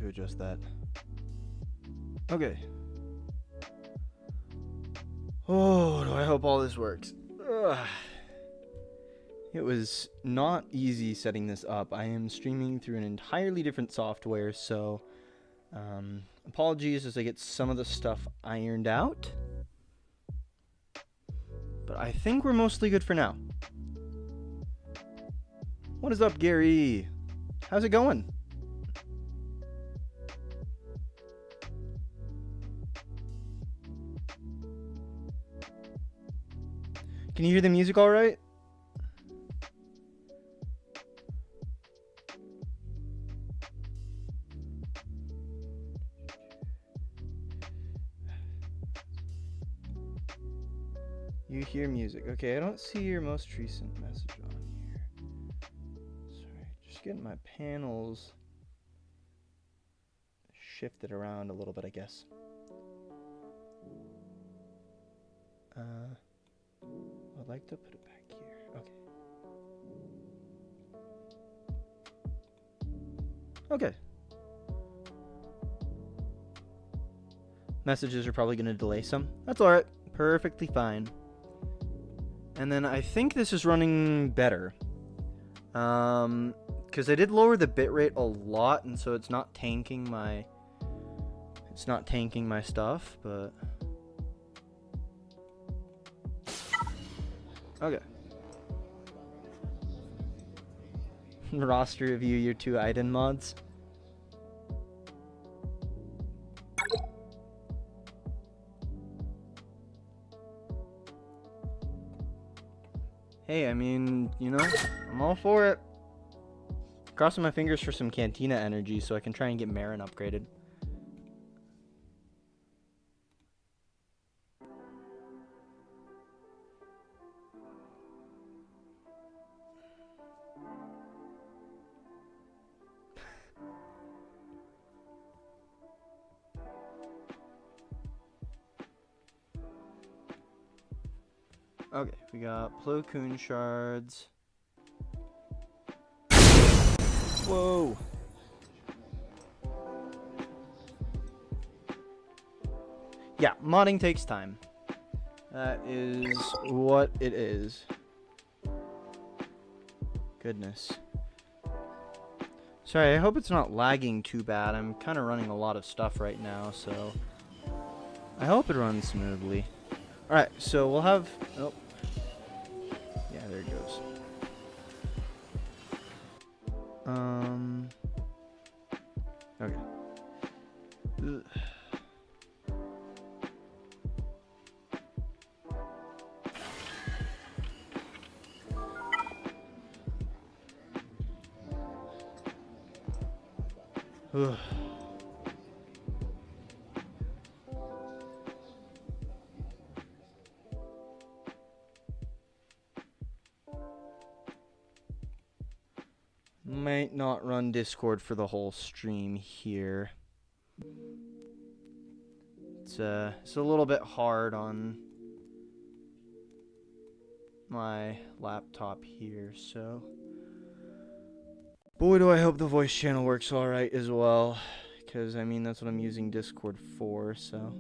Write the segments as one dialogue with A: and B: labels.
A: to adjust that. Okay. Oh, do I hope all this works. Ugh. It was not easy setting this up. I am streaming through an entirely different software, so apologies as I get some of the stuff ironed out. But I think we're mostly good for now. What is up, Gary? How's it going? Can you hear the music all right? You hear music. Okay, I don't see your most recent message on here. Sorry, just getting my panels shifted around a little bit, I guess. I'd like to put it back here. Okay. Okay. Messages are probably going to delay some. That's alright. Perfectly fine. And then I think this is running better. Because I did lower the bitrate a lot, and so it's not tanking my stuff, but okay. Roster review your 2 Iden mods. Hey, I mean, you know, I'm all for it. Crossing my fingers for some Cantina energy so I can try and get Marin upgraded. Okay, we got Plo Koon shards. Whoa! Yeah, modding takes time. That is what it is. Goodness. Sorry, I hope it's not lagging too bad. I'm kind of running a lot of stuff right now, so I hope it runs smoothly. Alright, so we'll have... Oh. Yeah, there it goes. Okay. Ugh. Might not run Discord for the whole stream here. It's a little bit hard on my laptop here, so boy do I hope the voice channel works alright as well, because I mean that's what I'm using Discord for, so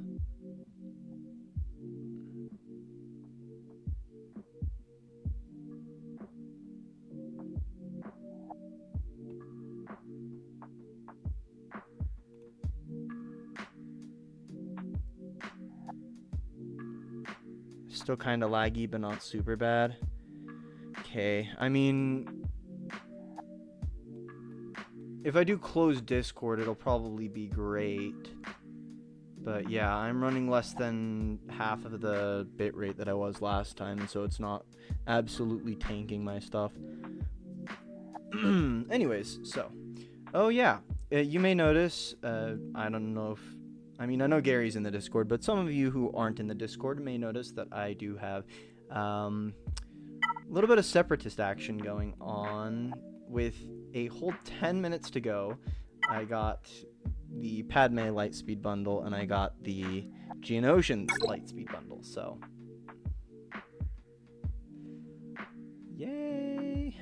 A: still kind of laggy, but not super bad. Okay, I mean, if I do close Discord, it'll probably be great. But yeah, I'm running less than half of the bitrate that I was last time, and so it's not absolutely tanking my stuff. Anyways, so, oh yeah, you may notice, I don't know if, I mean, I know Gary's in the Discord, but some of you who aren't in the Discord may notice that I do have a little bit of separatist action going on. With a whole 10 minutes to go, I got the Padme Lightspeed bundle, and I got the Geonosians Lightspeed bundle, so yay!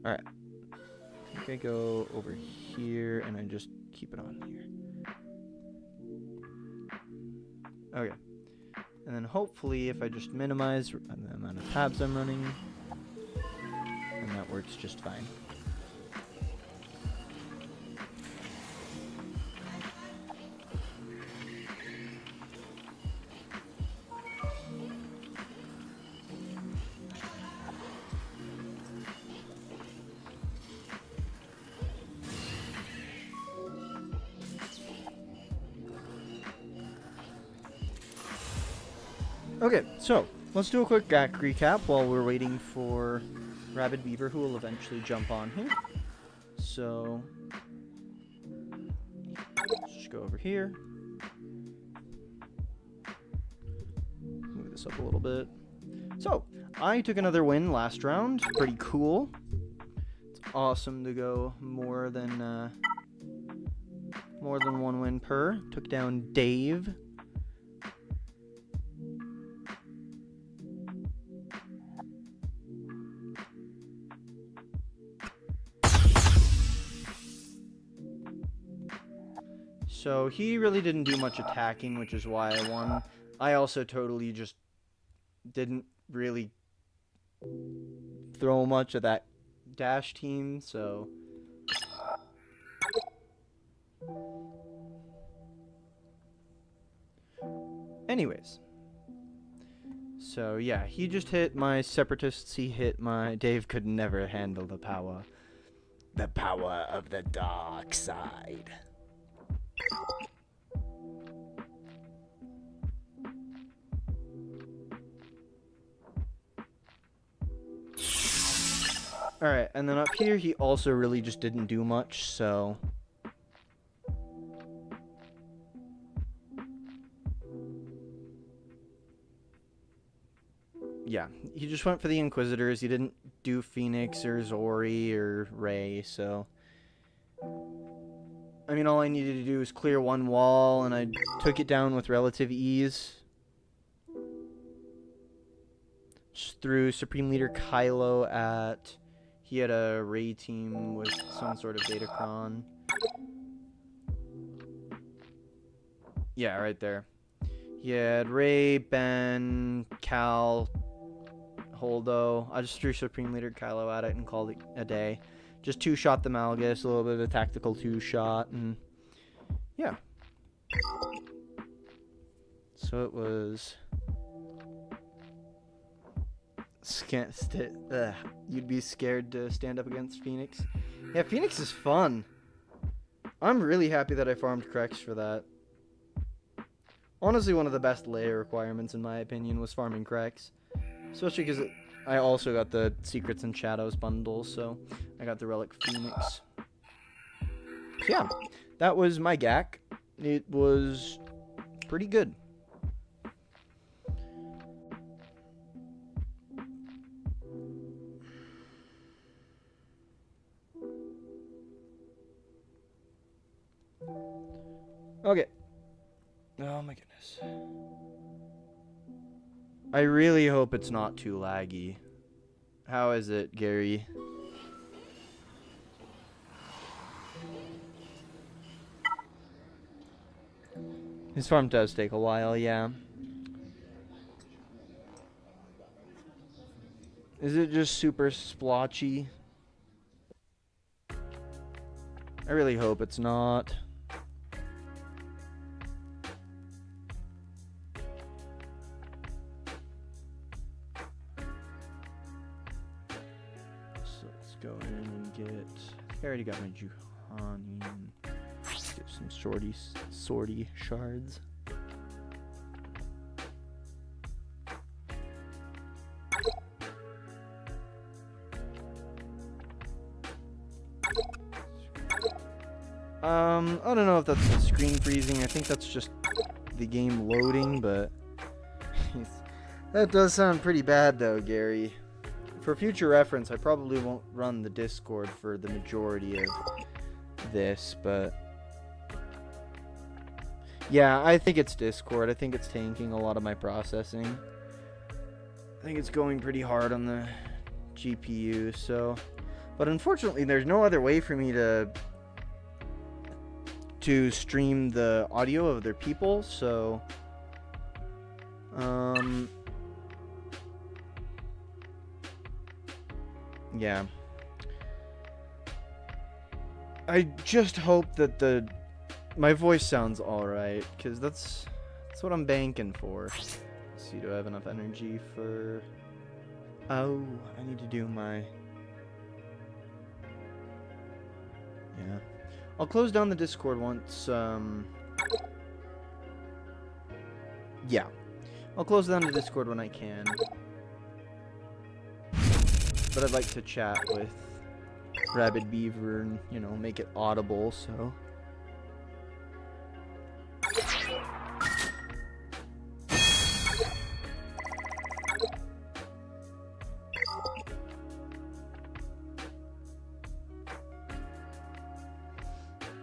A: Alright. I think I go over here and I just keep it on here. Okay. And then hopefully if I just minimize the amount of tabs I'm running, and that works just fine. Okay, so let's do a quick GAC recap while we're waiting for Rabid Beaver, who will eventually jump on here. So, let's just go over here. Move this up a little bit. So, I took another win last round. Pretty cool. It's awesome to go more than one win per. Took down Dave. So he really didn't do much attacking, which is why I won. I also totally just didn't really throw much of that dash team, so... Anyways. So yeah, he just hit my separatists, he hit my... Dave could never handle the power. The power of the dark side. Alright, and then up here he also really just didn't do much, so... Yeah, he just went for the Inquisitors. He didn't do Phoenix or Zori or Ray, so... I mean, all I needed to do was clear one wall, and I took it down with relative ease. Just threw Supreme Leader Kylo at... He had a Ray team with some sort of Datacron. Yeah, right there. He had Ray, Ben, Cal, Holdo. I just threw Supreme Leader Kylo at it and called it a day. Just two-shot the Malgus, a little bit of a tactical two-shot, and yeah. So it was... You'd be scared to stand up against Phoenix. Yeah, Phoenix is fun. I'm really happy that I farmed Krex for that. Honestly, one of the best layer requirements, in my opinion, was farming Krex. Especially because I also got the Secrets and Shadows bundle, so I got the Relic Phoenix. So yeah, that was my GAC. It was pretty good. Okay. Oh my goodness. I really hope it's not too laggy. How is it, Gary? His farm does take a while, yeah. Is it just super splotchy? I really hope it's not. Go in and get... I already got my Juhani. Get some sortie shards. I don't know if that's the screen freezing. I think that's just the game loading, but that does sound pretty bad though, Gary. For future reference, I probably won't run the Discord for the majority of this, but... Yeah, I think it's Discord. I think it's tanking a lot of my processing. I think it's going pretty hard on the GPU, so... But unfortunately, there's no other way for me to stream the audio of their people, so yeah. I just hope that my voice sounds alright, because that's what I'm banking for. Let's see, do I have enough energy for... Oh, I need to do my... Yeah. I'll close down the Discord once, yeah. I'll close down the Discord when I can. But I'd like to chat with Rabid, Beaver, and, you know, make it audible, so...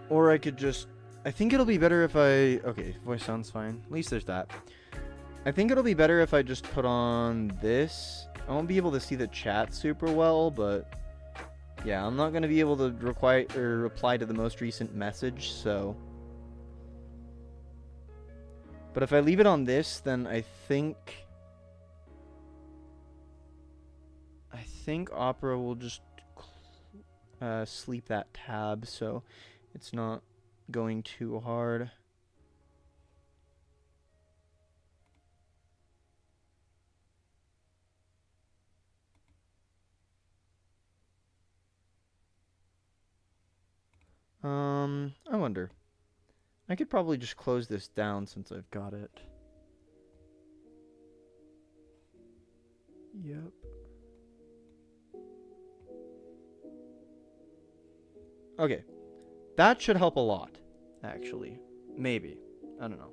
A: Or I could just... I think it'll be better if I... Okay, voice sounds fine. At least there's that. I think it'll be better if I just put on this. I won't be able to see the chat super well, but... Yeah, I'm not going to be able to reply to the most recent message, so... But if I leave it on this, then I think Opera will just sleep that tab, so it's not going too hard. I wonder. I could probably just close this down since I've got it. Yep. Okay. That should help a lot, actually. Maybe. I don't know.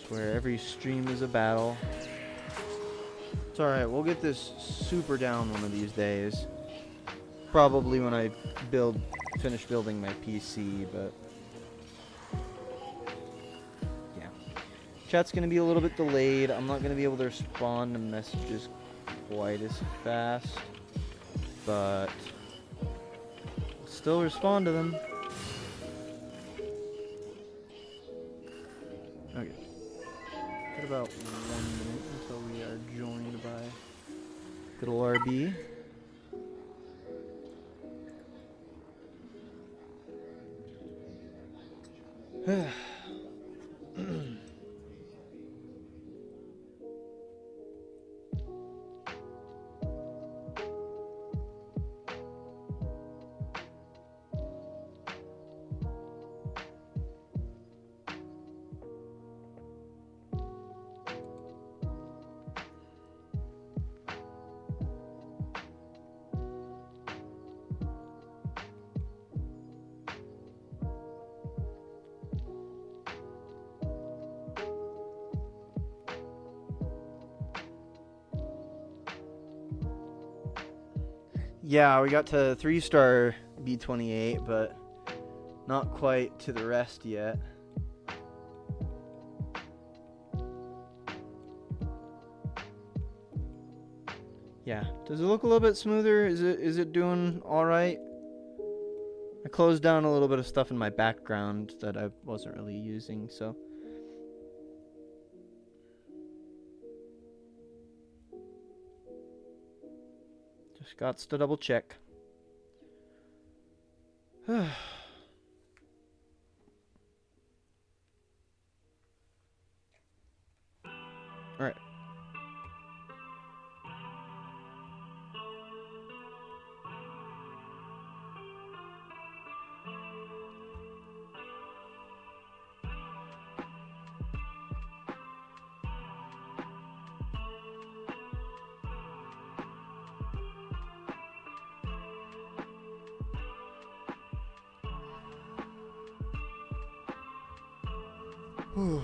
A: Where every stream is a battle. It's alright, we'll get this super down one of these days. Probably when I finish building my PC, but... Yeah. Chat's gonna be a little bit delayed. I'm not gonna be able to respond to messages quite as fast. But... I'll still respond to them. Okay. About 1 minute until we are joined by good ol' RB. Yeah, we got to 3-star B28, but not quite to the rest yet. Yeah, does it look a little bit smoother? Is it doing all right? I closed down a little bit of stuff in my background that I wasn't really using, so. Just got to double check. All right. Whew.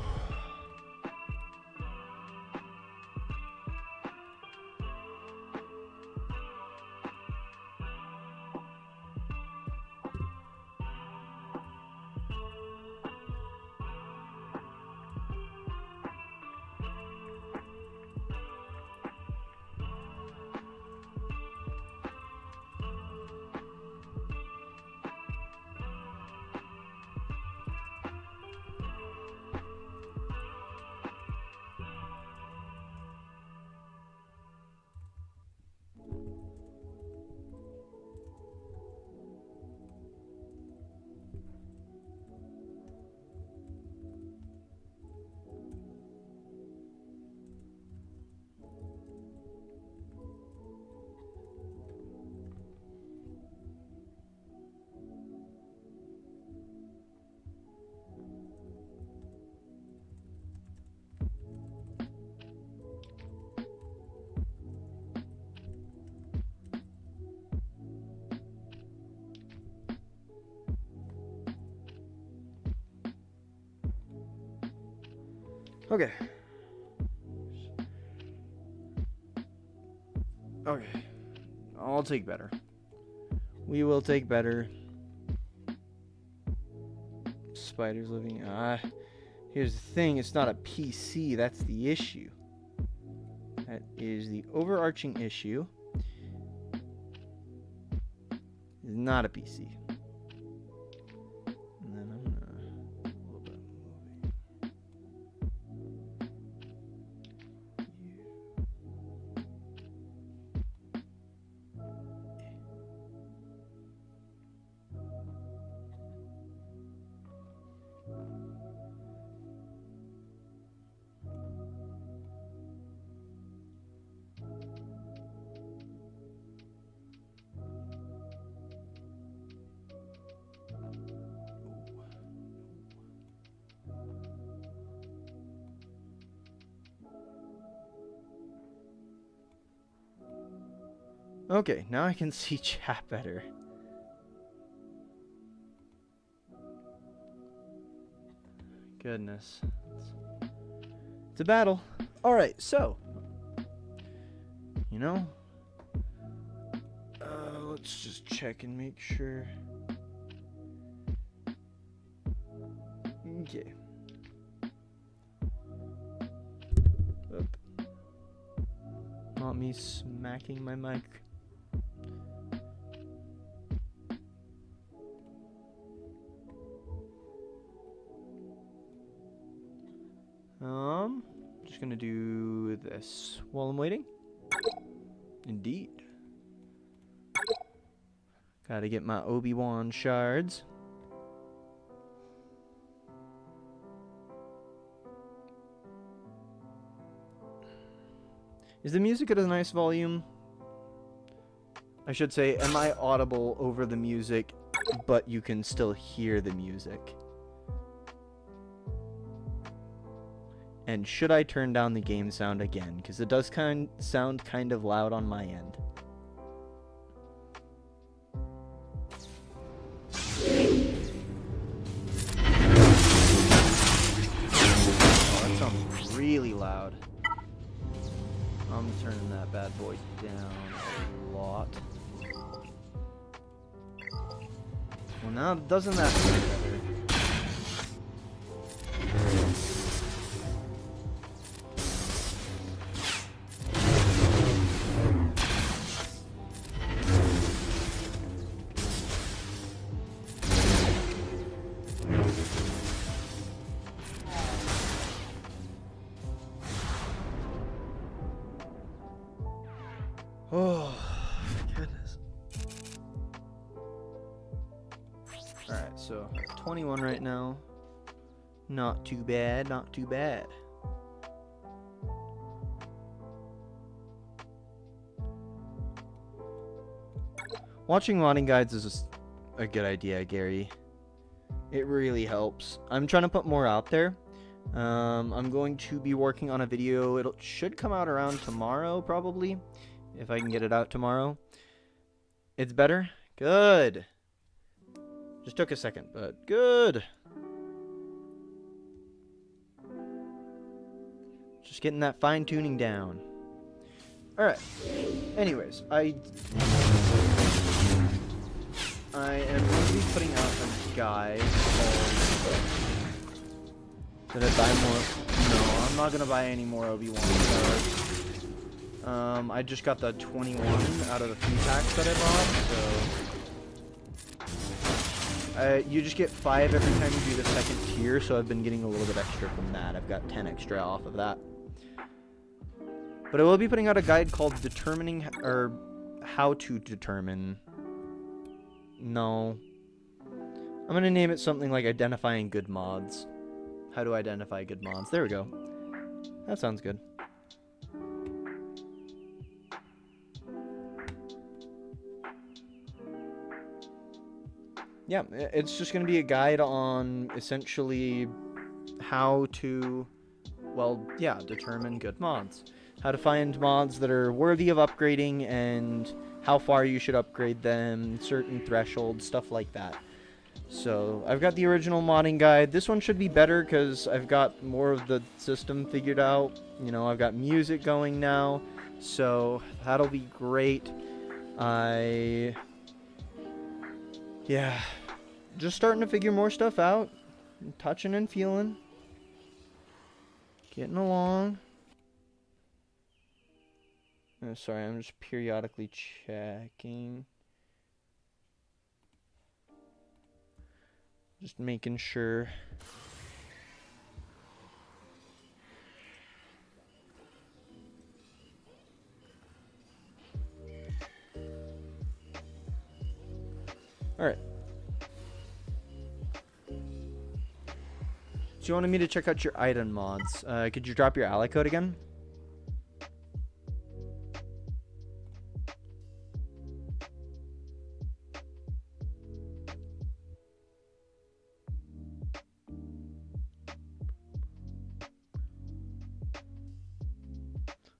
A: Okay. Okay. I'll take better. We will take better. Spiders living. Here's the thing. It's not a PC. That's the issue. That is the overarching issue. It's not a PC. And then I'm gonna a little bit Okay, now I can see chat better. Goodness. It's a battle. Alright, so. You know. Let's just check and make sure. Okay. Oop. Not me smacking my mic. Just gonna do this while I'm waiting. Indeed. Gotta get my Obi-Wan shards. Is the music at a nice volume? I should say, am I audible over the music, but you can still hear the music? And should I turn down the game sound again? Because it does sound kind of loud on my end. Oh, that sounds really loud. I'm turning that bad boy down a lot. Well, now doesn't that sound better? Oh, goodness. Alright, so 21 right now. Not too bad, not too bad. Watching modding guides is a good idea, Gary. It really helps. I'm trying to put more out there. I'm going to be working on a video. It should come out around tomorrow, probably. If I can get it out tomorrow. It's better? Good. Just took a second, but good. Just getting that fine-tuning down. Alright. Anyways, I am going to be putting out a guide called... Did I buy more? No, I'm not going to buy any more Obi-Wan cards. I just got the 21 out of the 3 packs that I bought, so... you just get 5 every time you do the second tier, so I've been getting a little bit extra from that. I've got 10 extra off of that. But I will be putting out a guide called Determining, or How to Determine. No. I'm going to name it something like Identifying Good Mods. How to identify good mods. There we go. That sounds good. Yeah, it's just going to be a guide on essentially how to, well, yeah, determine good mods. How to find mods that are worthy of upgrading and how far you should upgrade them, certain thresholds, stuff like that. So, I've got the original modding guide. This one should be better because I've got more of the system figured out. You know, I've got music going now, so that'll be great. Yeah, just starting to figure more stuff out. Touching and feeling. Getting along. Oh, sorry, I'm just periodically checking. Just making sure. Alright. So you wanted me to check out your item mods. Could you drop your ally code again?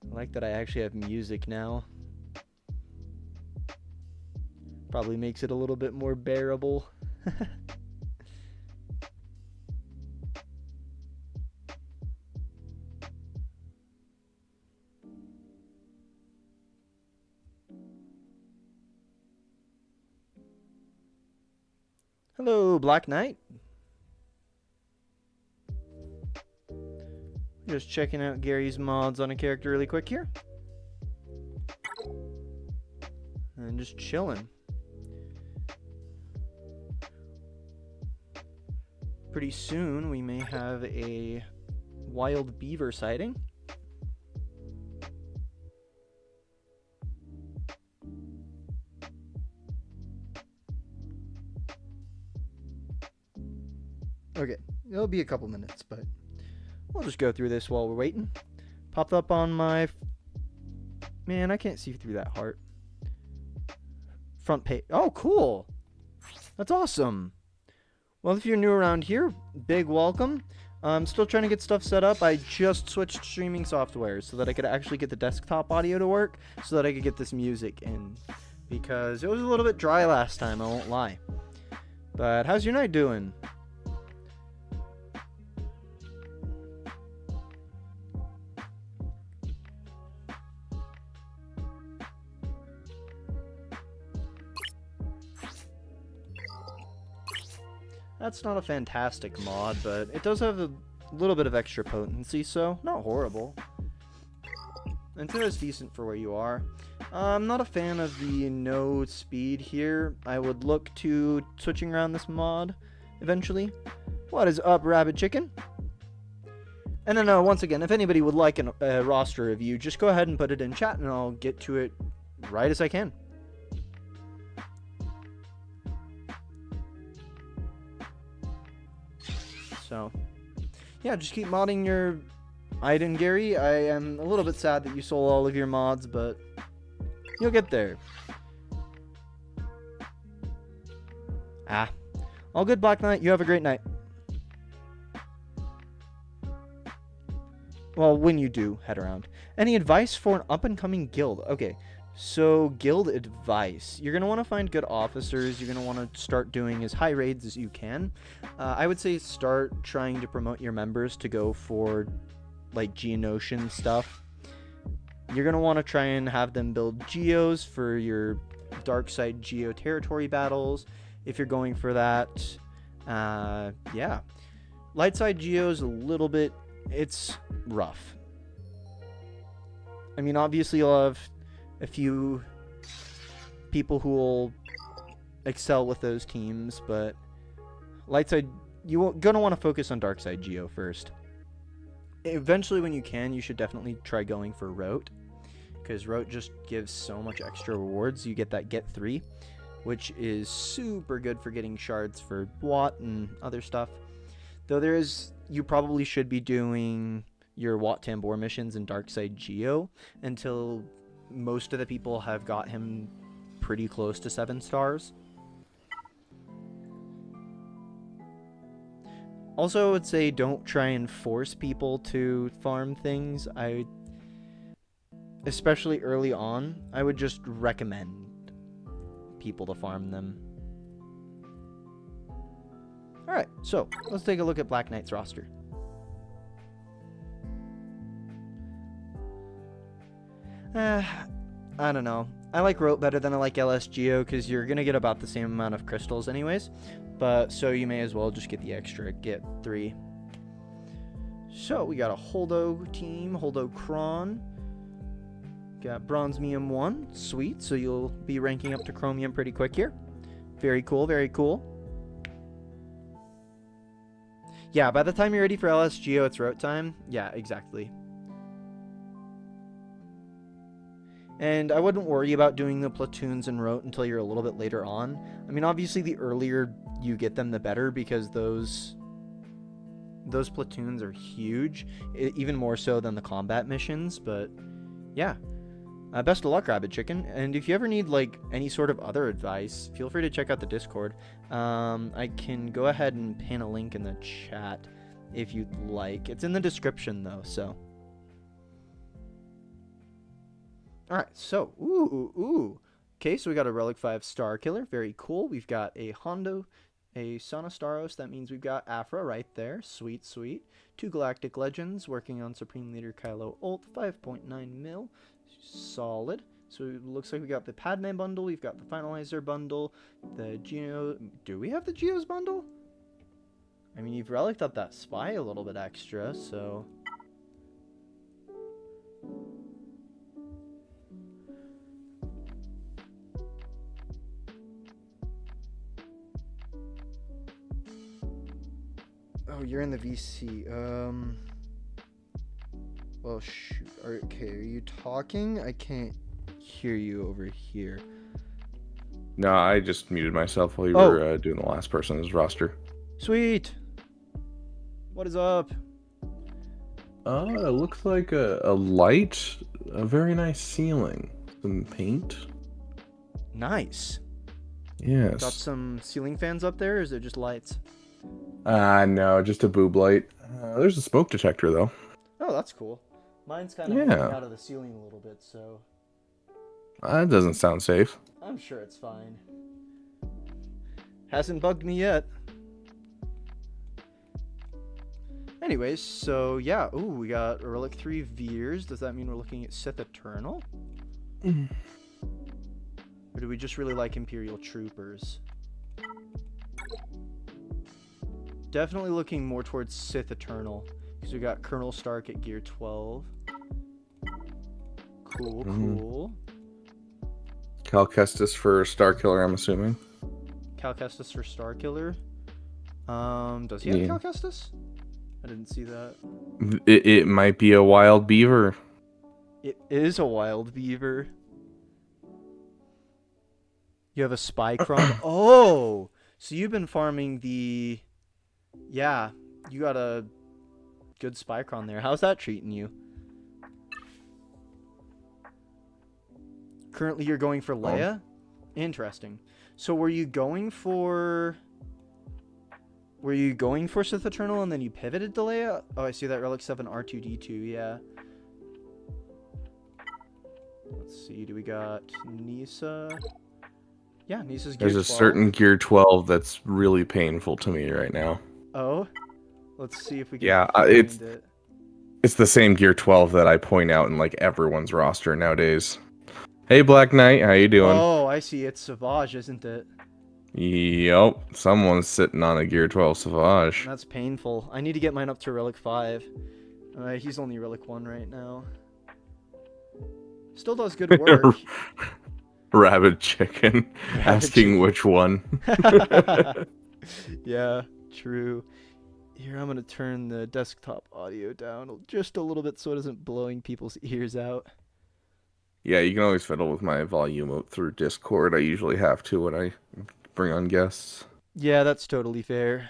A: I like that I actually have music now. Probably makes it a little bit more bearable. Hello, Black Knight. Just checking out Gary's mods on a character really quick here. And just chilling. Pretty soon we may have a wild beaver sighting. Okay, it'll be a couple minutes, but we'll just go through this while we're waiting. Popped up on my... Man, I can't see through that heart. Front page. Oh, cool! That's awesome! Well, if you're new around here, big welcome. I'm still trying to get stuff set up. I just switched streaming software so that I could actually get the desktop audio to work so that I could get this music in. Because it was a little bit dry last time, I won't lie. But how's your night doing? That's not a fantastic mod, but it does have a little bit of extra potency, so not horrible. And so it's decent for where you are. I'm not a fan of the no speed here. I would look to switching around this mod eventually. What is up, Rabid Chicken? And then once again, if anybody would like a roster review, just go ahead and put it in chat and I'll get to it right as I can. So, yeah, just keep modding your item, Gary. I am a little bit sad that you sold all of your mods, but you'll get there. Ah. All good, Black Knight. You have a great night. Well, when you do, head around. Any advice for an up-and-coming guild? Okay. So, guild advice. You're going to want to find good officers. You're going to want to start doing as high raids as you can. I would say start trying to promote your members to go for like Geonosian stuff, you're going to want to try and have them build Geos for your dark side Geo territory battles. If you're going for that, yeah. Light side Geo's a little bit, it's rough. I mean, obviously you'll have a few people who will excel with those teams, but light side, you're gonna want to focus on dark side Geo first. Eventually, when you can, you should definitely try going for Rote, because Rote just gives so much extra rewards. You get that Get 3, which is super good for getting shards for Watt and other stuff. Though you probably should be doing your Watt Tambor missions in dark side Geo until most of the people have got him pretty close to 7 stars. Also, I would say don't try and force people to farm things. Especially early on, I would just recommend people to farm them. Alright, so let's take a look at Black Knight's roster. I don't know. I like Rote better than I like LS Geo because you're going to get about the same amount of crystals anyways. But so you may as well just get the extra Get 3. So we got a Holdo team, Holdo Kron. Got Bronzemium 1, sweet. So you'll be ranking up to Chromium pretty quick here. Very cool, very cool. Yeah, by the time you're ready for LS Geo, it's Rote time. Yeah, exactly. And I wouldn't worry about doing the platoons in Rote until you're a little bit later on. I mean, obviously, the earlier you get them, the better, because those platoons are huge, even more so than the combat missions. But yeah, best of luck, Rabid Chicken. And if you ever need like any sort of other advice, feel free to check out the Discord. I can go ahead and pin a link in the chat if you'd like. It's in the description though, so. Alright, so, okay, so we got a Relic 5 Star Killer, very cool. We've got a Hondo, a Sonostaros, that means we've got Afra right there, sweet, sweet. 2 Galactic Legends, working on Supreme Leader Kylo ult, 5.9 mil, solid. So it looks like we got the Padme bundle, we've got the Finalizer bundle, the Geo, do we have the Geos bundle? I mean, you've reliced up that Spy a little bit extra, so... Oh, you're in the VC. Well, shoot. Okay, are you talking? I can't hear you over here.
B: No, I just muted myself while you were doing the last person's roster.
A: Sweet. What is up?
B: It looks like a light, a very nice ceiling. Some paint.
A: Nice.
B: Yes.
A: Got some ceiling fans up there, or is it just lights?
B: No, just a boob light. There's a smoke detector, though.
A: Oh, that's cool. Mine's kind of hanging out of the ceiling a little bit, so...
B: That doesn't sound safe.
A: I'm sure it's fine. Hasn't bugged me yet. Anyways, so yeah. Ooh, we got Relic 3 Veers. Does that mean we're looking at Sith Eternal? Or do we just really like Imperial Troopers? Definitely looking more towards Sith Eternal. Because we got Colonel Stark at gear 12. Cool, cool.
B: Cal Kestis for Star Killer, I'm assuming.
A: Cal Kestis for Star Killer. Does he have Cal Kestis? I didn't see that.
B: It might be a wild beaver.
A: It is a wild beaver. You have a spy cron. Oh! So you've been farming the... Yeah, you got a good spycron there. How's that treating you? Currently you're going for Leia? Interesting. So were you going for Sith Eternal and then you pivoted to Leia? Oh, I see that Relic 7 R2-D2, yeah. Let's see, do we got Nisa? Yeah, Nisa's gear 12.
B: There's a certain gear 12 that's really painful to me right now.
A: Oh, let's see if we can find it.
B: It's the same Gear 12 that I point out in like everyone's roster nowadays. Hey, Black Knight, how you doing?
A: Oh, I see. It's Savage, isn't it?
B: Yup, someone's sitting on a Gear 12 Savage.
A: That's painful. I need to get mine up to Relic 5. He's only Relic 1 right now. Still does good work.
B: Rabid chicken, asking which one.
A: Yeah, true. Here, I'm going to turn the desktop audio down just a little bit so it isn't blowing people's ears out.
B: Yeah, you can always fiddle with my volume out through Discord. I usually have to when I bring on guests.
A: Yeah, that's totally fair.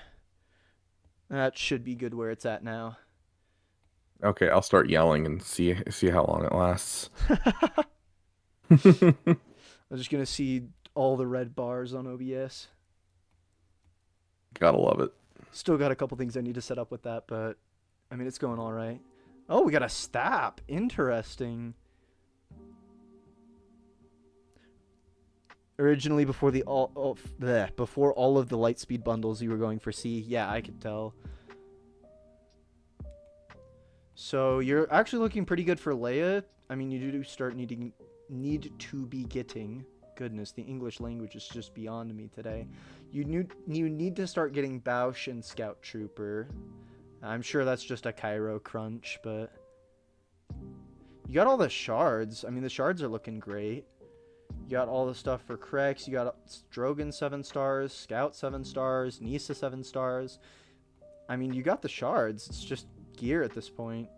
A: That should be good where it's at now.
B: Okay, I'll start yelling and see how long it lasts.
A: I'm just going to see all the red bars on OBS.
B: Gotta love it.
A: Still got a couple things I need to set up with that, but I mean, it's going all right. Oh, we got a stab. Interesting. Originally, before before all of the Lightspeed bundles, you were going for C. Yeah, I could tell. So you're actually looking pretty good for Leia. I mean, you do start need to be getting. Goodness, the English language is just beyond me today. You need to start getting Bausch and Scout Trooper. I'm sure that's just a Cairo crunch, but you got all the shards. I mean, the shards are looking great. You got all the stuff for Krex. You got Drogon 7 stars, Scout 7 stars, Nisa 7 stars. I mean, you got the shards. It's just gear at this point.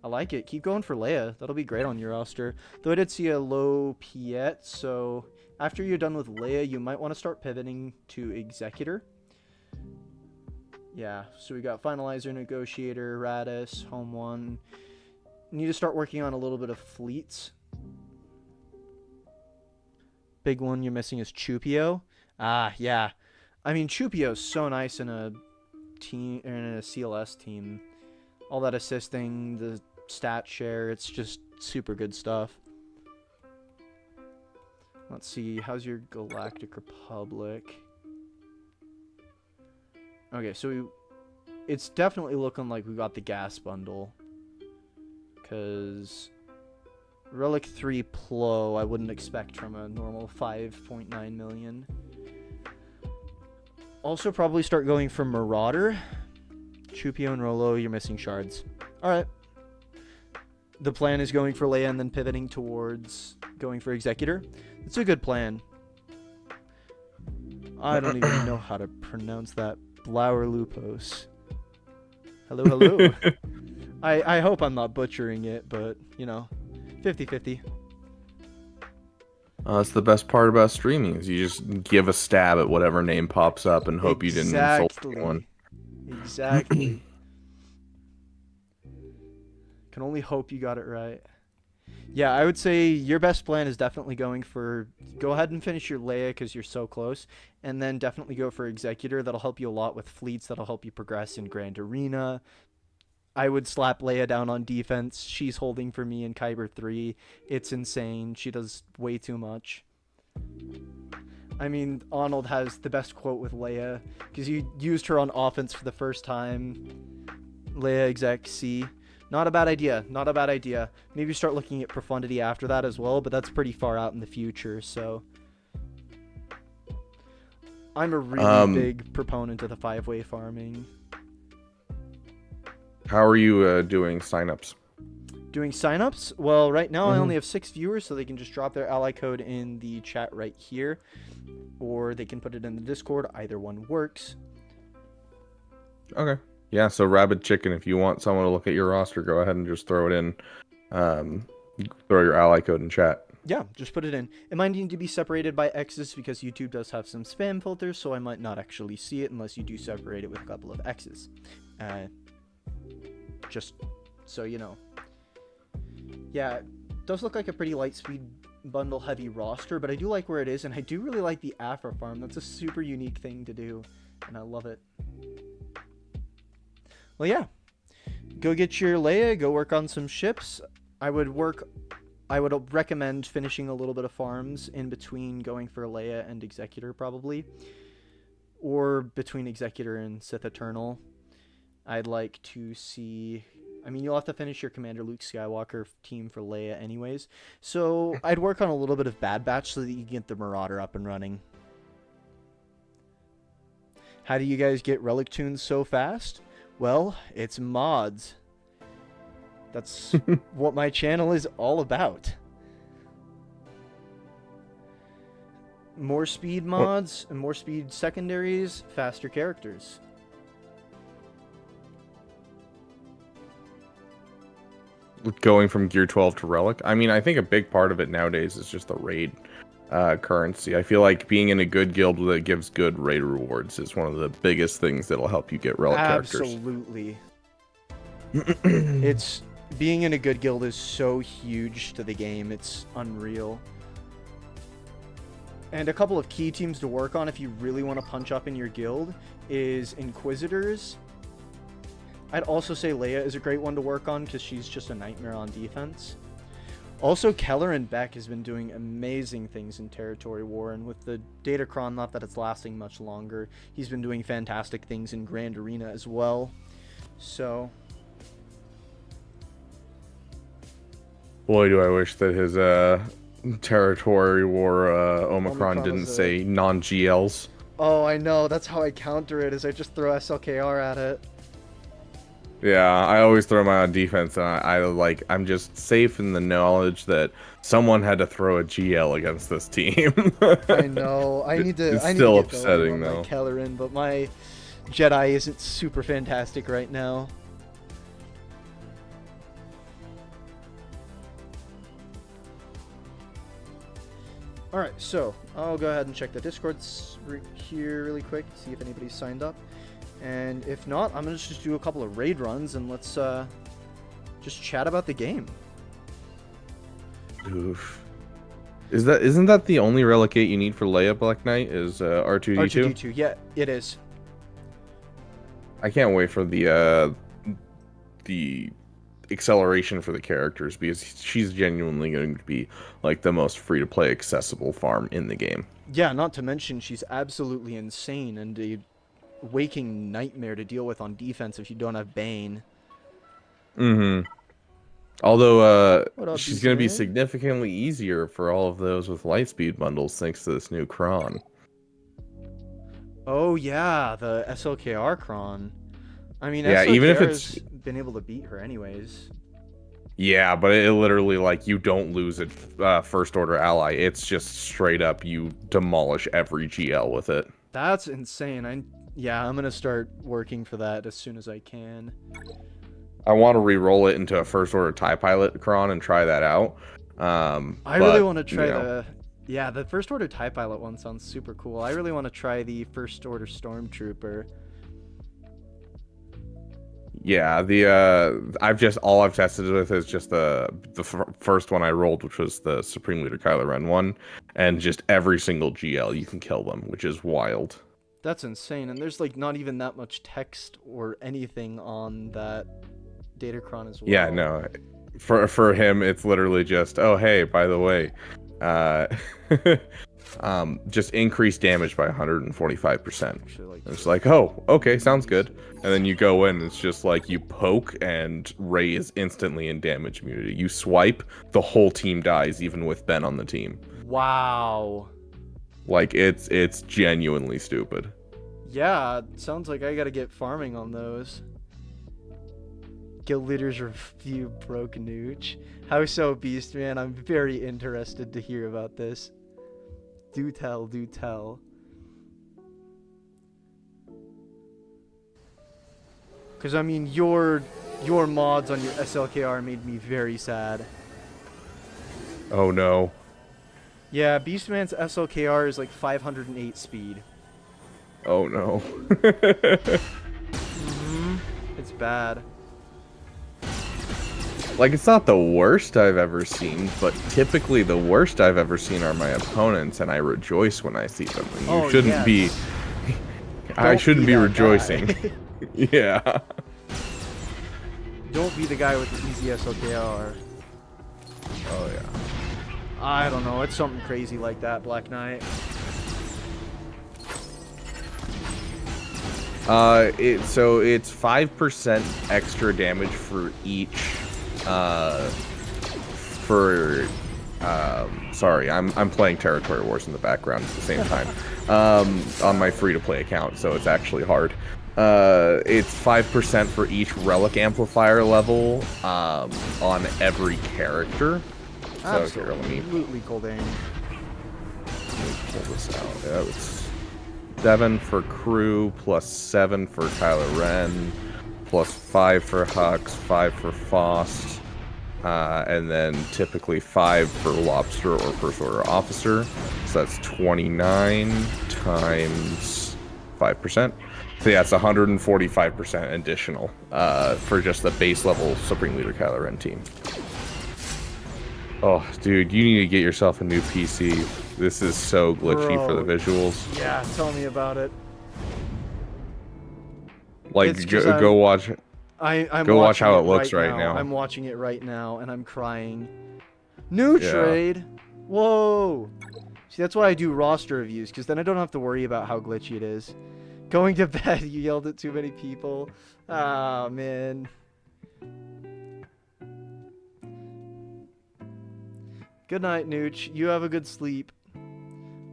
A: I like it. Keep going for Leia. That'll be great on your roster. Though I did see a low Piet, so after you're done with Leia, you might want to start pivoting to Executor. Yeah, so we got Finalizer, Negotiator, Radis, Home 1. Need to start working on a little bit of fleets. Big one you're missing is Chupio. Ah, yeah. I mean, Chupio's so nice in a team, in a CLS team. All that assisting, the stat share, it's just super good stuff. Let's see, how's your Galactic Republic? Okay, so it's definitely looking like we got the gas bundle. Because Relic 3 Plo, I wouldn't expect from a normal 5.9 million. Also, probably start going for Marauder. Chupio and Rolo, you're missing shards. Alright. The plan is going for Leia and then pivoting towards going for Executor. It's a good plan. I don't even know how to pronounce that. Blauer Lupos. Hello, hello. I hope I'm not butchering it, but, you know, 50-50.
B: That's the best part about streaming, is you just give a stab at whatever name pops up and hope you didn't insult anyone.
A: Exactly. Can only hope you got it right. Yeah, I would say your best plan is definitely going for... Go ahead and finish your Leia because you're so close. And then definitely go for Executor. That'll help you a lot with fleets. That'll help you progress in Grand Arena. I would slap Leia down on defense. She's holding for me in Kyber 3. It's insane. She does way too much. I mean, Arnold has the best quote with Leia because you used her on offense for the first time. Leia exec C. Not a bad idea. Not a bad idea. Maybe start looking at profundity after that as well, but that's pretty far out in the future, so... I'm a really big proponent of the 5-way farming.
B: How are you doing signups?
A: Doing signups? Well, right now I only have 6 viewers, so they can just drop their ally code in the chat right here, or they can put it in the Discord. Either one works.
B: Okay. Yeah, so Rabid Chicken, if you want someone to look at your roster, go ahead and just throw it in. Throw your ally code in chat.
A: Yeah, just put it in. It might need to be separated by X's because YouTube does have some spam filters, so I might not actually see it unless you do separate it with a couple of X's. Just so you know. Yeah, it does look like a pretty Lightspeed bundle heavy roster, but I do like where it is, and I do really like the Afro farm. That's a super unique thing to do, and I love it. Well, yeah. Go get your Leia, go work on some ships. I would recommend finishing a little bit of farms in between going for Leia and Executor, probably. Or between Executor and Sith Eternal. I'd like to see I mean, you'll have to finish your Commander Luke Skywalker team for Leia anyways. So I'd work on a little bit of Bad Batch so that you can get the Marauder up and running. How do you guys get Relic Tunes so fast? Well, it's mods. That's what my channel is all about. More speed mods and more speed secondaries, faster characters.
B: Going from Gear 12 to Relic. I mean, I think a big part of it nowadays is just the raid currency. I feel like being in a good guild that gives good raid rewards is one of the biggest things that'll help you get Relic characters.
A: Absolutely. It's being in a good guild is so huge to the game. It's unreal. And a couple of key teams to work on if you really want to punch up in your guild is Inquisitors. I'd also say Leia is a great one to work on because she's just a nightmare on defense. Also, Keller and Beck has been doing amazing things in Territory War, and with the Datacron, not that it's lasting much longer, he's been doing fantastic things in Grand Arena as well. So...
B: boy, do I wish that his Territory War Omicron didn't say non-GLs.
A: Oh, I know. That's how I counter it, is I just throw SLKR at it.
B: Yeah, I always throw my own defense, and I'm just safe in the knowledge that someone had to throw a GL against this team.
A: I know.
B: It's still upsetting though.
A: My Keller in, but my Jedi isn't super fantastic right now. Alright, so I'll go ahead and check the Discords here really quick, see if anybody's signed up. And if not, I'm going to just do a couple of raid runs and let's just chat about the game.
B: Oof. Isn't that the only relicate you need for Leia Black Knight is R2-D2?
A: R2-D2, yeah, it is.
B: I can't wait for the acceleration for the characters because she's genuinely going to be like the most free-to-play accessible farm in the game.
A: Yeah, not to mention she's absolutely insane and a waking nightmare to deal with on defense if you don't have Bane.
B: Mm-hmm. Although she's going to be
A: BJ?
B: significantly easier for all of those with Lightspeed bundles thanks to this new Kron.
A: Oh yeah, the SLKR Kron. I mean,
B: yeah,
A: SLKR
B: even if it's
A: been able to beat her anyways.
B: Yeah, but it literally, like, you don't lose a first order ally. It's just straight up you demolish every GL with it.
A: That's insane. I'm gonna start working for that as soon as I can.
B: I want to re-roll it into a first order TIE Pilot Kron and try that out.
A: I really want to try the first order TIE Pilot one sounds super cool. I really want to try the first order Stormtrooper.
B: Yeah, I've tested it with is just the first one I rolled, which was the Supreme Leader Kylo Ren one, and just every single GL you can kill them, which is wild.
A: That's insane, and there's like not even that much text or anything on that Datacron as well.
B: Yeah, no, for him it's literally just, oh hey, by the way, just increase damage by 145%. It's like, oh, okay, sounds good. And then you go in, it's just like you poke, and Rey is instantly in damage immunity. You swipe, the whole team dies, even with Ben on the team.
A: Wow.
B: Like, it's genuinely stupid.
A: Yeah, sounds like I gotta get farming on those. Guild leaders review broke nooch. How so, Beast Man? I'm very interested to hear about this. Do tell, do tell. Because, I mean, your mods on your SLKR made me very sad.
B: Oh no.
A: Yeah, Beastman's SLKR is like 508 speed.
B: Oh no.
A: It's bad.
B: Like, it's not the worst I've ever seen, but typically the worst I've ever seen are my opponents, and I rejoice when I see them. And you shouldn't be... I shouldn't be rejoicing. Yeah.
A: Don't be the guy with the easy SLKR.
B: Oh, yeah.
A: I don't know, it's something crazy like that, Black Knight.
B: So it's 5% extra damage for each, sorry, I'm playing Territory Wars in the background at the same time, on my free-to-play account, so it's actually hard. It's 5% for each relic amplifier level, on every character. So here,
A: Absolutely cold aim.
B: Let me pull this out. Yeah, it's 7 for crew, plus 7 for Kylo Ren, plus 5 for Hux, 5 for Faust, and then typically 5 for Lobster or First Order Officer. So that's 29 times 5%. So yeah, it's 145% additional for just the base level Supreme Leader Kylo Ren team. Oh, dude, you need to get yourself a new PC. This is so glitchy for the visuals.
A: Yeah, tell me about it.
B: Like, go watch. Go watch how it looks right now.
A: I'm watching it right now, and I'm crying. New trade. Whoa. See, that's why I do roster reviews, because then I don't have to worry about how glitchy it is. Going to bed, you yelled at too many people. Ah, man. Good night, Nooch. You have a good sleep.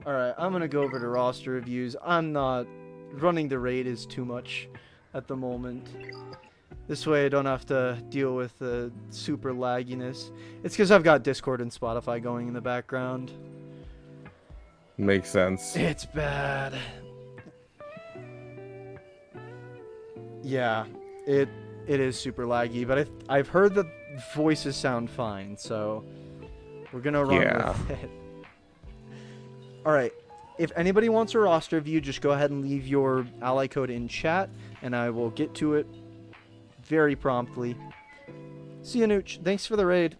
A: Alright, I'm gonna go over to roster reviews. I'm not... Running the raid is too much at the moment. This way I don't have to deal with the super lagginess. It's because I've got Discord and Spotify going in the background.
B: Makes sense.
A: It's bad. Yeah, it is super laggy, but I've heard that voices sound fine, so... We're gonna run with it. Alright, if anybody wants a roster view, just go ahead and leave your ally code in chat, and I will get to it very promptly. See you, Nooch. Thanks for the raid.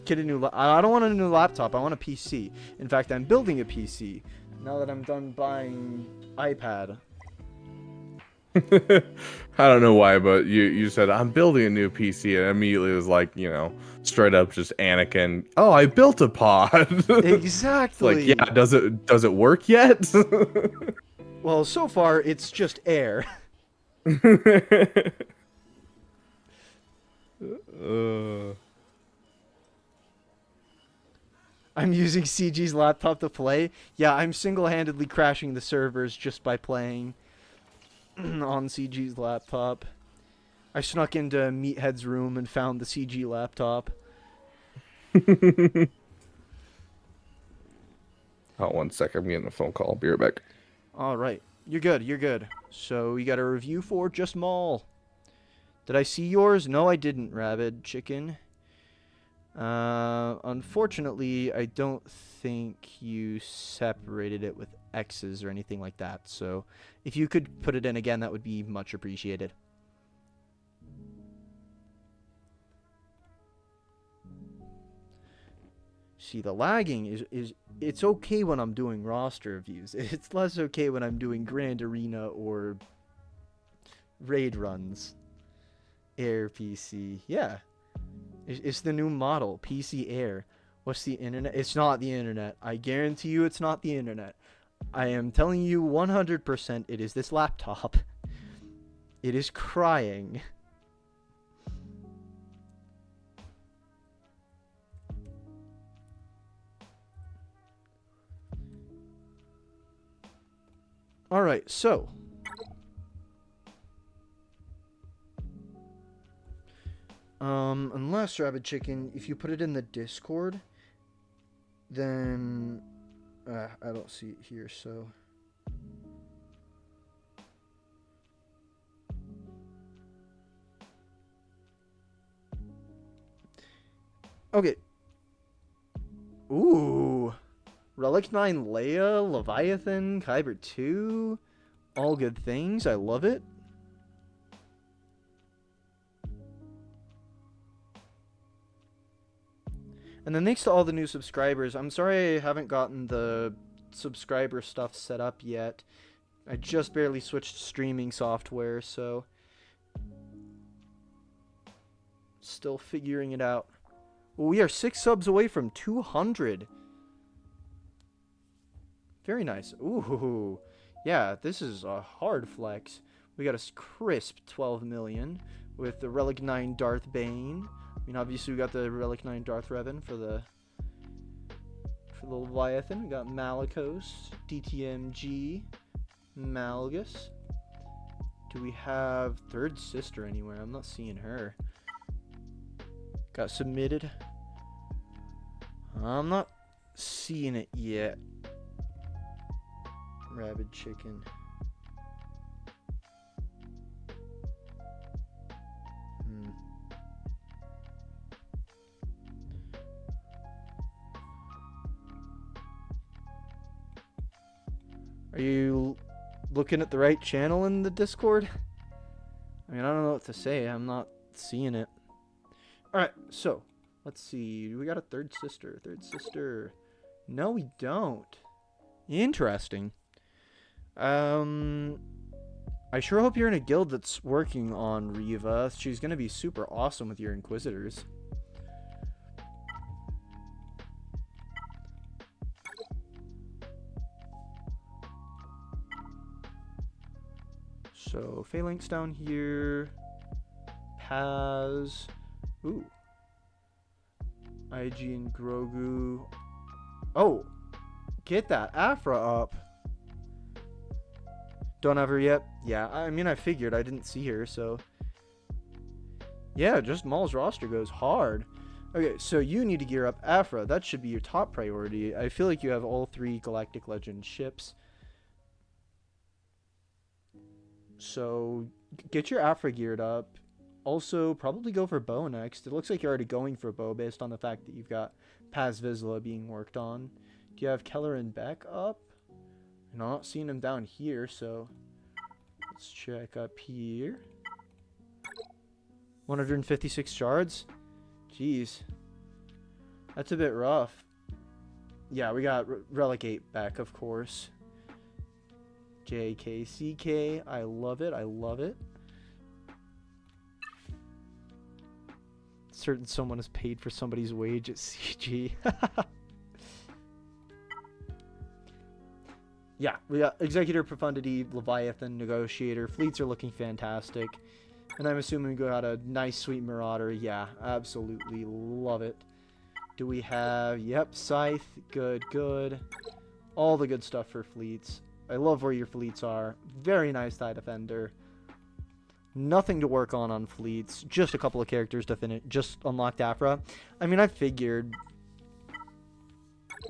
A: Get a new I don't want a new laptop, I want a PC. In fact, I'm building a PC, now that I'm done buying iPad.
B: I don't know why, but you said, I'm building a new PC, and immediately it was like, you know, straight up just Anakin, oh, I built a pod.
A: Exactly.
B: Like, yeah, does it work yet?
A: Well, so far, it's just air. I'm using CG's laptop to play. Yeah, I'm single-handedly crashing the servers just by playing on CG's laptop. I snuck into Meathead's room and found the CG laptop.
B: Oh, 1 sec. I'm getting a phone call. Be right back.
A: Alright. You're good. You're good. So, we got a review for Just Maul. Did I see yours? No, I didn't, Rabid Chicken. Unfortunately, I don't think you separated it with X's or anything like that. So, if you could put it in again, that would be much appreciated. See, the lagging is it's okay when I'm doing roster reviews. It's less okay when I'm doing Grand Arena or raid runs. Air PC. Yeah. It's the new model. PC Air. What's the internet? It's not the internet. I guarantee you it's not the internet. I am telling you 100% it is this laptop. It is crying. Alright, so. Unless, Rabid Chicken, if you put it in the Discord, then... I don't see it here, so... Okay. Ooh. Relic 9 Leia, Leviathan, Kyber 2. All good things. I love it. And then thanks to all the new subscribers. I'm sorry I haven't gotten the subscriber stuff set up yet. I just barely switched streaming software, so... Still figuring it out. Well, we are 6 subs away from 200. Very nice. Ooh. Yeah, this is a hard flex. We got a crisp 12 million with the Relic 9 Darth Bane. I mean, obviously we got the Relic 9 Darth Revan for the Leviathan. We got Malicos, DTMG, Malgus. Do we have Third Sister anywhere? I'm not seeing her. Got submitted. I'm not seeing it yet. Rabid chicken. Are you looking at the right channel in the Discord? I mean, I don't know what to say. I'm not seeing it. Alright, so let's see. We got a third sister. Third sister. No, we don't. Interesting. I sure hope you're in a guild that's working on Riva. She's gonna be super awesome with your Inquisitors. So, Phalanx down here. Paz. Ooh. IG and Grogu. Oh! Get that Afra up. Don't have her yet? Yeah, I mean, I figured. I didn't see her, so... Yeah, just Maul's roster goes hard. Okay, so you need to gear up Afra. That should be your top priority. I feel like you have all 3 Galactic Legend ships. So, get your Afra geared up. Also, probably go for Bow next. It looks like you're already going for Bow based on the fact that you've got Paz Vizsla being worked on. Do you have Keller and Beck up? And I'm not seeing him down here, so let's check up here. 156 shards? Jeez. That's a bit rough. Yeah, we got Relic 8 back, of course. JKCK. I love it. I love it. Certain someone has paid for somebody's wage at CG. Yeah, we got Executor, Profundity, Leviathan, Negotiator. Fleets are looking fantastic. And I'm assuming we got a nice, sweet Marauder. Yeah, absolutely love it. Do we have... Yep, Scythe. Good, good. All the good stuff for fleets. I love where your fleets are. Very nice TIE Defender. Nothing to work on fleets. Just a couple of characters to finish. Just unlocked Afra. I mean, I figured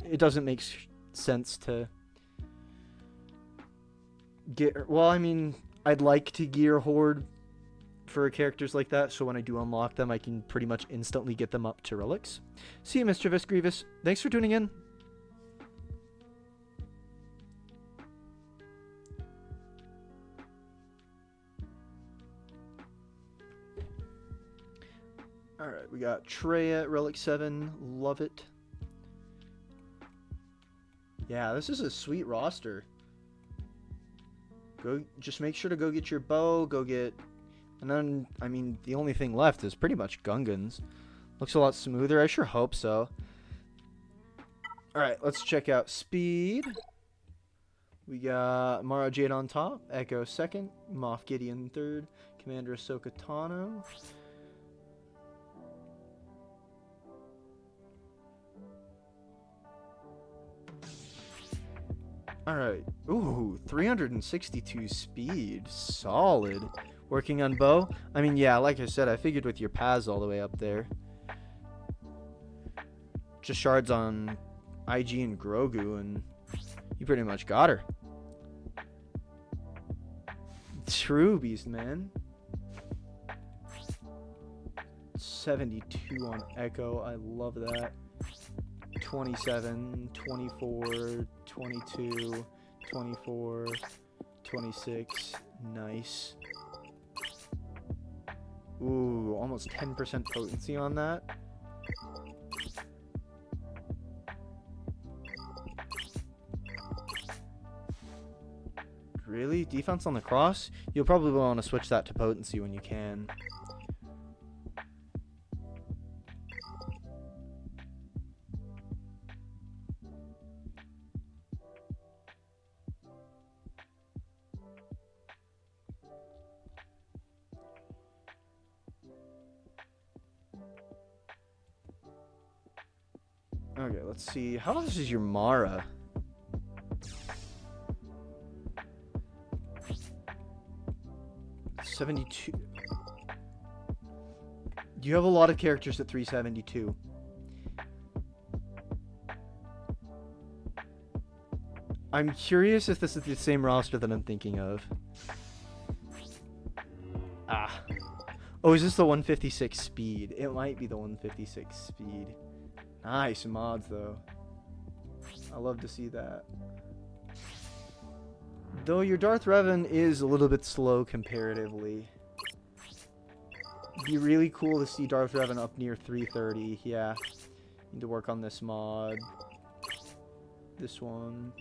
A: it doesn't make sense to get... Well, I mean, I'd like to gear Horde for characters like that, so when I do unlock them, I can pretty much instantly get them up to relics. See you, Mischievous Grievous. Thanks for tuning in. Alright, we got Treya at Relic 7. Love it. Yeah, this is a sweet roster. Just make sure to go get your bow, go get... And then, I mean, the only thing left is pretty much Gungans. Looks a lot smoother. I sure hope so. Alright, let's check out speed. We got Mara Jade on top, Echo second, Moff Gideon third, Commander Ahsoka Tano. Alright. Ooh, 362 speed. Solid. Working on bow? I mean, yeah, like I said, I figured with your Paz all the way up there. Just shards on IG and Grogu, and you pretty much got her. True beast, man. 72 on Echo. I love that. 27, 24, 22, 24, 26. Nice. Ooh, almost 10% potency on that. Really? Defense on the cross? You'll probably want to switch that to potency when you can. Okay, let's see. How much is your Mara? $72. You have a lot of characters at 372. I'm curious if this is the same roster that I'm thinking of. Ah. Oh, is this the 156 speed? It might be the 156 speed. Nice mods, though. I love to see that. Though your Darth Revan is a little bit slow comparatively. It'd be really cool to see Darth Revan up near 330. Yeah. Need to work on this mod. This one.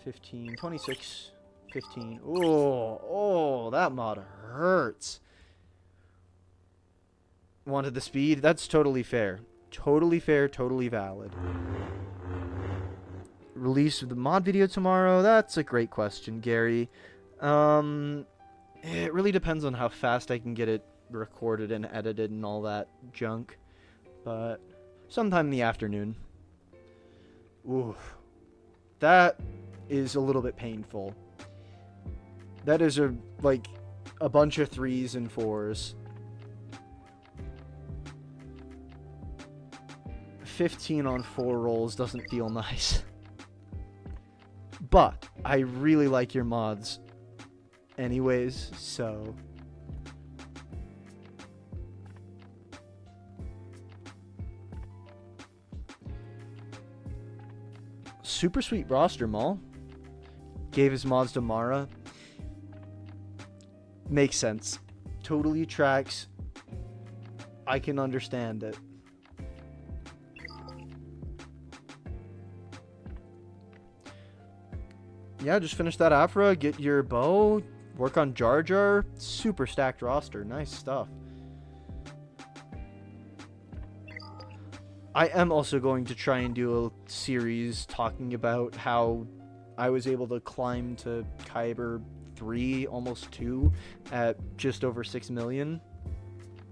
A: 15. 26. 15. Oh, that mod hurts. Wanted the speed? That's totally fair. Totally fair, totally valid. Release of the mod video tomorrow? That's a great question, Gary. It really depends on how fast I can get it recorded and edited and all that junk. But sometime in the afternoon. Ooh. That is a little bit painful. That is a bunch of 3s and 4s. 15 on 4 rolls doesn't feel nice. But I really like your mods anyways, so super sweet roster, Maul. Gave his mods to Mara. Makes sense. Totally tracks. I can understand it. Yeah, just finish that Afra, get your bow, work on Jar Jar. Super stacked roster. Nice stuff. I am also going to try and do a series talking about how I was able to climb to Kyber 3, almost 2, at just over 6 million.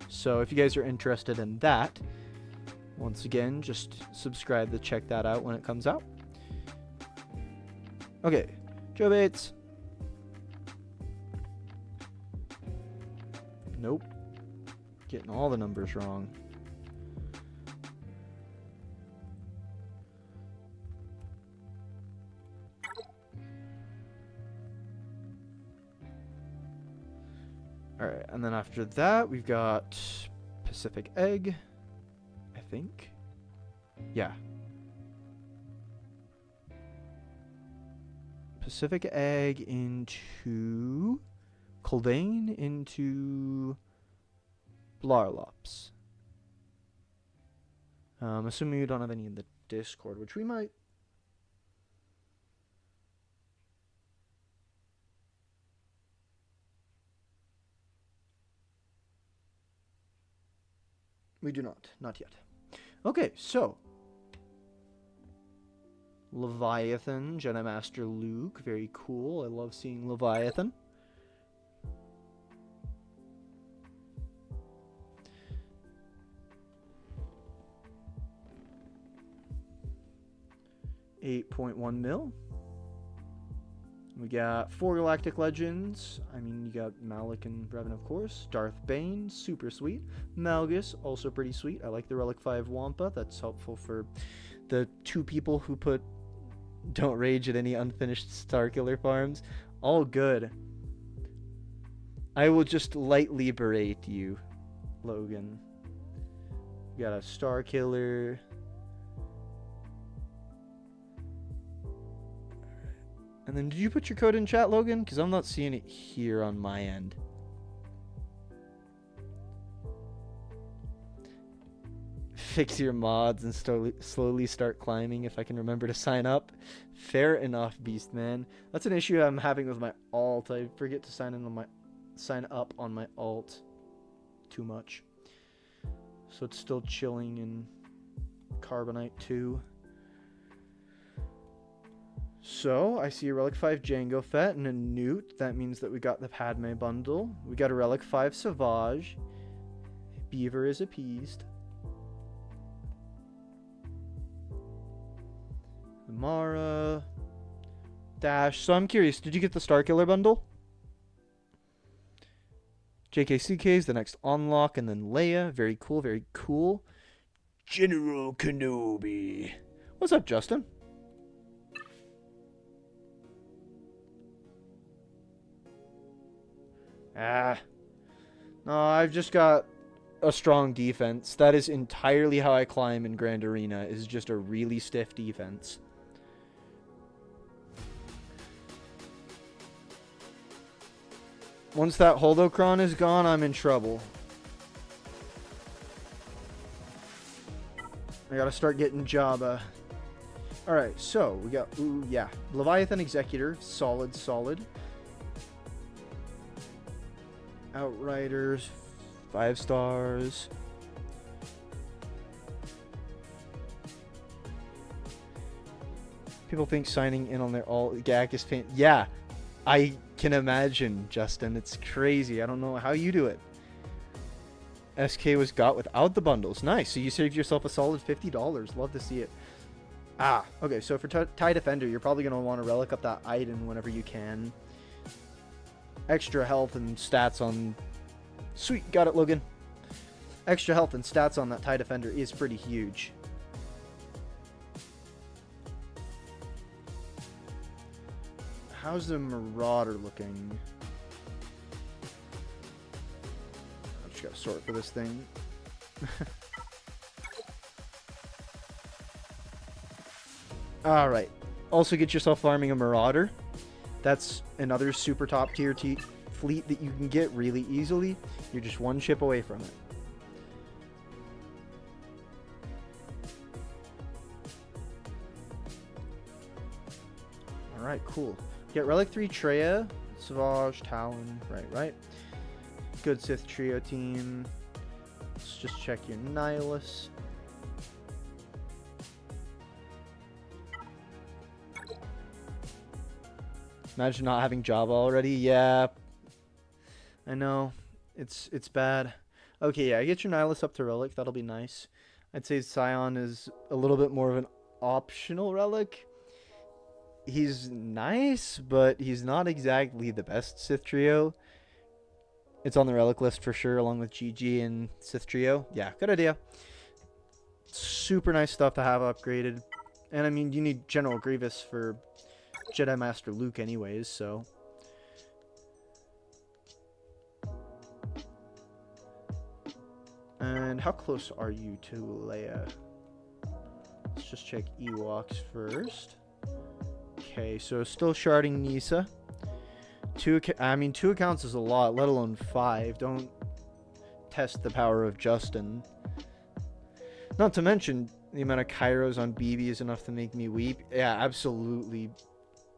A: So if you guys are interested in that, once again, just subscribe to check that out when it comes out. Okay, Joe Bates. Nope. Getting all the numbers wrong. Alright, and then after that, we've got Pacific Egg, I think. Yeah. Pacific Egg into Culdain into Blarlops. Assuming we don't have any in the Discord, which we might. We do not. Not yet. Okay, so. Leviathan, Jedi Master Luke. Very cool. I love seeing Leviathan. $8.1 mil. We got 4 Galactic Legends. I mean, you got Malik and Revan, of course. Darth Bane, super sweet. Malgus, also pretty sweet. I like the Relic 5 Wampa. That's helpful for the 2 people who put don't rage at any unfinished Starkiller farms. All good. I will just lightly berate you, Logan. We got a Starkiller. And then did you put your code in chat, Logan? Because I'm not seeing it here on my end. Fix your mods and slowly start climbing if I can remember to sign up. Fair enough, Beastman. That's an issue I'm having with my alt. I forget to sign up on my alt too much. So it's still chilling in Carbonite 2. So, I see a Relic 5 Jango Fett and a Newt. That means that we got the Padme bundle. We got a Relic 5 Savage. Beaver is appeased. Mara. Dash. So I'm curious, did you get the Starkiller bundle? JKCK is the next unlock, and then Leia. Very cool, very cool. General Kenobi. What's up, Justin? Ah. No, I've just got a strong defense. That is entirely how I climb in Grand Arena, is just a really stiff defense. Once that holocron is gone, I'm in trouble. I gotta start getting Jabba. Alright, so we got, ooh, yeah. Leviathan Executor, solid, solid. Outriders, 5 stars. People think signing in on their all GAC is pain. Yeah, I can imagine, Justin. It's crazy. I don't know how you do it. SK was got without the bundles. Nice. So you saved yourself a solid $50. Love to see it. Ah, okay. So for TIE Defender, you're probably going to want to relic up that Iden whenever you can. Extra health and stats on... Sweet. Got it, Logan. Extra health and stats on that TIE Defender is pretty huge. How's the Marauder looking? I just gotta sort for this thing. Alright. Also get yourself farming a Marauder. That's another super top tier fleet that you can get really easily. You're just one chip away from it. Alright, cool. Get Relic 3 Treya, Savage, Talon, right. Good Sith trio team. Let's just check your Nihilus. Imagine not having Jabba already. Yeah, I know. It's bad. Okay, yeah, get your Nihilus up to Relic. That'll be nice. I'd say Scion is a little bit more of an optional Relic. He's nice, but he's not exactly the best Sith trio. It's on the relic list for sure, along with GG and Sith trio. Yeah, good idea. Super nice stuff to have upgraded. And I mean, you need General Grievous for Jedi Master Luke anyways, so... And how close are you to Leia? Let's just check Ewoks first. Okay, so still sharding Nisa. 2 accounts is a lot, let alone 5. Don't test the power of Justin. Not to mention, the amount of Kairos on BB is enough to make me weep. Yeah, absolutely.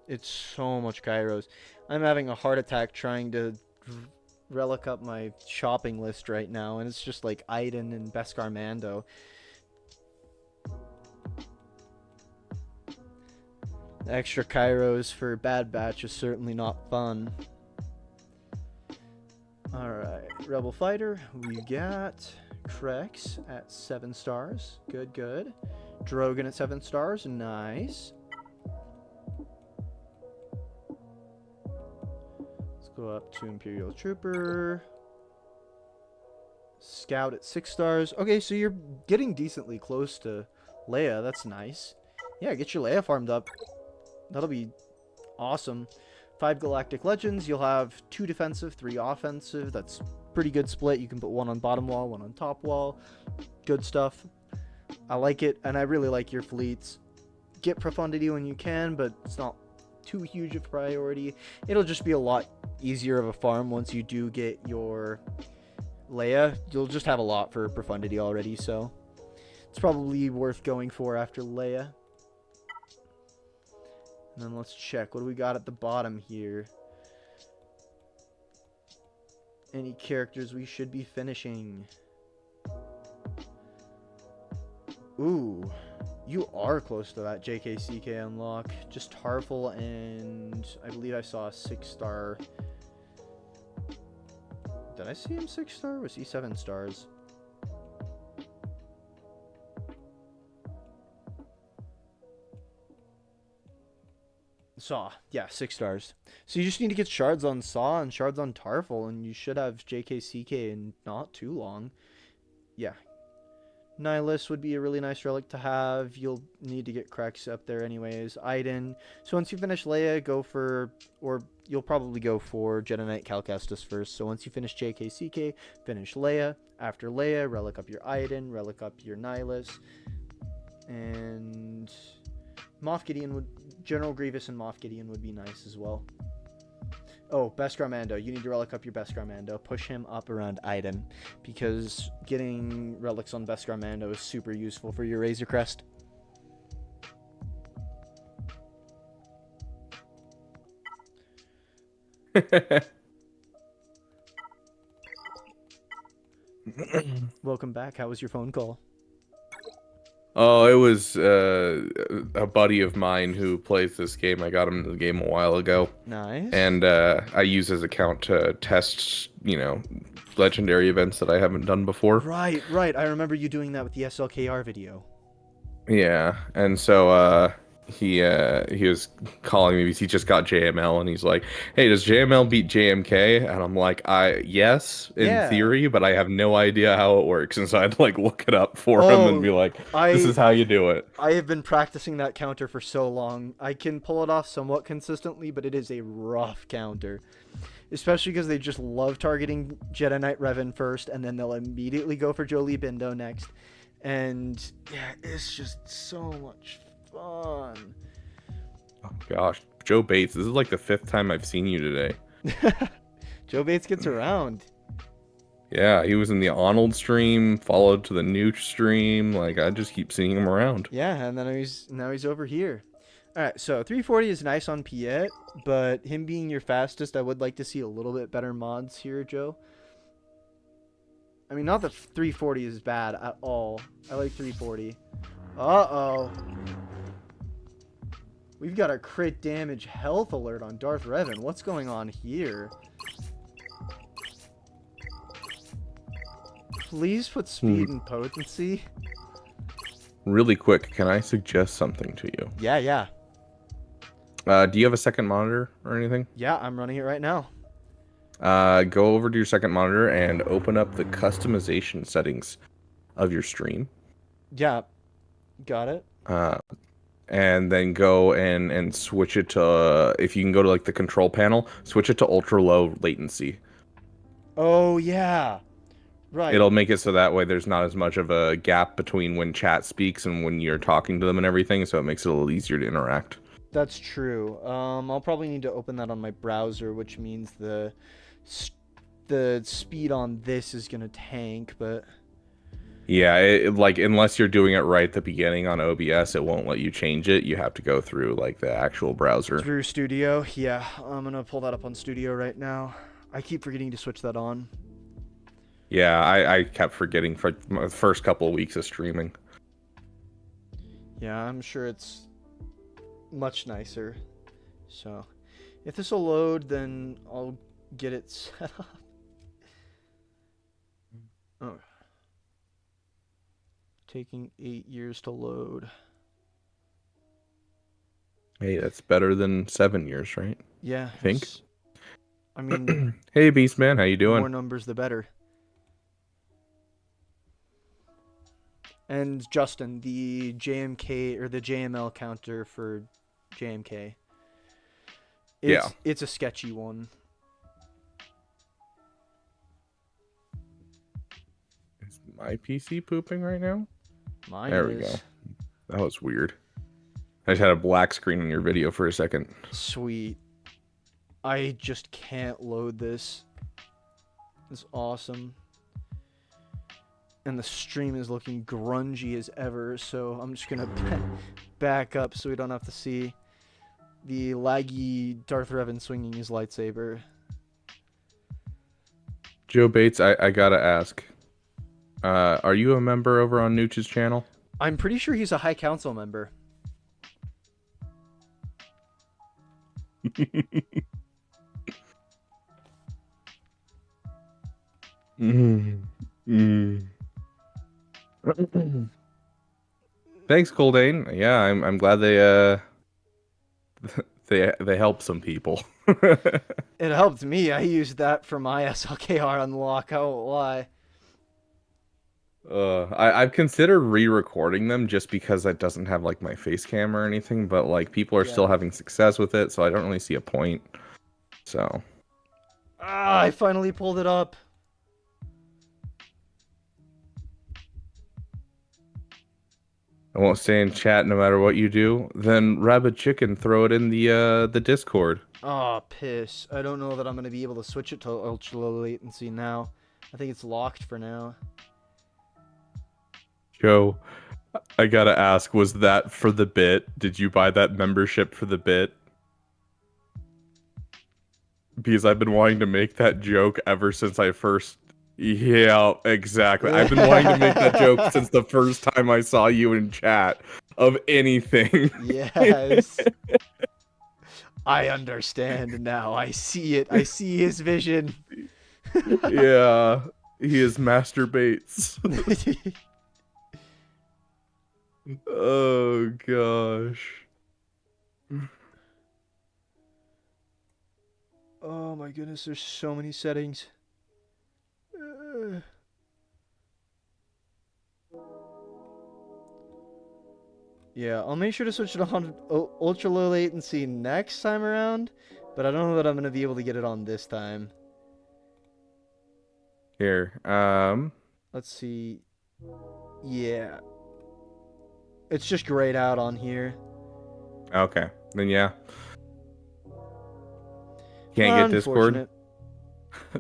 A: It's so much Kairos. I'm having a heart attack trying to relic up my shopping list right now, and it's just like Iden and Beskar Mando. Extra Kairos for Bad Batch is certainly not fun. Alright, Rebel Fighter, we got Krex at 7 stars. Good, good. Drogon at 7 stars. Nice. Let's go up to Imperial Trooper. Scout at 6 stars. Okay, so you're getting decently close to Leia. That's nice. Yeah, get your Leia farmed up. That'll be awesome. 5 Galactic Legends. You'll have 2 defensive, 3 offensive. That's pretty good split. You can put 1 on bottom wall, 1 on top wall. Good stuff. I like it, and I really like your fleets. Get Profundity when you can, but it's not too huge of a priority. It'll just be a lot easier of a farm once you do get your Leia. You'll just have a lot for Profundity already, so it's probably worth going for after Leia. And then let's check. What do we got at the bottom here? Any characters we should be finishing? Ooh, you are close to that JKCK unlock. Just Tarful, and I believe I saw a 6-star. Did I see him 6-star? Was he 7 stars? Saw. Yeah, 6 stars. So you just need to get shards on Saw and shards on Tarful, and you should have JKCK in not too long. Yeah. Nihilus would be a really nice relic to have. You'll need to get Krex up there anyways. Iden. So once you finish Leia, go for... Or you'll probably go for Jedi Knight Cal Kestis first. So once you finish JKCK, finish Leia. After Leia, relic up your Iden, relic up your Nihilus. And... Moff Gideon would... General Grievous and Moff Gideon would be nice as well. Oh, Beskar Mando. You need to relic up your Beskar Mando. Push him up around Iden, because getting relics on Beskar Mando is super useful for your Razor Crest. Welcome back. How was your phone call?
B: Oh, it was a buddy of mine who plays this game. I got him into the game a while ago.
A: Nice.
B: And I use his account to test, legendary events that I haven't done before.
A: Right. I remember you doing that with the SLKR video.
B: Yeah, and so he was calling me because he just got JML, and he's like, "Hey, does JML beat JMK?" And I'm like, yes, in theory, but I have no idea how it works." And so I'd look it up for him and be like, "This is how you do it."
A: I have been practicing that counter for so long. I can pull it off somewhat consistently, but it is a rough counter. Especially because they just love targeting Jedi Knight Revan first, and then they'll immediately go for Jolie Bindo next. And yeah, it's just so much fun.
B: Oh gosh, Joe Bates, this is like the 5th time I've seen you today.
A: Joe Bates gets around.
B: Yeah, he was in the Arnold stream, followed to the Nooch stream. I just keep seeing him around.
A: Yeah, and then now he's over here. All right, so 340 is nice on Piet, but him being your fastest, I would like to see a little bit better mods here, Joe. I mean, not that 340 is bad at all. I like 340. Uh-oh. We've got a crit damage health alert on Darth Revan. What's going on here? Please put speed and potency.
B: Really quick, can I suggest something to you?
A: Yeah.
B: Do you have a second monitor or anything?
A: Yeah, I'm running it right now.
B: Go over to your second monitor and open up the customization settings of your stream.
A: Yeah, got it.
B: And then go and switch it to, if you can go to the control panel, switch it to ultra low latency.
A: Oh, yeah. Right.
B: It'll make it so that way there's not as much of a gap between when chat speaks and when you're talking to them and everything, so it makes it a little easier to interact.
A: That's true. I'll probably need to open that on my browser, which means the speed on this is gonna tank, but
B: yeah, unless you're doing it right at the beginning on OBS, it won't let you change it. You have to go through the actual browser.
A: Through Studio. Yeah, I'm gonna pull that up on Studio right now. I keep forgetting to switch that on.
B: Yeah, I kept forgetting for my first couple of weeks of streaming.
A: Yeah, I'm sure it's much nicer. So if this will load, then I'll get it set up. Oh, taking 8 years to load.
B: Hey, that's better than 7 years, right?
A: Yeah,
B: I think.
A: I mean,
B: hey Beastman, how you doing?
A: More numbers the better. And Justin, the JMK or the JML counter for JMK. It's a sketchy one.
B: Is my PC pooping right now?
A: Mine
B: there we go. That was weird. I just had a black screen in your video for a second.
A: Sweet. I just can't load this. It's awesome. And the stream is looking grungy as ever, so I'm just gonna back up so we don't have to see the laggy Darth Revan swinging his lightsaber.
B: Joe Bates, I gotta ask, are you a member over on Nooch's channel?
A: I'm pretty sure he's a High Council member.
B: Thanks, Coldane. Yeah, I'm glad they they help some people.
A: It helped me. I used that for my SLKR unlock. I won't lie.
B: I've considered re-recording them just because it doesn't have like my face cam or anything, but like people are still
A: Yeah.
B: having success with it, so I don't really see a point. So
A: Ah, I finally pulled it up.
B: I won't stay in chat no matter what you do. Then Rabid Chicken, throw it in the Discord.
A: Oh, piss. I don't know that I'm going to be able to switch it to ultra low latency now. I think it's locked for now.
B: Joe, I gotta ask, was that for the bit? Did you buy that membership for the bit? Because I've been wanting to make that joke ever since I first... Yeah, exactly. I've been wanting to make that joke since the first time I saw you in chat of anything.
A: Yes. I understand now. I see it. I see his vision.
B: Yeah, he is masturbates. Oh, gosh.
A: Oh my goodness, there's so many settings. Yeah, I'll make sure to switch it on ultra low latency next time around, but I don't know that I'm gonna be able to get it on this time.
B: Here,
A: Let's see. Yeah. It's just grayed out on here.
B: okay. Then yeah. Can't get Discord?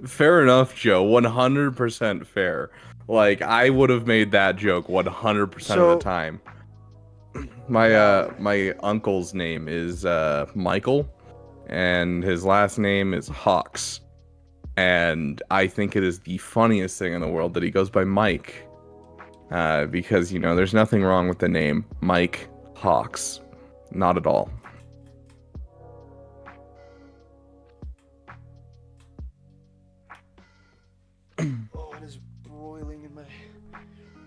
B: Fair enough, Joe. 100% fair. Like, I would have made that joke 100% of the time. My uncle's name is Michael, and his last name is Hawks. And I think it is the funniest thing in the world that he goes by Mike. Because, you know, there's nothing wrong with the name Mike Hawks. Not at all.
A: Oh, it is broiling in my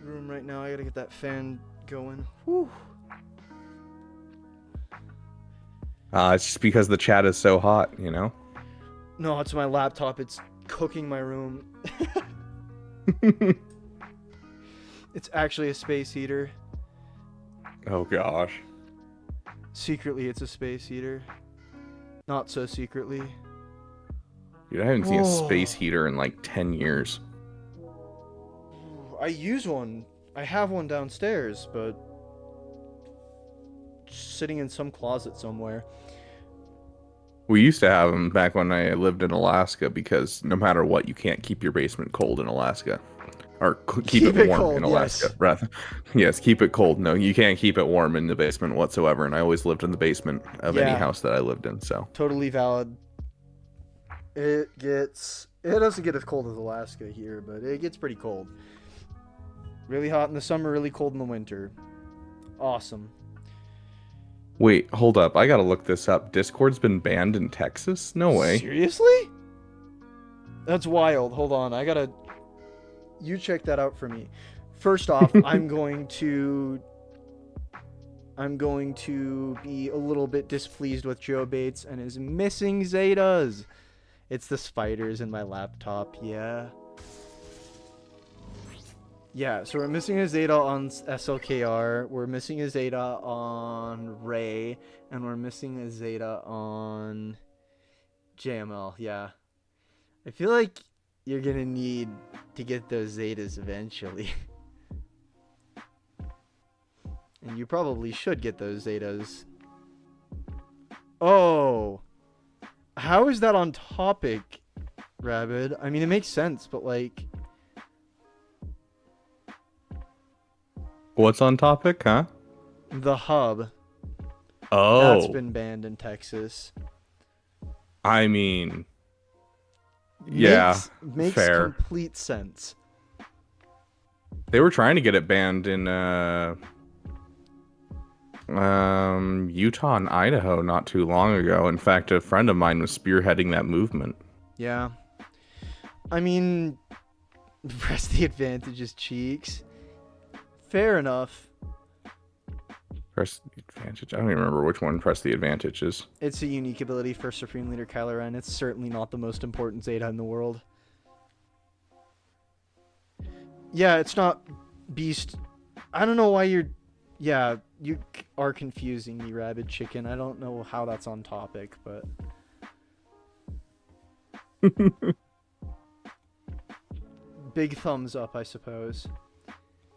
A: room right now. I gotta get that fan going. Whew.
B: It's just because the chat is so hot, you know?
A: No, it's my laptop. It's cooking my room. It's actually a space heater.
B: Oh, gosh.
A: Secretly, it's a space heater. Not so secretly.
B: Dude, I haven't seen a space heater in like 10 years.
A: I use one. I have one downstairs, but just sitting in some closet somewhere.
B: We used to have them back when I lived in Alaska because no matter what, you can't keep your basement cold in Alaska. Or keep it warm
A: cold,
B: in Alaska.
A: yes.
B: Rather. Yes, keep it cold. No, you can't keep it warm in the basement whatsoever. And I always lived in the basement of any house that I lived in. So
A: totally valid. It doesn't get as cold as Alaska here, but it gets pretty cold. Really hot in the summer, really cold in the winter. Awesome.
B: Wait, hold up. I gotta look this up. Discord's been banned in Texas? No way.
A: Seriously? That's wild. Hold on. You check that out for me. First off, I'm going to be a little bit displeased with Joe Bates and his missing Zetas. It's the spiders in my laptop, yeah. Yeah, so we're missing a Zeta on SLKR, we're missing a Zeta on Ray, and we're missing a Zeta on JML, yeah. I feel like you're gonna need to get those Zetas eventually. And you probably should get those Zetas. Oh! How is that on topic, Rabid? I mean, it makes sense, but like...
B: What's on topic, huh?
A: The hub.
B: Oh.
A: That's been banned in Texas.
B: I mean... Yeah,
A: makes
B: fair.
A: Complete sense.
B: They were trying to get it banned in Utah and Idaho not too long ago. In fact, a friend of mine was spearheading that movement.
A: Yeah. I mean, press the advantage's cheeks. Fair enough.
B: Press the advantage. I don't even remember which one press the advantage is.
A: It's a unique ability for Supreme Leader Kylo Ren. It's certainly not the most important Zeta in the world. Yeah, it's not Beast. I don't know why you're... Yeah, you are confusing me, Rabid Chicken. I don't know how that's on topic, but... Big thumbs up, I suppose.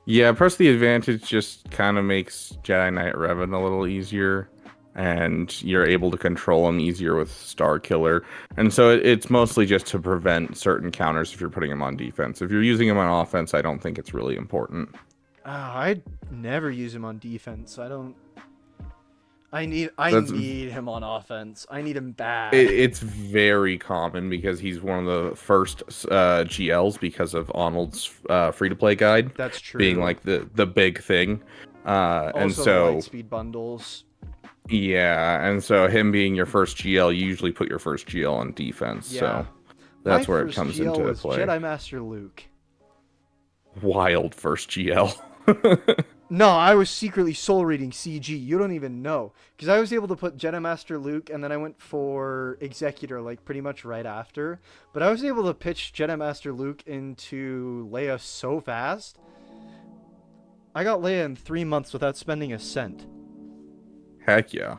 B: Yeah, press the advantage just kind of makes Jedi Knight Revan a little easier, and you're able to control him easier with Star Killer. And so it's mostly just to prevent certain counters if you're putting him on defense. If you're using him on offense, I don't think it's really important.
A: I'd never use him on defense. I don't... I need him on offense. I need him bad.
B: It's very common because he's one of the first GLs because of Arnold's free-to-play guide.
A: That's true.
B: Being like the big thing.
A: Also,
B: and so
A: light speed bundles.
B: Yeah, and so him being your first GL, you usually put your first GL on defense. Yeah. So that's where it comes into play.
A: Jedi Master Luke.
B: Wild first GL.
A: No, I was secretly soul reading CG. You don't even know. Because I was able to put Jedi Master Luke, and then I went for Executor, like, pretty much right after. But I was able to pitch Jedi Master Luke into Leia so fast. I got Leia in 3 months without spending a cent.
B: Heck yeah.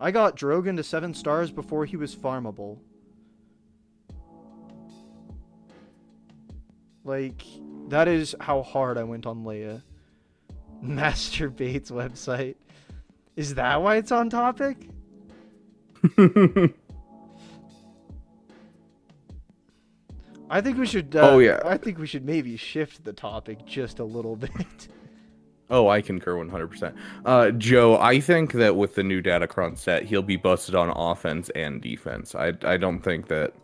A: I got Drogon to 7 stars before he was farmable. Like... That is how hard I went on Leia. Master Bates website. Is that why it's on topic? I think we should. I think we should maybe shift the topic just a little bit.
B: Oh, I concur 100%. Joe, I think that with the new Datacron set, he'll be busted on offense and defense. I don't think that...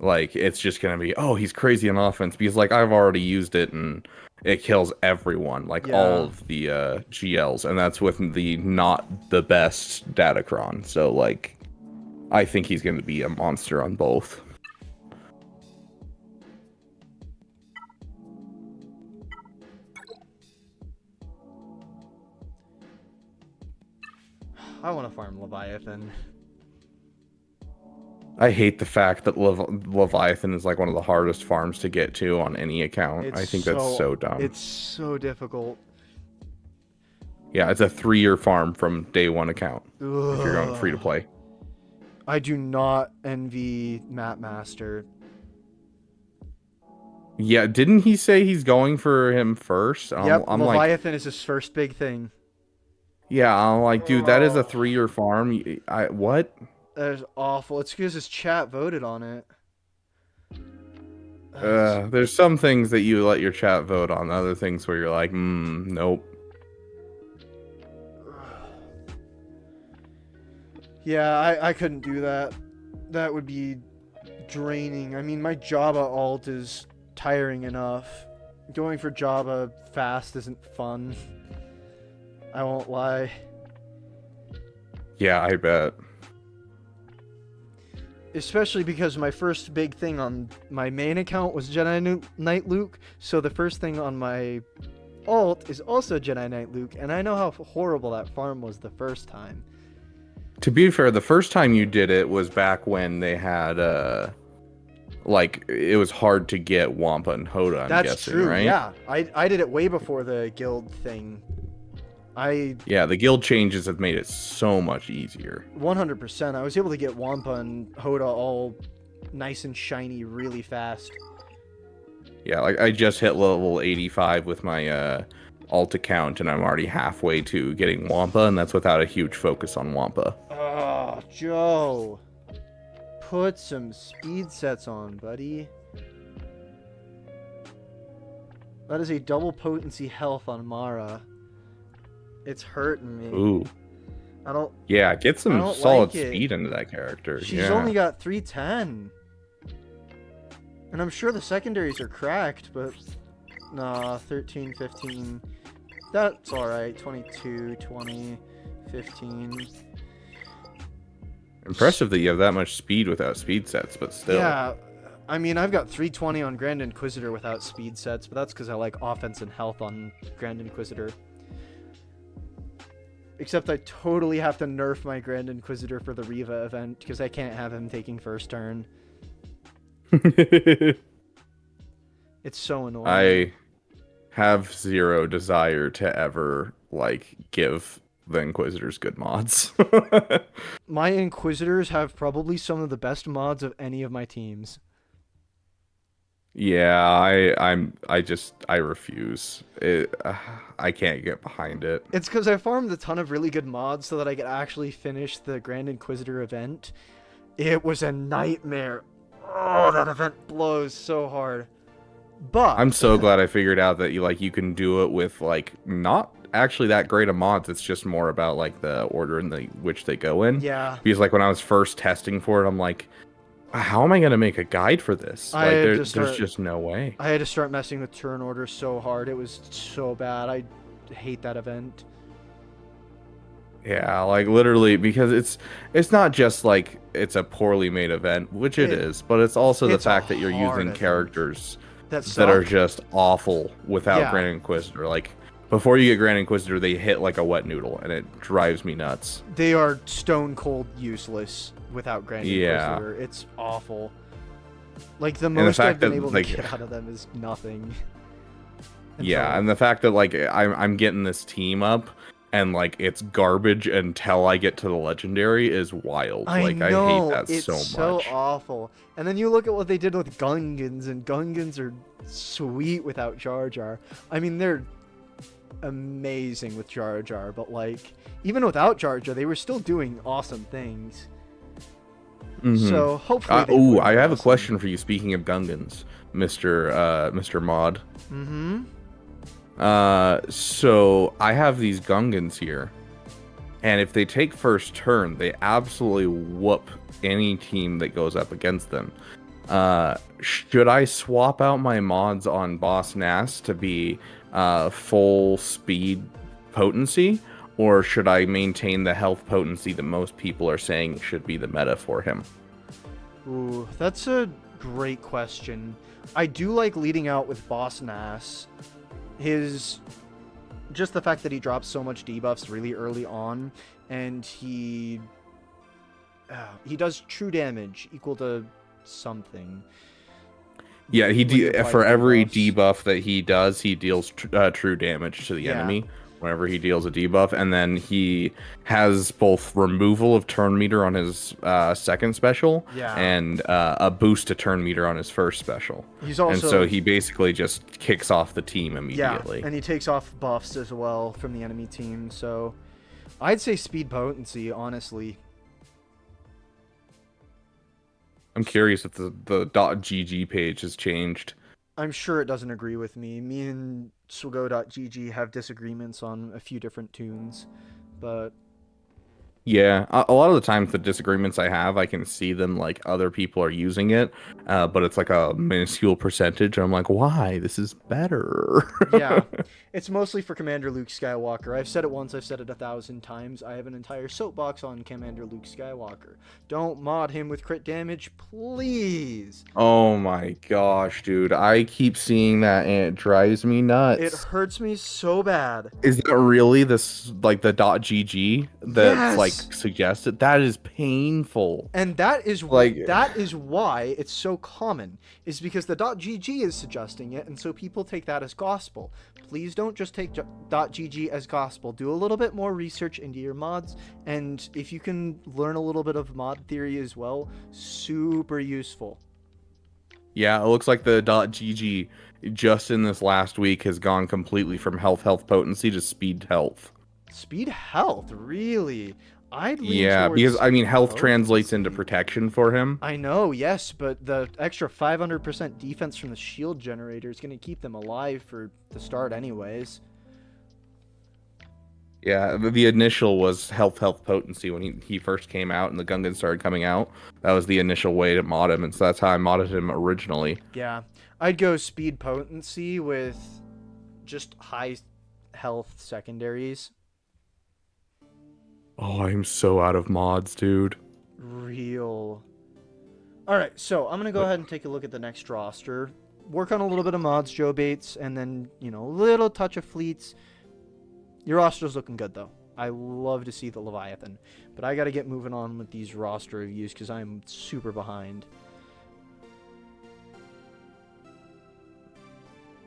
B: Like, it's just going to be, oh, he's crazy on offense. Because, like, I've already used it, and it kills everyone. Like, all of the GLs. And that's with the not the best Datacron. So, like, I think he's going to be a monster on both.
A: I want to farm Leviathan.
B: I hate the fact that Leviathan is like one of the hardest farms to get to on any account. I think that's so dumb.
A: It's so difficult.
B: Yeah, it's a 3-year farm from day 1 account. Ugh. If you're going free to play.
A: I do not envy Map Master.
B: Yeah, didn't he say he's going for him first?
A: Yep, Leviathan is his first big thing.
B: Yeah, I'm like, dude, that is a 3-year farm. What?
A: That is awful. It's because his chat voted on it.
B: There's some things that you let your chat vote on. Other things where you're like, nope.
A: Yeah, I couldn't do that. That would be draining. I mean, my Jabba alt is tiring enough. Going for Jabba fast isn't fun. I won't lie.
B: Yeah, I bet.
A: Especially because my first big thing on my main account was Jedi Knight Luke, so the first thing on my alt is also Jedi Knight Luke, and I know how horrible that farm was the first time.
B: To be fair, the first time you did it was back when they had, like, it was hard to get Wampa and Hoda, I'm guessing, true, right?
A: Yeah. I did it way before the guild thing.
B: Yeah, the guild changes have made it so much easier.
A: 100%. I was able to get Wampa and Hoda all nice and shiny really fast.
B: Yeah, like I just hit level 85 with my alt account, and I'm already halfway to getting Wampa, and that's without a huge focus on Wampa.
A: Oh, Joe. Put some speed sets on, buddy. That is a double potency health on Mara. It's hurting me.
B: Ooh.
A: I don't...
B: Yeah, get some solid speed into that character.
A: She's only got 310. And I'm sure the secondaries are cracked, but... Nah, 13, 15... That's alright. 22, 20, 15...
B: Impressive that you have that much speed without speed sets, but still.
A: Yeah, I mean, I've got 320 on Grand Inquisitor without speed sets, but that's because I like offense and health on Grand Inquisitor. Except I totally have to nerf my Grand Inquisitor for the Riva event, because I can't have him taking first turn. It's so annoying.
B: I have zero desire to ever, like, give the Inquisitors good mods.
A: My Inquisitors have probably some of the best mods of any of my teams.
B: Yeah, I refuse. I can't get behind it.
A: It's because I farmed a ton of really good mods so that I could actually finish the Grand Inquisitor event. It was a nightmare. Oh, that event blows so hard. But
B: I'm so glad I figured out that you can do it with like not actually that great of mods. It's just more about like the order in which they go in.
A: Yeah.
B: Because like when I was first testing for it, I'm like, how am I gonna make a guide for this? Like there's just no way.
A: I had to start messing with turn order so hard. It was so bad. I hate that event.
B: Yeah, like literally, because it's not just like it's a poorly made event, which it is, but it's also the fact that you're using characters that are just awful without Grand Inquisitor. Like before you get Grand Inquisitor, they hit like a wet noodle, and it drives me nuts.
A: They are stone cold useless without Grand Inquisitor. It's awful. Like the most I've been able to get out of them is nothing.
B: And the fact that like I'm getting this team up and like it's garbage until I get to the legendary is wild. I hate that so much. It's so
A: awful. And then you look at what they did with Gungans, and Gungans are sweet without Jar Jar. I mean, they're amazing with Jar Jar, but like even without Jar Jar, they were still doing awesome things. So hopefully.
B: I have a question for you. Speaking of Gungans, Mr. Mod. So I have these Gungans here, and if they take first turn, they absolutely whoop any team that goes up against them. Should I swap out my mods on Boss Nass to be full speed potency, or should I maintain the health potency that most people are saying should be the meta for him?
A: Ooh, that's a great question. I do like leading out with Boss Nass. Just the fact that he drops so much debuffs really early on, and he does true damage equal to something.
B: Yeah, for every debuff that he does, he deals true damage to the enemy whenever he deals a debuff, and then he has both removal of turn meter on his second special and a boost to turn meter on his first special. And so he basically just kicks off the team immediately.
A: Yeah, and he takes off buffs as well from the enemy team. So I'd say speed potency, honestly.
B: I'm curious if the .gg page has changed.
A: I'm sure it doesn't agree with me. Me and Swago.gg have disagreements on a few different tunes, but
B: yeah, a lot of the times the disagreements I have, I can see them like other people are using it, but it's like a minuscule percentage. I'm like, why? This is better.
A: Yeah, it's mostly for Commander Luke Skywalker. I've said it once, I've said it 1,000 times. I have an entire soapbox on Commander Luke Skywalker. Don't mod him with crit damage, please.
B: Oh my gosh, dude. I keep seeing that and it drives me nuts.
A: It hurts me so bad.
B: Is that really this like the .gg that's like suggested? That is painful.
A: And that is why it's so common, is because the .gg is suggesting it, and so people take that as gospel. Please don't just take .gg as gospel. Do a little bit more research into your mods, and if you can learn a little bit of mod theory as well, super useful.
B: Yeah, it looks like the .gg just in this last week has gone completely from health potency to speed health.
A: Speed health, really?
B: Because I mean, health translates into protection for him.
A: I know, yes, but the extra 500% defense from the shield generator is going to keep them alive for the start anyways.
B: Yeah, the initial was health potency when he first came out and the Gungan started coming out. That was the initial way to mod him, and so that's how I modded him originally.
A: Yeah, I'd go speed potency with just high health secondaries.
B: Oh, I'm so out of mods, dude.
A: Real. All right, so I'm gonna go ahead and take a look at the next roster. Work on a little bit of mods, Joe Bates, and then a little touch of fleets. Your roster's looking good though. I love to see the Leviathan, but I got to get moving on with these roster reviews because I'm super behind.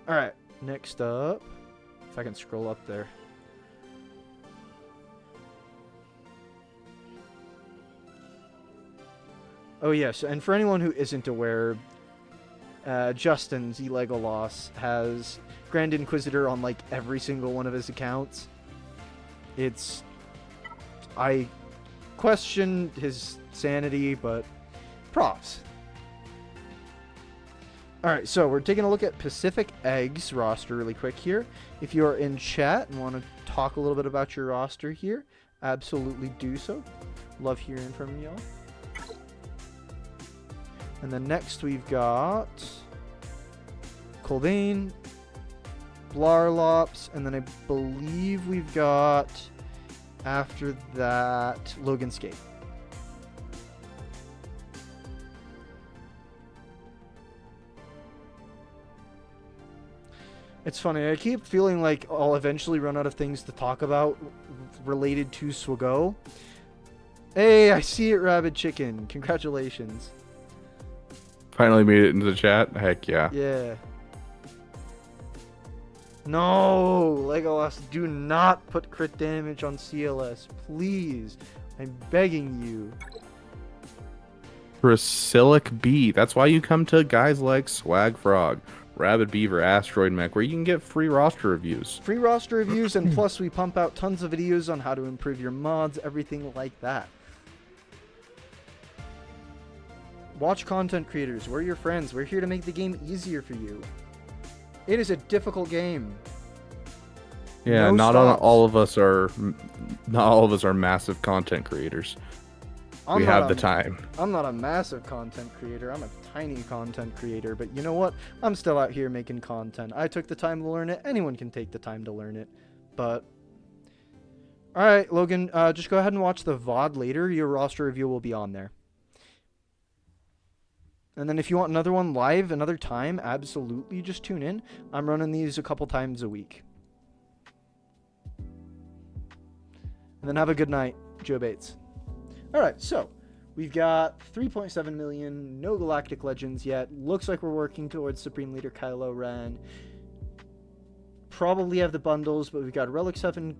A: All right, next up, if I can scroll up there. Oh yes, and for anyone who isn't aware, Justin Z Legolas has Grand Inquisitor on like every single one of his accounts. I question his sanity, but props. Alright, so we're taking a look at Pacific Eggs roster really quick here. If you're in chat and want to talk a little bit about your roster here, absolutely do so. Love hearing from y'all. And then next we've got Colbane, Blarlops, and then I believe we've got, after that, Logan Skate. It's funny, I keep feeling like I'll eventually run out of things to talk about related to Swago. Hey, I see it, Rabid Chicken. Congratulations.
B: Finally made it into the chat. Heck yeah.
A: Yeah. No, Legolas, do not put crit damage on CLS, please. I'm begging you.
B: Priscillic B. That's why you come to guys like Swag Frog, Rabid Beaver, Asteroid Mech, where you can get free roster reviews.
A: Free roster reviews, and plus we pump out tons of videos on how to improve your mods, everything like that. Watch content creators. We're your friends. We're here to make the game easier for you. It is a difficult game.
B: Yeah,
A: No
B: not
A: stops.
B: all of us are massive content creators. We have the time.
A: I'm not a massive content creator. I'm a tiny content creator. But you know what? I'm still out here making content. I took the time to learn it. Anyone can take the time to learn it. But all right, Logan, just go ahead and watch the VOD later. Your roster review will be on there. And then if you want another one live another time, absolutely just tune in. I'm running these a couple times a week. And then have a good night, Joe Bates. Alright, so we've got 3.7 million, no Galactic Legends yet. Looks like we're working towards Supreme Leader Kylo Ren. Probably have the bundles, but we've got Relic 7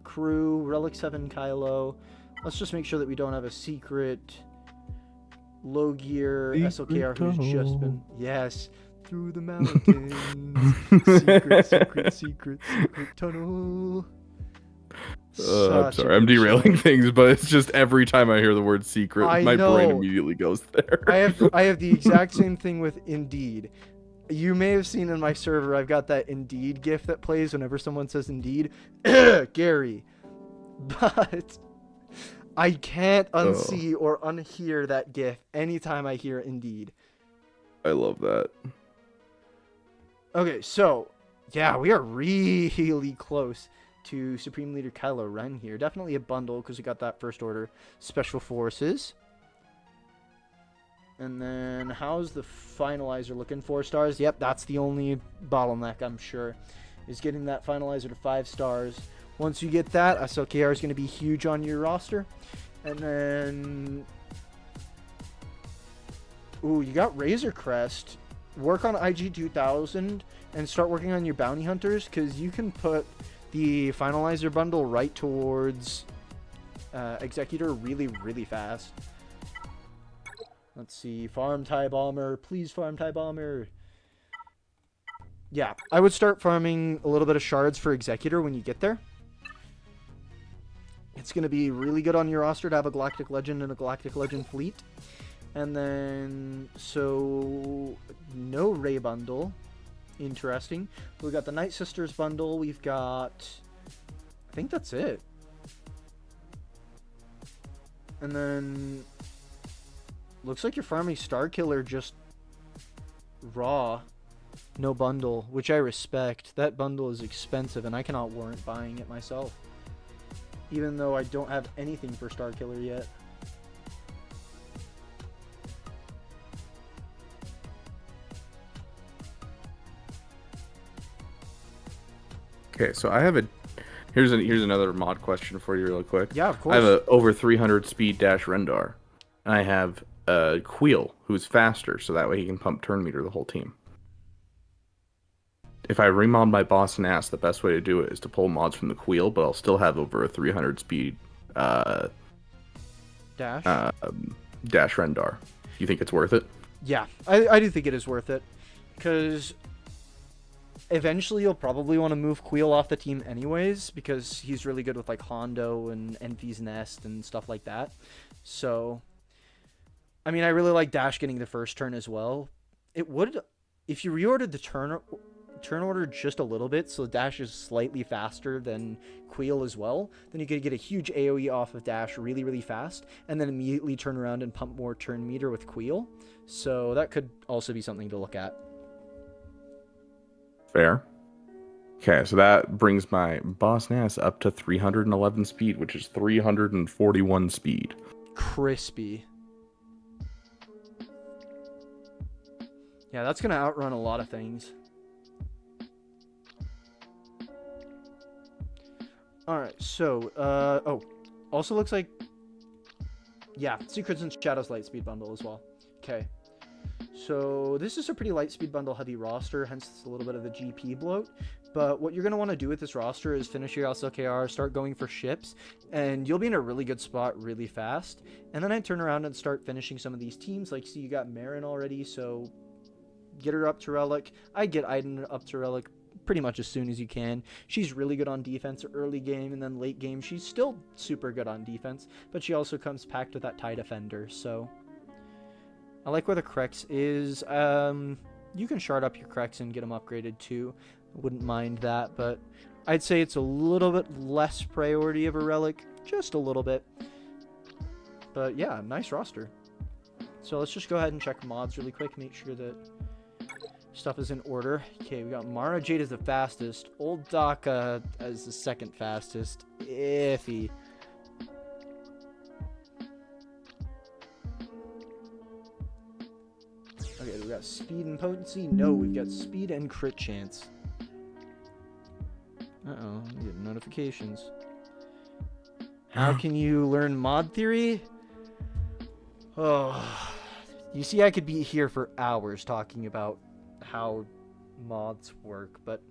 A: Crew, Relic 7 Kylo. Let's just make sure that we don't have a secret low gear SLKR who's just been, yes, through the mountains. secret tunnel.
B: I'm sorry, I'm derailing things, but it's just every time I hear the word secret, my brain immediately goes there.
A: I have the exact same thing with Indeed. You may have seen in my server, I've got that Indeed GIF that plays whenever someone says Indeed. Gary. But I can't unsee or unhear that GIF anytime I hear Indeed.
B: I love that.
A: Okay, so, yeah, we are really close to Supreme Leader Kylo Ren here. Definitely a bundle because we got that First Order Special Forces. And then, how's the Finalizer looking? 4 stars? Yep, that's the only bottleneck, I'm sure, is getting that Finalizer to 5 stars. Once you get that, SLKR is going to be huge on your roster. And then, ooh, you got Razor Crest. Work on IG 2000 and start working on your bounty hunters, because you can put the Finalizer bundle right towards Executor really fast. Let's see, farm TIE Bomber, please farm TIE Bomber. Yeah, I would start farming a little bit of shards for Executor when you get there. It's going to be really good on your roster to have a Galactic Legend and a Galactic Legend fleet. And then, so, no Ray bundle. Interesting. We got the Night Sisters bundle. We've got, I think that's it. And then, looks like you're farming Starkiller just raw. No bundle, which I respect. That bundle is expensive and I cannot warrant buying it myself. Even though I don't have anything for Starkiller yet.
C: Okay, so I have a here's another mod question for you, real quick.
A: Yeah, of course.
C: I have a over 300 speed dash Rendar. I have a Queel who's faster, so that way he can pump turn meter the whole team. If I remod my boss and ass, the best way to do it is to pull mods from the Queel, but I'll still have over a 300 speed
A: Dash.
C: Dash Rendar. You think it's worth it?
A: Yeah, I do think it is worth it, because eventually you'll probably want to move Queel off the team anyways, because he's really good with like Hondo and Envy's Nest and stuff like that. So, I mean, I really like Dash getting the first turn as well. It would, if you reordered the turn order just a little bit, so Dash is slightly faster than Queel as well, then you could get a huge AoE off of Dash really, really fast, and then immediately turn around and pump more turn meter with Queel. So that could also be something to look at.
B: Fair. Okay, so that brings my boss Nass up to 311 speed, which is 341 speed.
A: Crispy. Yeah, that's going to outrun a lot of things. Alright, so, also looks like, yeah, Secrets and Shadows Lightspeed bundle as well. Okay. So, this is a pretty Lightspeed bundle heavy roster, hence a little bit of the GP bloat. But what you're going to want to do with this roster is finish your SLKR, start going for ships, and you'll be in a really good spot really fast. And then I turn around and start finishing some of these teams. Like, see, you got Marin already, so get her up to Relic. I'd get Iden up to Relic pretty much as soon as you can. She's really good on defense early game, and then late game she's still super good on defense, but she also comes packed with that TIE defender. So I like where the Krex is. You can shard up your Krex and get them upgraded too. I wouldn't mind that, but I'd say it's a little bit less priority of a Relic, just a little bit. But yeah, nice roster. So let's just go ahead and check mods really quick, make sure that stuff is in order. Okay, we got Mara Jade as the fastest. Old Daka as the second fastest. Iffy. Okay, we got speed and potency. No, we've got speed and crit chance. Uh-oh, I'm getting notifications. How can you learn mod theory? Oh, you see, I could be here for hours talking about how mods work, but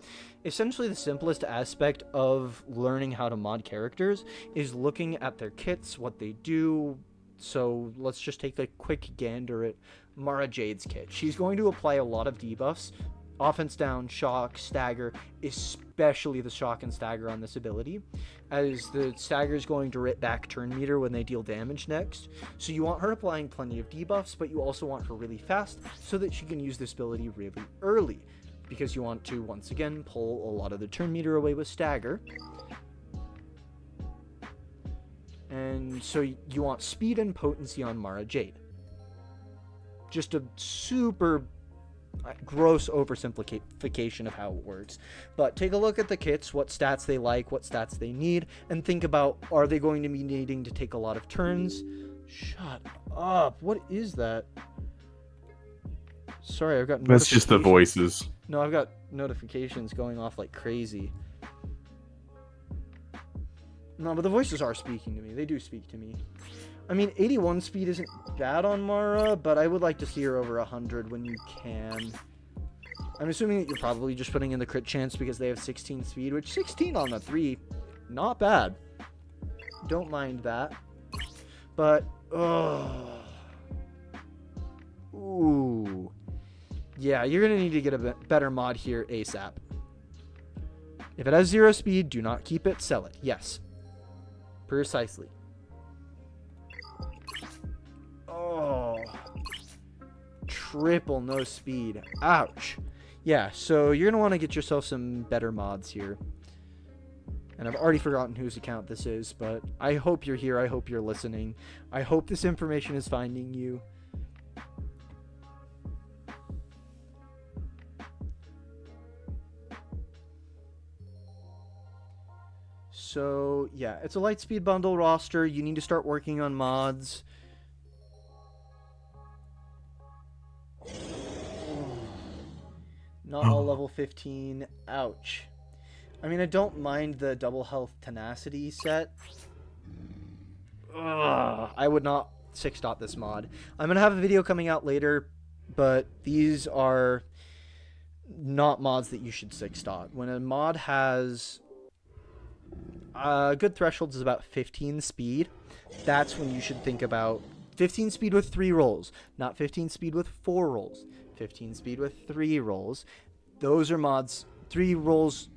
A: essentially the simplest aspect of learning how to mod characters is looking at their kits, what they do. So let's just take a quick gander at Mara Jade's kit. She's going to apply a lot of debuffs, offense down, shock, stagger, especially the shock and stagger on this ability, as the stagger is going to rip back turn meter when they deal damage next. So you want her applying plenty of debuffs, but you also want her really fast so that she can use this ability really early, because you want to, once again, pull a lot of the turn meter away with stagger. And so you want speed and potency on Mara Jade. Just a super gross oversimplification of how it works, but take a look at the kits, what stats they like, what stats they need, and think about, are they going to be needing to take a lot of turns? Shut up, what is that? Sorry, I've got
B: That's just the voices.
A: No, I've got notifications going off like crazy. No, but the voices are speaking to me. They do speak to me. I mean, 81 speed isn't bad on Mara, but I would like to see her over 100 when you can. I'm assuming that you're probably just putting in the crit chance because they have 16 speed, which 16 on the 3, not bad. Don't mind that. But, ooh. Yeah, you're going to need to get a better mod here ASAP. If it has 0 speed, do not keep it, sell it. Yes. Precisely. Oh, triple no speed. Ouch. Yeah, so you're going to want to get yourself some better mods here. And I've already forgotten whose account this is, but I hope you're here. I hope you're listening. I hope this information is finding you. So, yeah, it's a Lightspeed bundle roster. You need to start working on mods. Not all level 15. Ouch. I mean, I don't mind the double health tenacity set. Ugh, I would not 6-dot this mod. I'm gonna have a video coming out later, but these are not mods that you should 6-dot. When a mod has a good threshold is about 15 speed, that's when you should think about 15 speed with 3 rolls, not 15 speed with 4 rolls. 15 speed with 3 rolls. Those are mods 3 rolls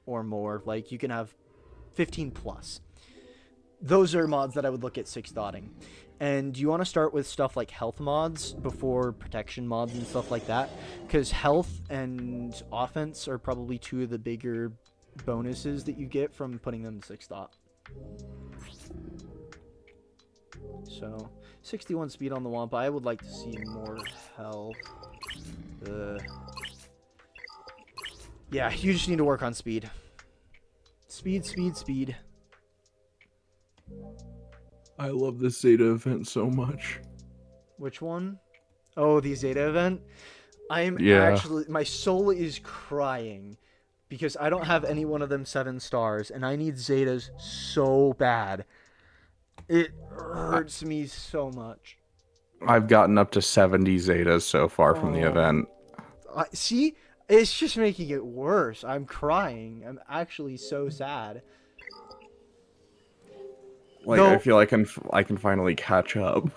A: or more. Like, you can have 15 plus. Those are mods that I would look at 6-dotting. And you want to start with stuff like health mods before protection mods and stuff like that, because health and offense are probably 2 of the bigger bonuses that you get from putting them 6-dot. So 61 speed on the Wampa. I would like to see more health. Yeah, you just need to work on speed. Speed.
B: I love this Zeta event so much.
A: Which one? Oh, the Zeta event? Actually, my soul is crying because I don't have any one of them 7 stars, and I need Zetas so bad. It hurts me so much.
C: I've gotten up to 70 Zetas so far from the event.
A: See? It's just making it worse. I'm crying. I'm actually so sad.
C: Like, I feel like I can finally catch up.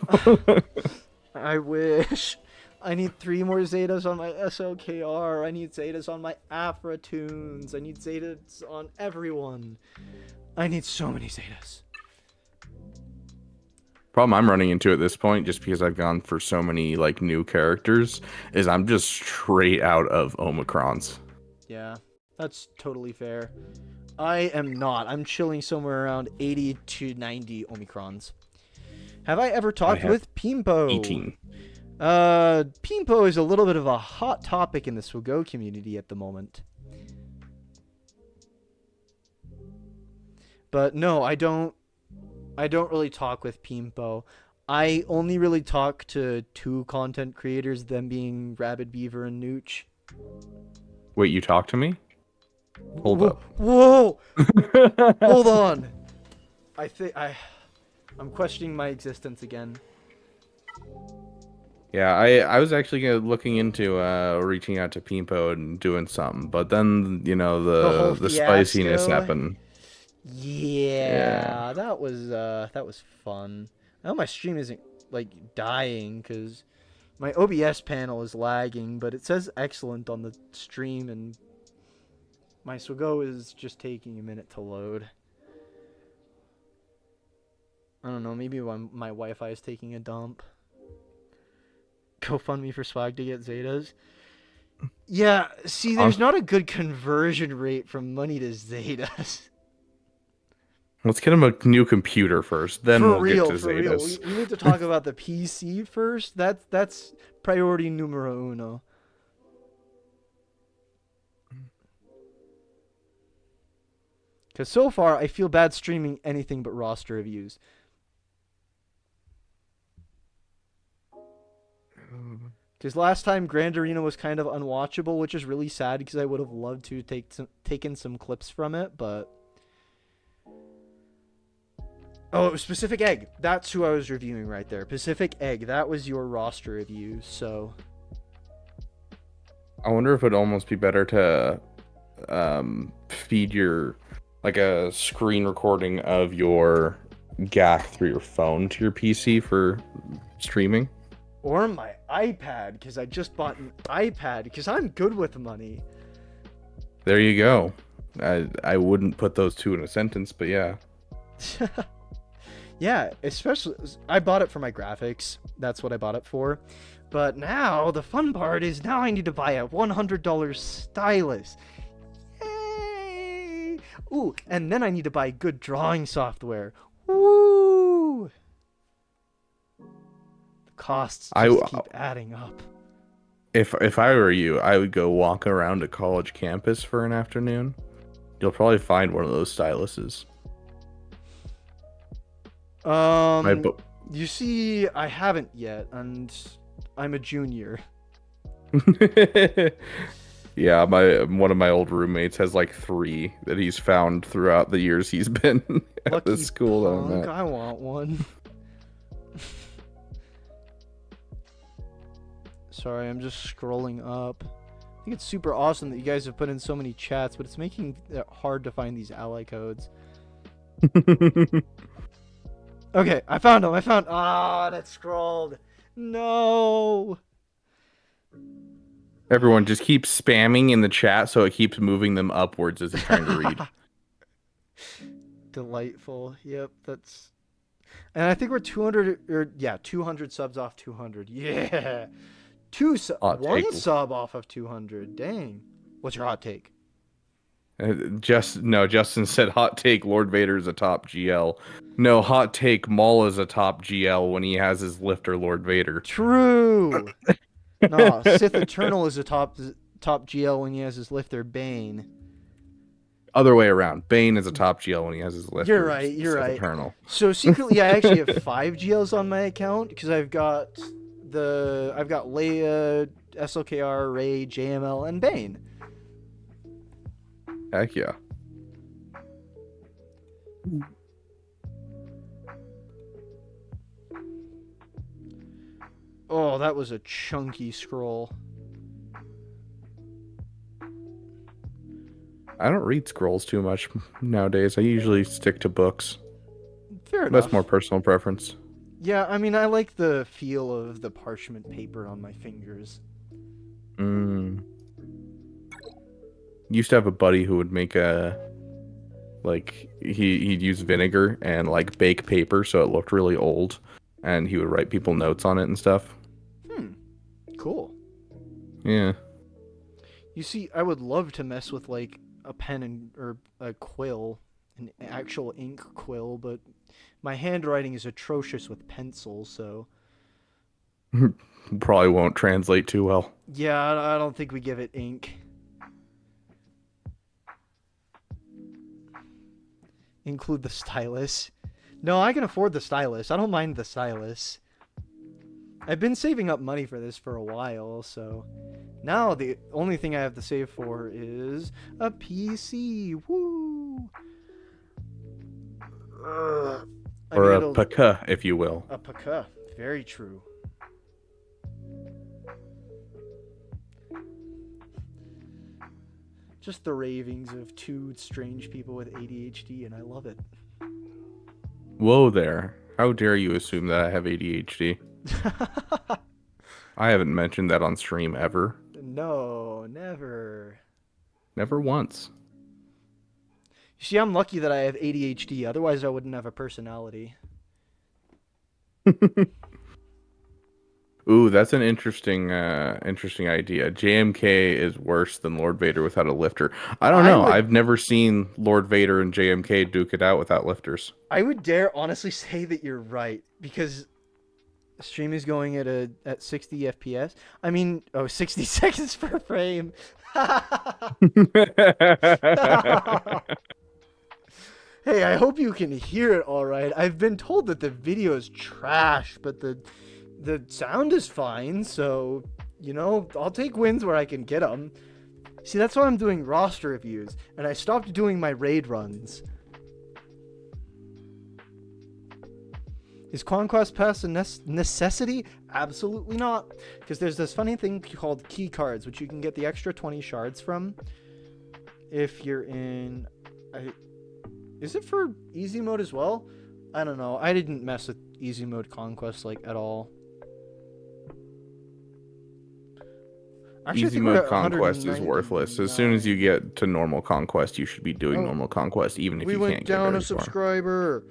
A: I wish. I need 3 more Zetas on my SOKR. I need Zetas on my Afra tunes. I need Zetas on everyone. I need so many Zetas.
C: Problem I'm running into at this point, just because I've gone for so many like new characters, is I'm just straight out of Omicrons.
A: Yeah, that's totally fair. I am not. I'm chilling somewhere around 80 to 90 Omicrons. Have I ever talked with Pimpo?
C: 18.
A: Pimpo is a little bit of a hot topic in the Swago community at the moment. But no, I don't really talk with Pimpo. I only really talk to 2 content creators, them being Rabid, Beaver, and Nooch.
C: Wait, you talk to me? Hold up.
A: Whoa! Hold on. I'm questioning my existence again.
C: Yeah, I was actually looking into reaching out to Pimpo and doing something, but then the spiciness happened.
A: Yeah, that was fun. I know my stream isn't like dying because my OBS panel is lagging, but it says excellent on the stream, and my Swago is just taking a minute to load. I don't know, maybe my Wi-Fi is taking a dump. GoFundMe for swag to get Zetas. Yeah, see, there's not a good conversion rate from money to Zetas.
C: Let's get him a new computer first, then we'll get to Zetas.
A: We need to talk about the PC first. That's priority numero uno. Because so far, I feel bad streaming anything but roster reviews. Because last time Grand Arena was kind of unwatchable, which is really sad because I would have loved to taken some clips from it, but... Oh, it was Pacific Egg. That's who I was reviewing right there. Pacific Egg. That was your roster review, so...
C: I wonder if it'd almost be better to feed your... like a screen recording of your GAC through your phone to your PC for streaming.
A: Or my iPad, because I just bought an iPad, because I'm good with money.
C: There you go. I wouldn't put those 2 in a sentence, but yeah.
A: Yeah, especially, I bought it for my graphics. That's what I bought it for. But now, the fun part is now I need to buy a $100 stylus. Yay! Ooh, and then I need to buy good drawing software. Woo! The costs just keep adding up.
C: If I were you, I would go walk around a college campus for an afternoon. You'll probably find one of those styluses.
A: You see, I haven't yet, and I'm a junior.
C: Yeah, one of my old roommates has like 3 that he's found throughout the years he's been at
A: Lucky
C: the school that I'm
A: punk,
C: at.
A: I want one. Sorry, I'm just scrolling up. I think it's super awesome that you guys have put in so many chats, but it's making it hard to find these ally codes. Okay, I found them. Ah, that scrolled. No.
C: Everyone just keeps spamming in the chat so it keeps moving them upwards as they're trying to read.
A: Delightful. Yep, that's. And I think we're 200 or yeah, 200 subs off 200. Yeah. One sub off of 200. Dang. What's your hot take?
C: Justin said hot take Lord Vader is a top GL. No, hot take Maul is a top GL when he has his lifter Lord Vader.
A: True. No, Sith Eternal is a top GL when he has his lifter Bane.
C: Other way around. Bane is a top GL when he has his lifter.
A: You're right.
C: Sith Eternal.
A: So secretly, I actually have 5 GLs on my account because I've got Leia, SLKR, Rey, JML, and Bane.
C: Heck yeah.
A: Oh, that was a chunky scroll.
C: I don't read scrolls too much nowadays. I usually stick to books.
A: Fair enough.
C: That's more personal preference.
A: Yeah, I mean, I like the feel of the parchment paper on my fingers.
C: Used to have a buddy who would make he'd use vinegar and like bake paper so it looked really old, and he would write people notes on it and stuff.
A: Cool.
C: Yeah.
A: You see, I would love to mess with like a pen or a quill, an actual ink quill, but my handwriting is atrocious with pencil, so
C: Probably won't translate too well.
A: yeah, I don't think we give it ink. Include the stylus. No, I can afford the stylus. I don't mind the stylus. I've been saving up money for this for a while, so now the only thing I have to save for is a PC. Woo!
C: Or a PK, if you will.
A: A PK. Very true. Just the ravings of 2 strange people with ADHD, and I love it.
C: Whoa there. How dare you assume that I have ADHD? I haven't mentioned that on stream ever.
A: No, never.
C: Never once.
A: You see, I'm lucky that I have ADHD. Otherwise, I wouldn't have a personality.
C: Ooh, that's an interesting idea. JMK is worse than Lord Vader without a lifter. I don't know. I've never seen Lord Vader and JMK duke it out without lifters.
A: I would dare honestly say that you're right, because the stream is going at 60 FPS. I mean, 60 seconds per frame. Hey, I hope you can hear it all right. I've been told that the video is trash, but the sound is fine, so, you know, I'll take wins where I can get them. See, that's why I'm doing roster reviews, and I stopped doing my raid runs. Is Conquest Pass a necessity? Absolutely not, because there's this funny thing called key cards, which you can get the extra 20 shards from if you're in... Is it for easy mode as well? I don't know. I didn't mess with easy mode Conquest, like, at all. Actually,
C: easy mode Conquest is worthless. As soon as you get to normal Conquest, you should be doing normal Conquest, even if you can't get
A: down
C: very
A: a subscriber.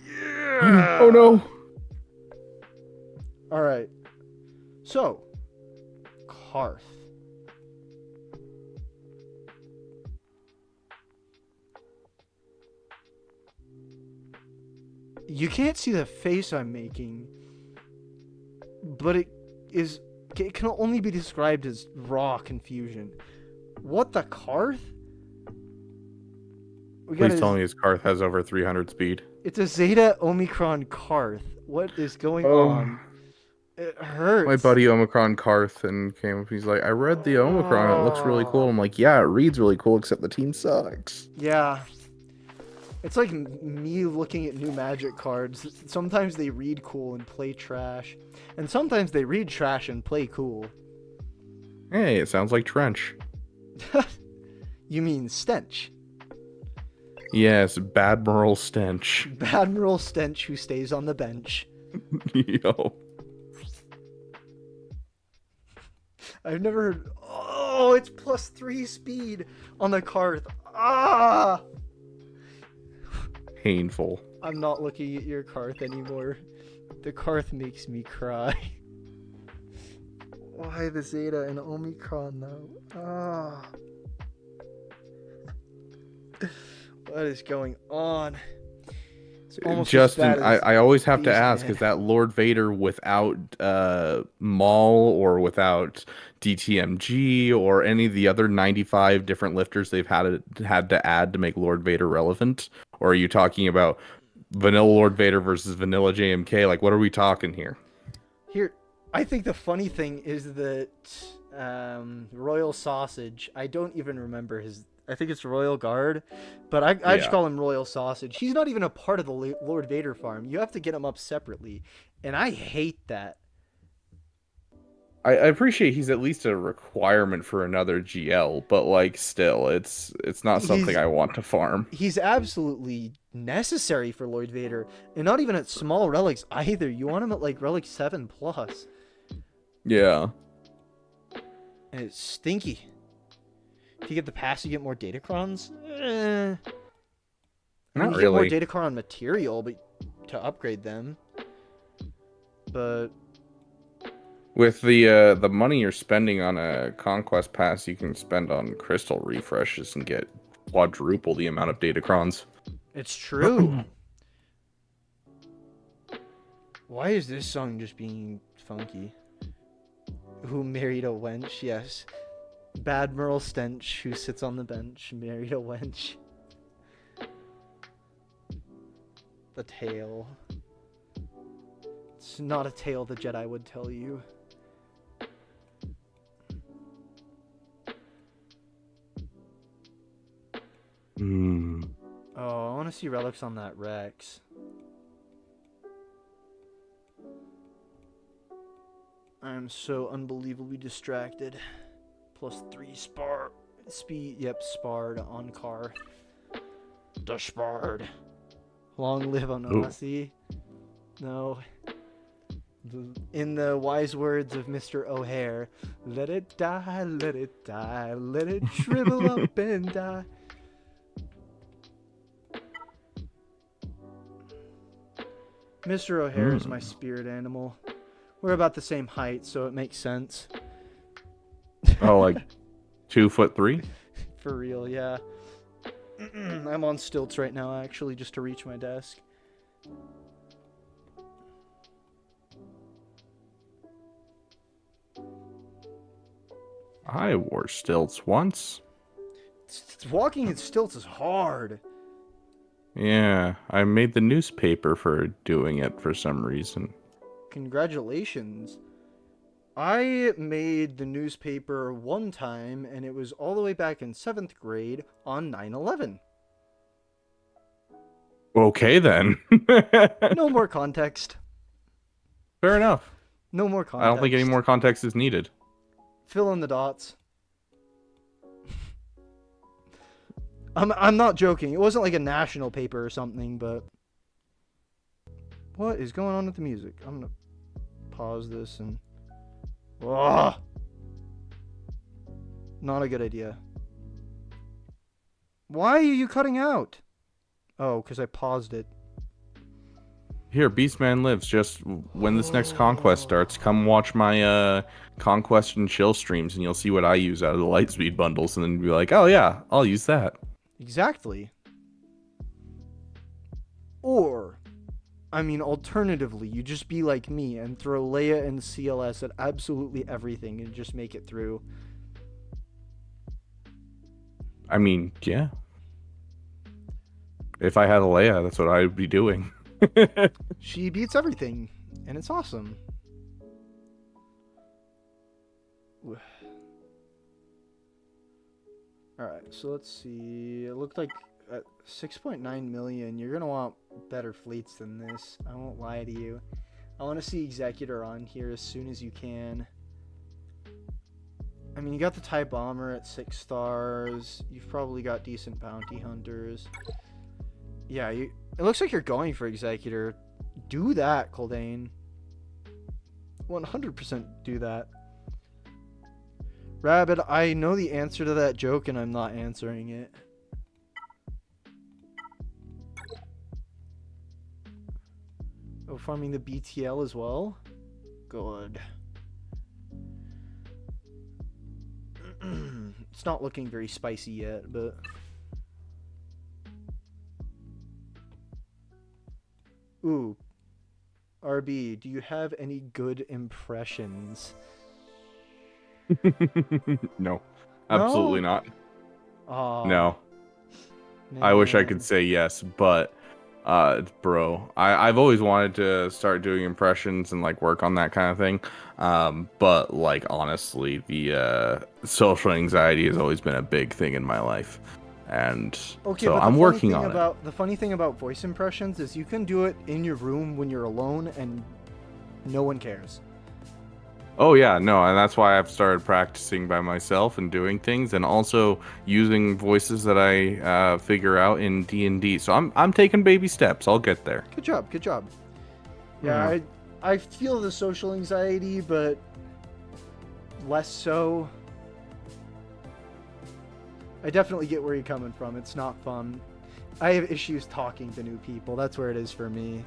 C: Yeah! Oh no!
A: Alright. So, Karth. You can't see the face I'm making, but it can only be described as raw confusion. What the Karth?
C: Please tell me his Karth has over 300 speed.
A: It's a Zeta Omicron Karth. What is going on? It hurts.
C: My buddy Omicron Carthen came up. He's like, I read the Omicron. It looks really cool. I'm like, yeah, it reads really cool, except the team sucks.
A: Yeah. It's like me looking at new Magic cards. Sometimes they read cool and play trash. And sometimes they read trash and play cool.
C: Hey, it sounds like Trench.
A: You mean Stench.
C: Yes, Badmiral Stench.
A: Admiral Stench who stays on the bench.
C: Yo.
A: I've never heard... Oh, it's +3 speed on the Karth. Ah!
C: Painful.
A: I'm not looking at your Karth anymore. The Karth makes me cry. Why the Zeta and Omicron, though? Ah. What is going on? It's almost as
C: Justin,
A: bad as
C: I always have to
A: Beast
C: ask,
A: Man.
C: is that Lord Vader without Maul or without DTMG or any of the other 95 different lifters they've had to add to make Lord Vader relevant? Or are you talking about vanilla Lord Vader versus vanilla JMK? Like, what are we talking here?
A: Here, I think the funny thing is that Royal Sausage, I don't even remember his... I think it's Royal Guard, but I just call him Royal Sausage. He's not even a part of the Lord Vader farm. You have to get him up separately, and I hate that.
C: I appreciate he's at least a requirement for another GL, but like still, it's not something I want to farm.
A: He's absolutely necessary for Lord Vader, and not even at small relics either. You want him at like relic 7+.
C: Yeah.
A: And it's stinky. If you get the pass, you get more Datacrons. I mean,
C: Not
A: you get more
C: really.
A: Datacron material, but to upgrade them. But
C: With the money you're spending on a conquest pass, you can spend on crystal refreshes and get quadruple the amount of datacrons.
A: it's true. Why is this song just being funky? Who married a wench? Yes. Badmiral Stench, who sits on the bench, married a wench. The tale. It's not a tale the Jedi would tell you.
C: Hmm.
A: Oh, I want to see relics on that Rex. I'm so unbelievably distracted. +3 spar speed. Yep, sparred on car. The sparred. Long live Onasi. No. In the wise words of Mr. O'Hare, let it die, let it die, let it shrivel up and die. Mr. O'Hare is my spirit animal. We're about the same height, so it makes sense.
C: Oh, like 2'3"?
A: For real, yeah. I'm on stilts right now, actually, just to reach my desk.
C: I wore stilts once.
A: Walking in stilts is hard.
C: Yeah, I made the newspaper for doing it for some reason.
A: Congratulations. I made the newspaper one time, and it was all the way back in 7th grade on 9/11.
C: Okay, then.
A: No more context.
C: Fair enough.
A: No more context.
C: I don't think any more context is needed.
A: Fill in the dots. I'm not joking. It wasn't like a national paper or something, but... What is going on with the music? I'm gonna pause this and... Ugh. Not a good idea. Why are you cutting out? Oh, because I paused it.
C: Here, Beastman Lives. Just when this next conquest starts, come watch my conquest and chill streams, and you'll see what I use out of the Lightspeed bundles, and then be like, oh yeah, I'll use that.
A: Exactly. Or, I mean, alternatively, you just be like me and throw Leia and CLS at absolutely everything and just make it through.
C: I mean, yeah. If I had a Leia, that's what I would be doing.
A: She beats everything, and it's awesome. Alright, so let's see. It looked like 6.9 million. You're going to want better fleets than this. I won't lie to you. I want to see Executor on here as soon as you can. I mean, you got the TIE Bomber at 6 stars. You've probably got decent bounty hunters. Yeah, it looks like you're going for Executor. Do that, Coldane. 100% do that. Rabid, I know the answer to that joke and I'm not answering it. Oh, farming the BTL as well? Good. It's not looking very spicy yet, but... Ooh. RB, do you have any good impressions?
B: No, absolutely not.
A: Oh,
B: No. I wish I could say yes, but bro, I've always wanted to start doing impressions and like work on that kind of thing. But like honestly, the social anxiety has always been a big thing in my life. And
A: okay,
B: so
A: but
B: I'm working on it.
A: The funny thing about voice impressions is you can do it in your room when you're alone and no one cares.
B: Oh yeah, no, and that's why I've started practicing by myself and doing things, and also using voices that I figure out in D&D. So I'm taking baby steps. I'll get there.
A: Good job, good job. Yeah, I feel the social anxiety, but less so. I definitely get where you're coming from. It's not fun. I have issues talking to new people. That's where it is for me.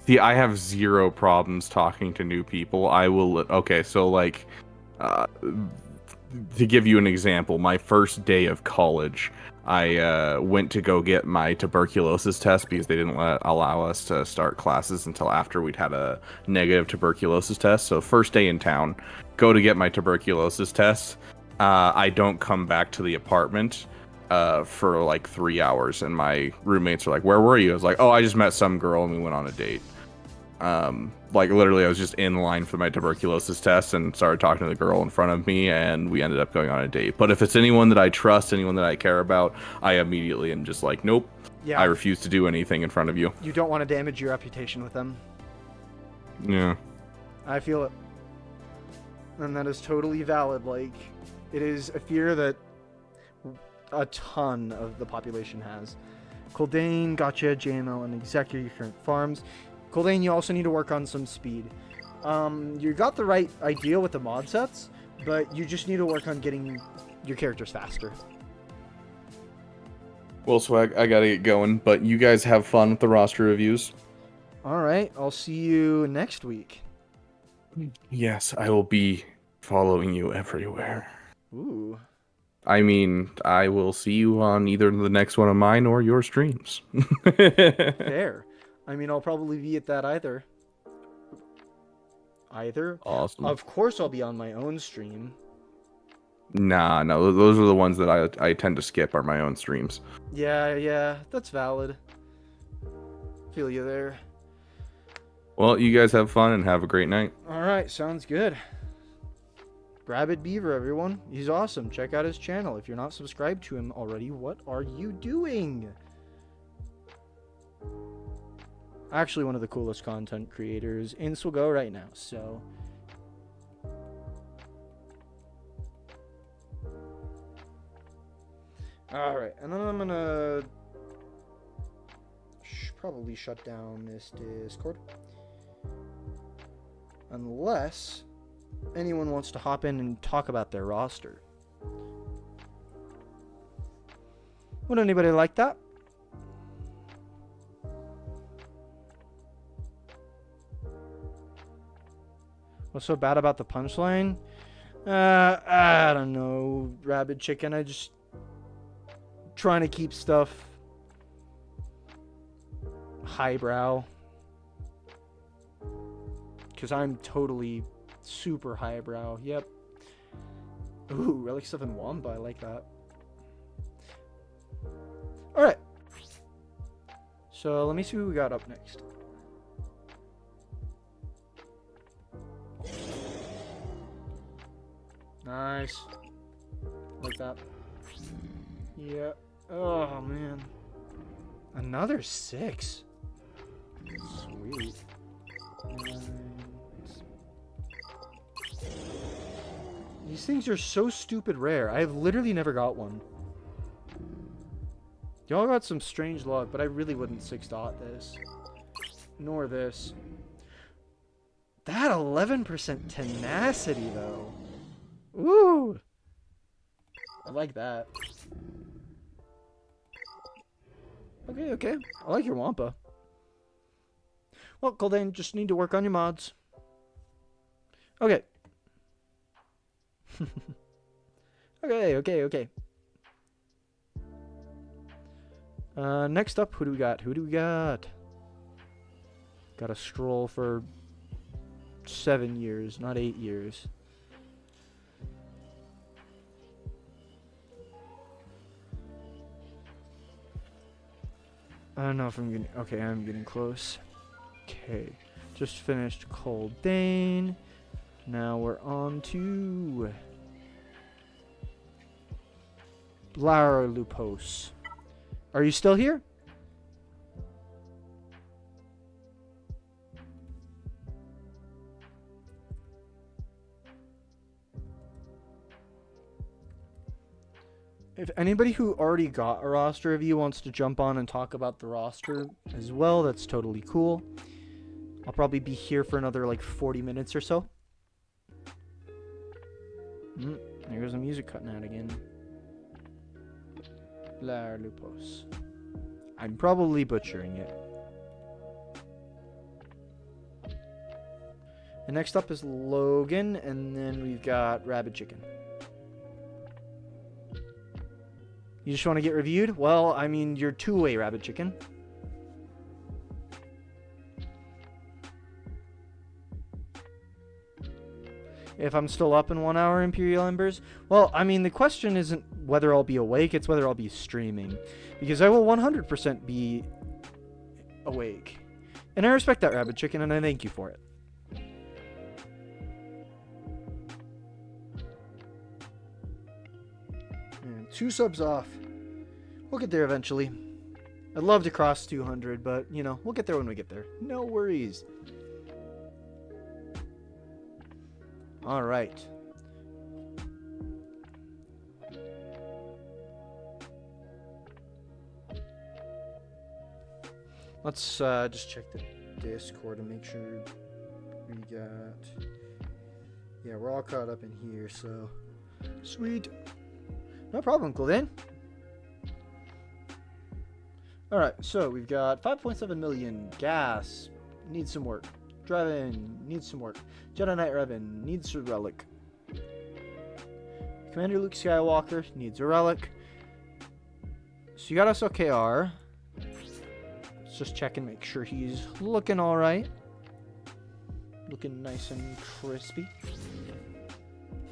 B: See, I have zero problems talking to new people. I will. Okay, so like, to give you an example, my first day of college, I went to go get my tuberculosis test because they didn't allow us to start classes until after we'd had a negative tuberculosis test. So first day in town, go to get my tuberculosis test. I don't come back to the apartment for like 3 hours, and my roommates are like, "Where were you?" I was like, "Oh, I just met some girl and we went on a date." Like literally I was just in line for my tuberculosis test and started talking to the girl in front of me, and we ended up going on a date. But if it's anyone that I trust, anyone that I care about, I immediately am just like, nope,
A: Yeah.
B: I refuse to do anything in front of you.
A: You don't want to damage your reputation with them.
B: Yeah.
A: I feel it. And that is totally valid. Like, it is a fear that a ton of the population has. Coldane, Gotcha, JML, and Executor, your current farms. Coldane, you also need to work on some speed. You got the right idea with the mod sets, but you just need to work on getting your characters faster.
C: Well, Swag, I gotta get going, but you guys have fun with the roster reviews.
A: Alright, I'll see you next week.
C: Yes, I will be following you everywhere.
A: Ooh.
C: I mean, I will see you on either the next one of mine or your streams.
A: Fair. I mean, I'll probably be at that either.
C: Awesome.
A: Of course I'll be on my own stream.
C: Nah, no, those are the ones that I tend to skip are my own streams.
A: Yeah, that's valid. Feel you there.
C: Well, you guys have fun and have a great night.
A: Alright, sounds good. Rabid Beaver, everyone. He's awesome. Check out his channel. If you're not subscribed to him already, what are you doing? Actually, one of the coolest content creators in Swago right now, so... Alright, and then I'm gonna... probably shut down this Discord. Unless anyone wants to hop in and talk about their roster. Would anybody like that? What's so bad about the punchline? I don't know, Rabid Chicken. I just trying to keep stuff highbrow. Because I'm totally super highbrow. Yep. Ooh, Relic 7 Wamba. I like that. Alright. So let me see who we got up next. Nice. Like that. Yeah. Oh, man. Another 6. Sweet. Nice. These things are so stupid rare. I have literally never got one. Y'all got some strange luck, but I really wouldn't 6-dot this. Nor this. That 11% tenacity, though. Ooh! I like that. Okay, okay. I like your Wampa. Well, Golden, just need to work on your mods. Okay. Okay. Next up, who do we got? Got a scroll for 7 years, not 8 years. I don't know if I'm getting... Okay, I'm getting close. Okay. Just finished Coldane. Now we're on to... Blarlupos. Are you still here? If anybody who already got a roster review wants to jump on and talk about the roster as well, that's totally cool. I'll probably be here for another like 40 minutes or so. There goes the music cutting out again. Blarlupos. I'm probably butchering it. And next up is Logan, and then we've got Rabid Chicken. You just want to get reviewed? Well, I mean, you're two-way Rabid Chicken. If I'm still up in 1 hour Imperial Embers? Well, I mean, the question isn't whether I'll be awake, it's whether I'll be streaming. Because I will 100% be awake. And I respect that, Rabid Chicken, and I thank you for it. And 2 subs off. We'll get there eventually. I'd love to cross 200, but, you know, we'll get there when we get there. No worries. All right. Let's just check the Discord and make sure we got... Yeah, we're all caught up in here, so... Sweet. No problem, Golden. Alright, so we've got 5.7 million. Gas. Needs some work. Driving. Needs some work. Jedi Knight Revan. Needs a relic. Commander Luke Skywalker. Needs a relic. So you got us OKR. Let's just check and make sure he's looking alright. Looking nice and crispy.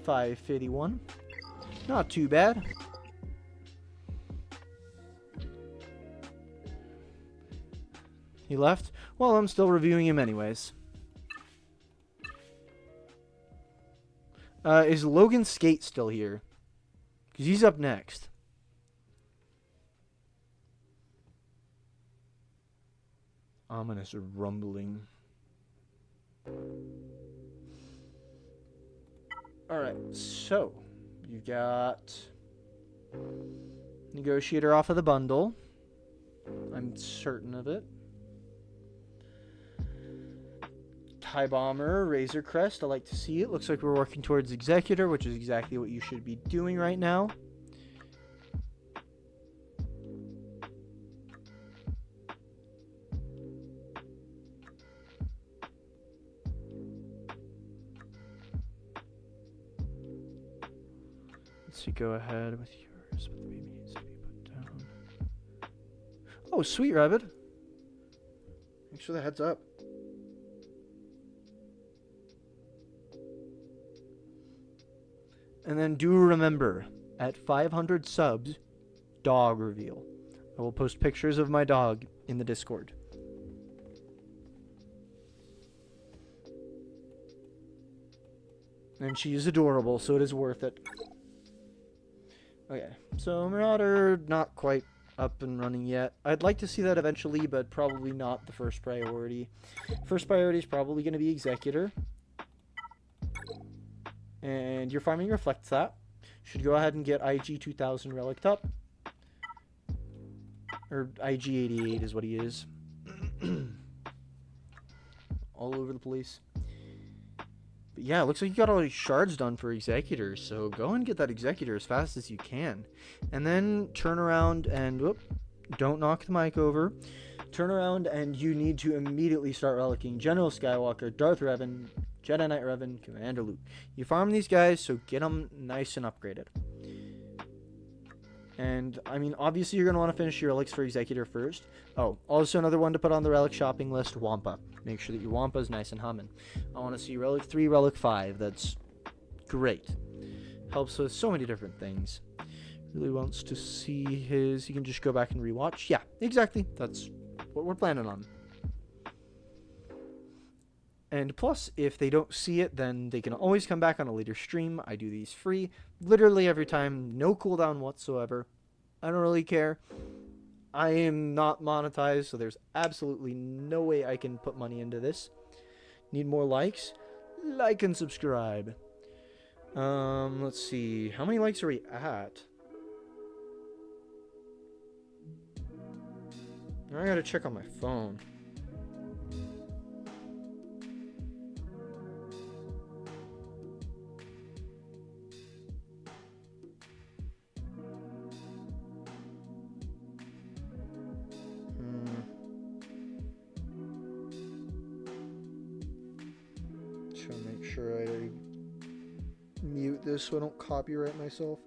A: 551. Not too bad. He left? Well, I'm still reviewing him anyways. Is Logan Skate still here? Because he's up next. Ominous rumbling. Alright, so you got Negotiator off of the bundle. I'm certain of it. TIE Bomber, Razor Crest, I like to see it. Looks like we're working towards Executor, which is exactly what you should be doing right now. Let's see, go ahead with yours, but the baby needs to be put down. Oh, sweet, Rabid. Thanks for the heads up. And then do remember, at 500 subs, dog reveal. I will post pictures of my dog in the Discord. And she is adorable, so it is worth it. Okay, so Marauder, not quite up and running yet. I'd like to see that eventually, but probably not the first priority. First priority is probably going to be Executor. And your farming reflects that. Should go ahead and get IG 2000 relicked up. Or IG 88 is what he is. All over the place. But yeah, it looks like you got all these shards done for Executor, so go and get that Executor as fast as you can. And then turn around and, whoop, don't knock the mic over. Turn around and you need to immediately start relicking General Skywalker, Darth Revan, Jedi Knight Revan, Commander Luke. You farm these guys, so get them nice and upgraded. And, I mean, obviously you're going to want to finish your relics for Executor first. Oh, also another one to put on the relic shopping list, Wampa. Make sure that your Wampa is nice and humming. I want to see Relic 3, Relic 5. That's great. Helps with so many different things. Really wants to see his... You can just go back and rewatch. Yeah, exactly. That's what we're planning on. And plus, if they don't see it, then they can always come back on a later stream. I do these free, literally every time, no cooldown whatsoever. I don't really care. I am not monetized, so there's absolutely no way I can put money into this. Need more likes? Like and subscribe. Let's see. How many likes are we at? I gotta check on my phone. Trying to make sure I mute this so I don't copyright myself.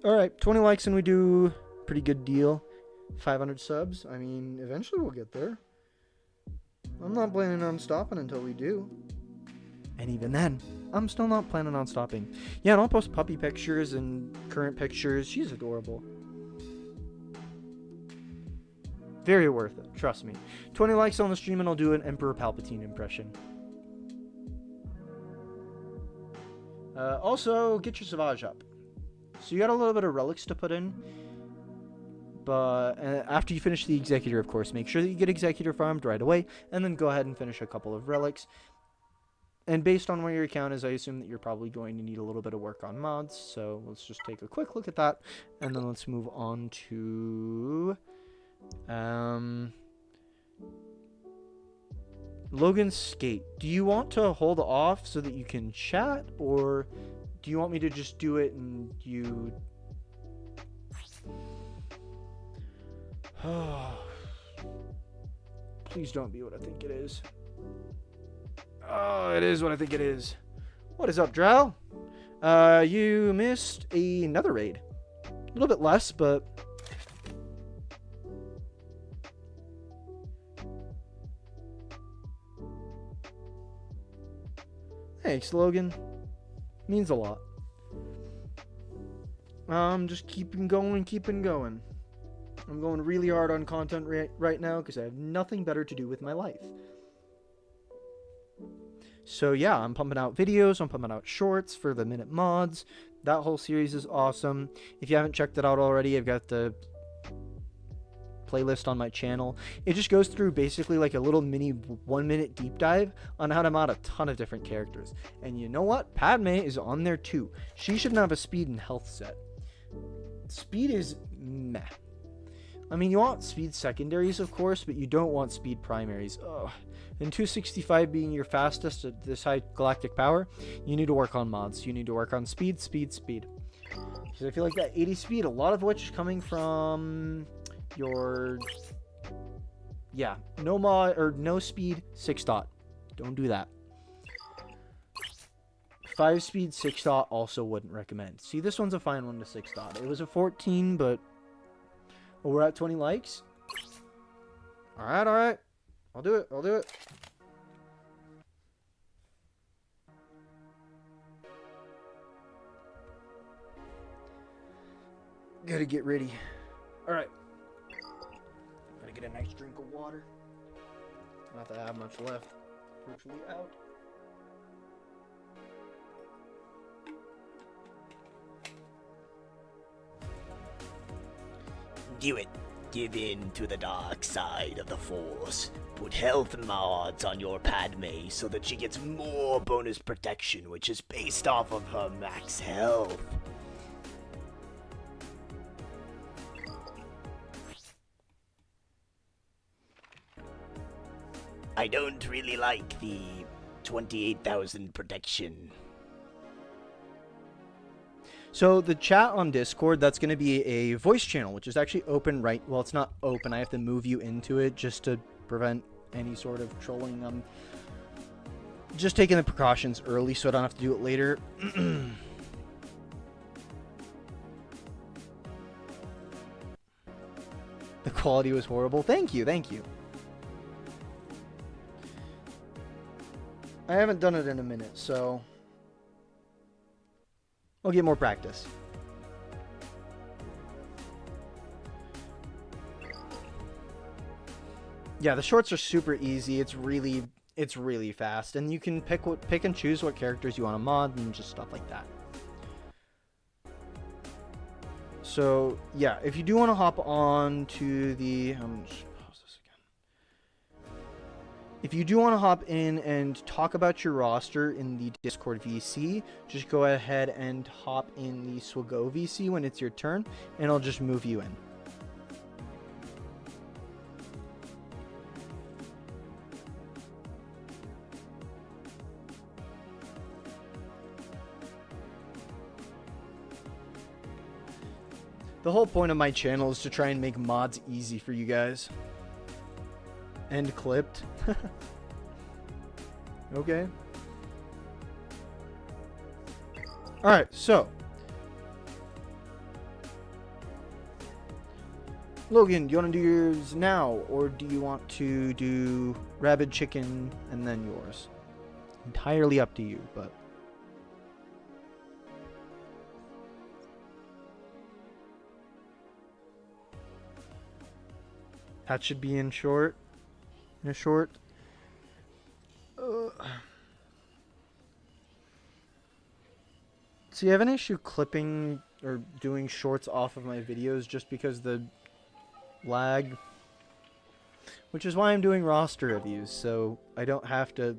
A: Alright, 20 likes and we do pretty good deal. 500 subs. I mean, eventually we'll get there. I'm not planning on stopping until we do. And even then, I'm still not planning on stopping. Yeah, and I'll post puppy pictures and current pictures. She's adorable. Very worth it, trust me. 20 likes on the stream and I'll do an Emperor Palpatine impression. Also, get your Savage up. So you got a little bit of relics to put in. But after you finish the Executor, of course, make sure that you get Executor farmed right away. And then go ahead and finish a couple of relics. And based on where your account is, I assume that you're probably going to need a little bit of work on mods. So let's just take a quick look at that. And then let's move on to... Logan Skate. Do you want to hold off so that you can chat, or do you want me to just do it and you... Please don't be what I think it is. Oh, it is what I think it is. What is up, Drow? You missed another raid. A little bit less, but... Thanks, Logan. Means a lot. Just keeping going, keeping going. I'm going really hard on content right now because I have nothing better to do with my life. So yeah, I'm pumping out videos, I'm pumping out shorts for the Minute Mods. That whole series is awesome. If you haven't checked it out already, I've got the playlist on my channel. It just goes through basically like a little mini 1-minute deep dive on how to mod a ton of different characters. And you know what? Padme is on there too. She shouldn't have a speed and health set. Speed is meh. I mean, you want speed secondaries, of course, but you don't want speed primaries. Ugh. And 265 being your fastest at this high galactic power, you need to work on mods. You need to work on speed, speed, speed. Because I feel like that 80 speed, a lot of which is coming from your... Yeah, no mod, or no speed, 6 dot. Don't do that. 5 speed, 6 dot, also wouldn't recommend. See, this one's a fine one to 6 dot. It was a 14, but... Oh, we're at 20 likes? Alright, alright. I'll do it, I'll do it. Gotta get ready. Alright. Gotta get a nice drink of water. Not that I have much left. Virtually out.
D: Do it. Give in to the dark side of the Force. Put health mods on your Padme so that she gets more bonus protection, which is based off of her max health. I don't really like the 28,000 protection.
A: So the chat on Discord, that's going to be a voice channel, which is actually open right... Well, it's not open. I have to move you into it just to prevent any sort of trolling. I'm just taking the precautions early so I don't have to do it later. The quality was horrible. Thank you, thank you. I haven't done it in a minute, so... I'll get more practice. Yeah, the shorts are super easy. It's really fast, and you can pick and choose what characters you want to mod and just stuff like that. So yeah, if you do want to hop on to the just pause this again. If you do want to hop in and talk about your roster in the Discord VC, just go ahead and hop in the Swago VC when it's your turn, and I'll just move you in. The whole point of my channel is to try and make mods easy for you guys. And clipped. Okay. Alright, so. Logan, do you want to do yours now? Or do you want to do Rabid Chicken and then yours? Entirely up to you, but... That should be in short. In a short. See, I have an issue clipping or doing shorts off of my videos just because the lag. Which is why I'm doing roster reviews, so I don't have to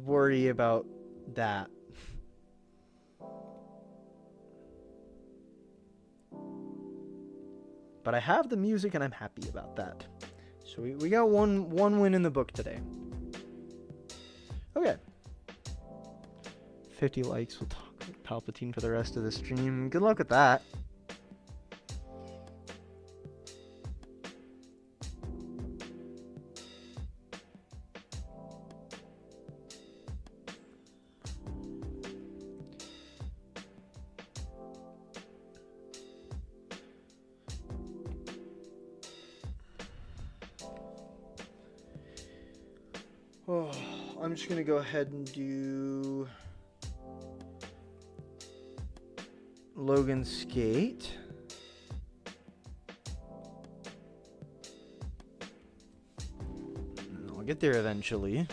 A: worry about that. But I have the music and I'm happy about that. So we got one win in the book today. Okay. 50 likes. We'll talk about Palpatine for the rest of the stream. Good luck with that. Oh, I'm just gonna go ahead and do Logan Skate. I'll get there eventually.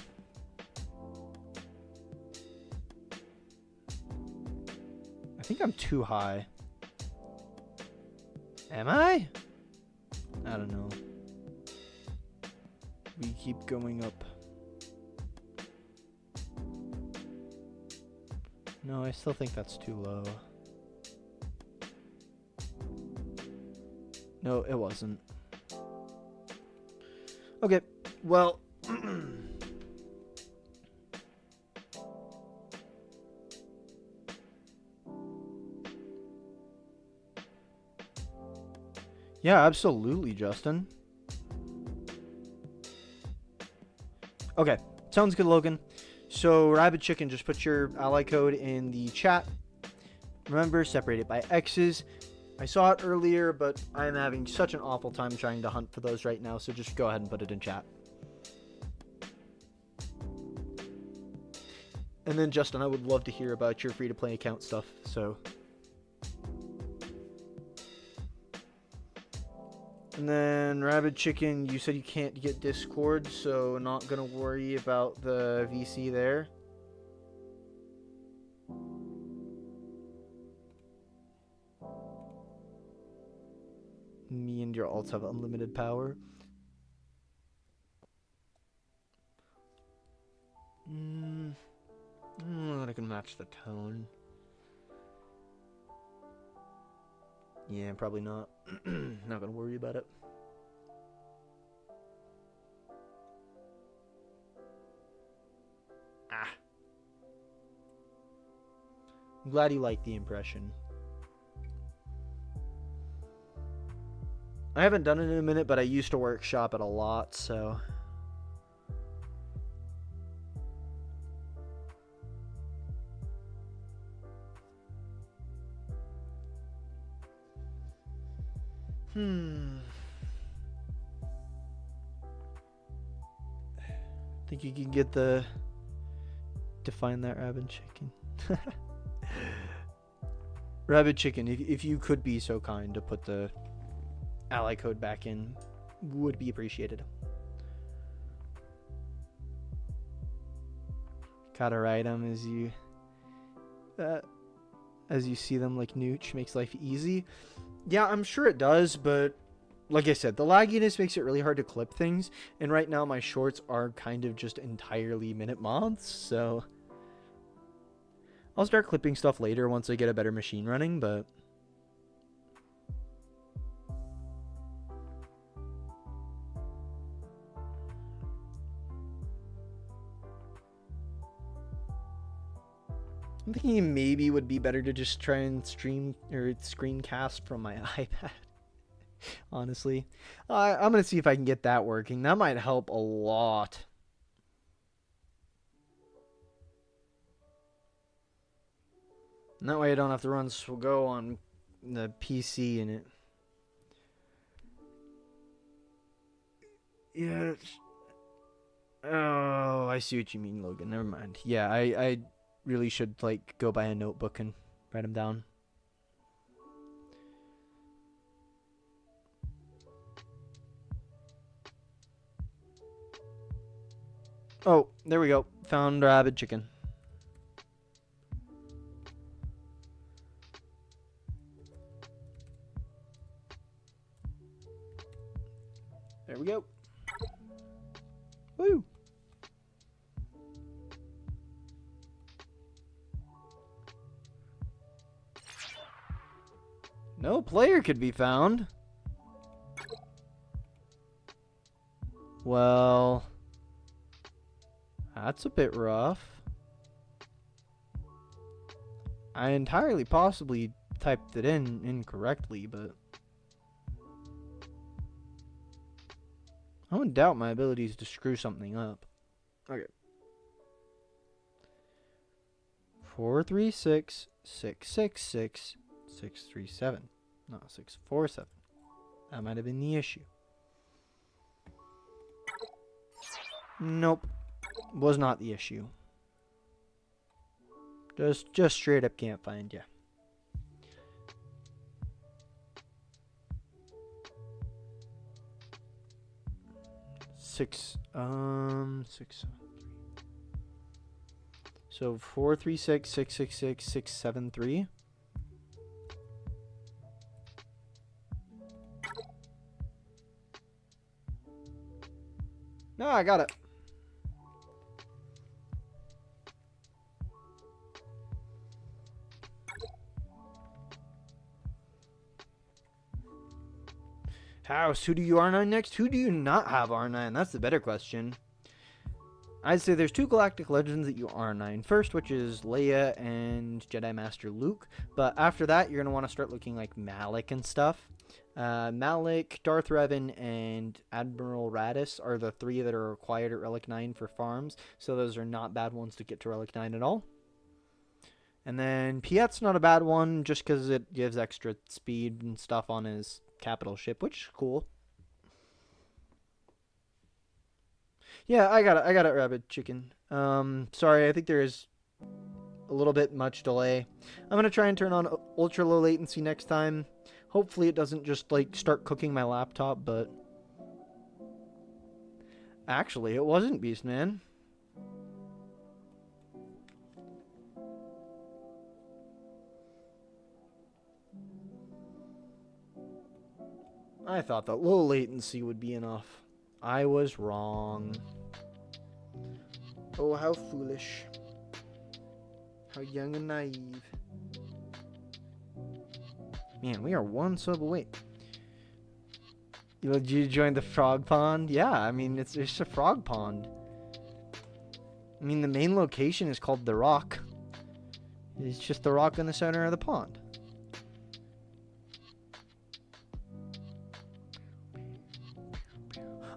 A: I think I'm too high. Am I? I don't know. We keep going up. No, I still think that's too low. No, it wasn't. Okay, well... Yeah, absolutely, Justin. Okay, sounds good, Logan. So, Rabid Chicken, just put your ally code in the chat. Remember, separate it by X's. I saw it earlier, but I'm having such an awful time trying to hunt for those right now, so just go ahead and put it in chat. And then, Justin, I would love to hear about your free-to-play account stuff, so... And then, Rabid Chicken, you said you can't get Discord, so not gonna worry about the VC there. Me and your alts have unlimited power. I can match the tone. Yeah, probably not. Not gonna worry about it. I'm glad you like the impression. I haven't done it in a minute, but I used to workshop it a lot, so... Think you can get the... Define that Rabid chicken. Rabid chicken, if you could be so kind to put the ally code back in, would be appreciated. Gotta write them as you see them like Nooch. Makes life easy. Yeah, I'm sure it does, but like I said, the lagginess makes it really hard to clip things, and right now my shorts are kind of just entirely minute mods, so I'll start clipping stuff later once I get a better machine running, but I'm thinking maybe it would be better to just try and stream or screencast from my iPad. Honestly, I'm gonna see if I can get that working. That might help a lot. And that way I don't have to run Swgo on the PC in it. Yeah. Oh, I see what you mean, Logan. Never mind. Yeah, I really should like go buy a notebook and write them down. Oh, there we go. Found Rabid chicken. There we go. Woo! No player could be found. Well, that's a bit rough. I entirely possibly typed it in incorrectly, but I wouldn't doubt my abilities to screw something up. Okay. 436 666 637. No, 647. That might have been the issue. Nope. Was not the issue. Just straight up can't find you. Six 673. So 436 666 673. No, I got it. House, who do you R9 next? Who do you not have R9? That's the better question. I'd say there's two Galactic Legends that you R9 first, which is Leia and Jedi Master Luke. But after that, you're going to want to start looking like Malik and stuff. Malik, Darth Revan, and Admiral Raddus are the three that are required at Relic 9 for farms. So those are not bad ones to get to Relic 9 at all. And then Piet's not a bad one just because it gives extra speed and stuff on his capital ship, which is cool. Yeah, I got it, Rabid chicken. Sorry, I think there is a little bit much delay. I'm going to try and turn on ultra low latency next time. Hopefully it doesn't just like start cooking my laptop, but actually it wasn't, Beastman. I thought that low latency would be enough. I was wrong. Oh, how foolish. How young and naive. Man, we are one sub away. Did you join the frog pond? Yeah, I mean, it's a frog pond. I mean, the main location is called The Rock. It's just the rock in the center of the pond.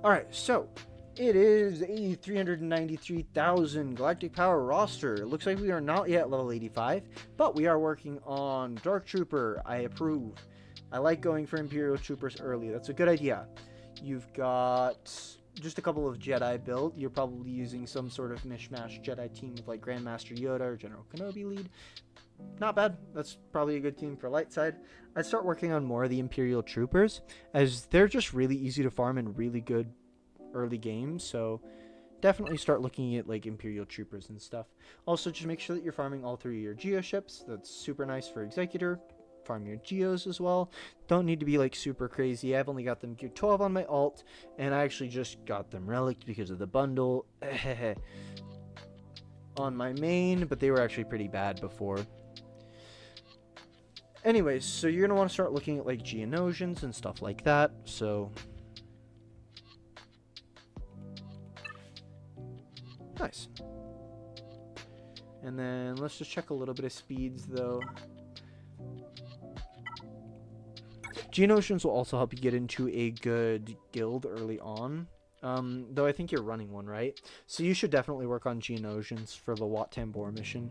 A: Alright, so it is a 393,000 Galactic Power roster. It looks like we are not yet level 85, but we are working on Dark Trooper. I approve. I like going for Imperial Troopers early. That's a good idea. You've got just a couple of Jedi built. You're probably using some sort of mishmash Jedi team with like Grandmaster Yoda or General Kenobi lead. Not bad. That's probably a good team for light side. I'd start working on more of the Imperial Troopers, as they're just really easy to farm and really good early games. So definitely start looking at like Imperial Troopers and stuff. Also, just make sure that you're farming all 3 of your Geo ships. That's super nice for Executor. Farm your Geos as well. Don't need to be like super crazy. I've only got them gear 12 on my alt, and I actually just got them relicked because of the bundle on my main, but they were actually pretty bad before. Anyways, so you're going to want to start looking at like Geonosians and stuff like that. So nice. And then let's just check a little bit of speeds though. Geonosians will also help you get into a good guild early on. Though I think you're running one, right? So you should definitely work on Geonosians for the Wat Tambor mission.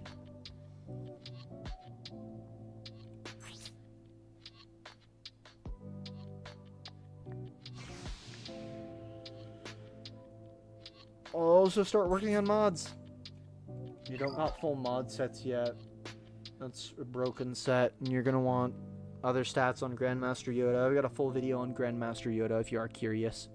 A: Also start working on mods. You don't got full mod sets yet. That's a broken set, and you're gonna want other stats on Grandmaster Yoda. I've got a full video on Grandmaster Yoda if you are curious.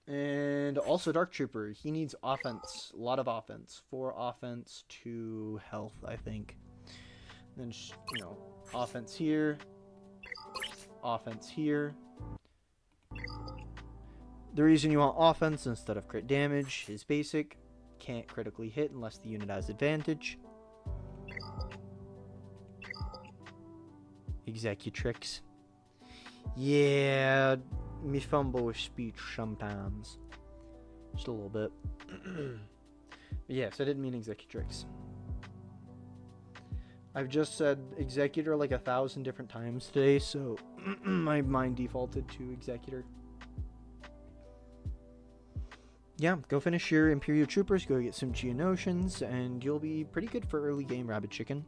A: And also Dark Trooper. He needs offense. A lot of offense. 4 offense, 2 health, I think. Then, you know, offense here. Offense here. The reason you want offense instead of crit damage is basic. Can't critically hit unless the unit has advantage. Executrix. Yeah, me fumble with speech sometimes. Just a little bit. Yes, I didn't mean Executrix. I've just said Executor like 1,000 different times today, so my mind defaulted to Executor. Yeah, go finish your Imperial Troopers, go get some Geonosians, and you'll be pretty good for early game Rabid Chicken.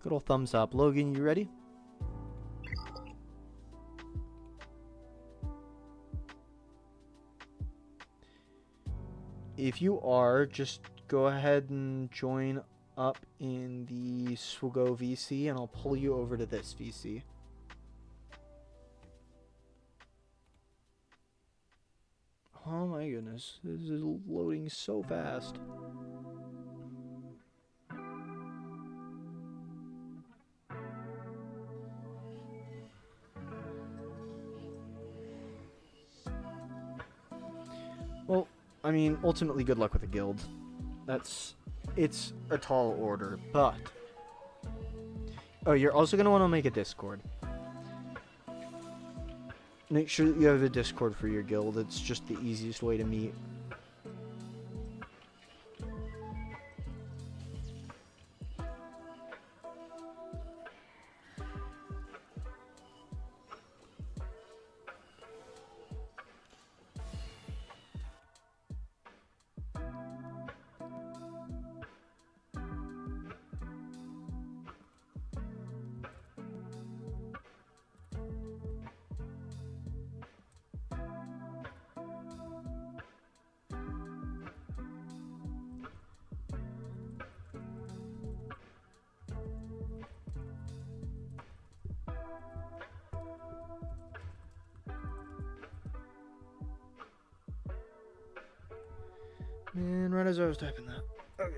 A: Good old thumbs up. Logan, you ready? If you are, just go ahead and join up in the Swago VC, and I'll pull you over to this VC. Oh my goodness, this is loading so fast. Well, I mean, ultimately good luck with the guild. It's a tall order, but... Oh, you're also going to want to make a Discord. Make sure that you have a Discord for your guild. It's just the easiest way to meet. And right as I was typing that. Okay.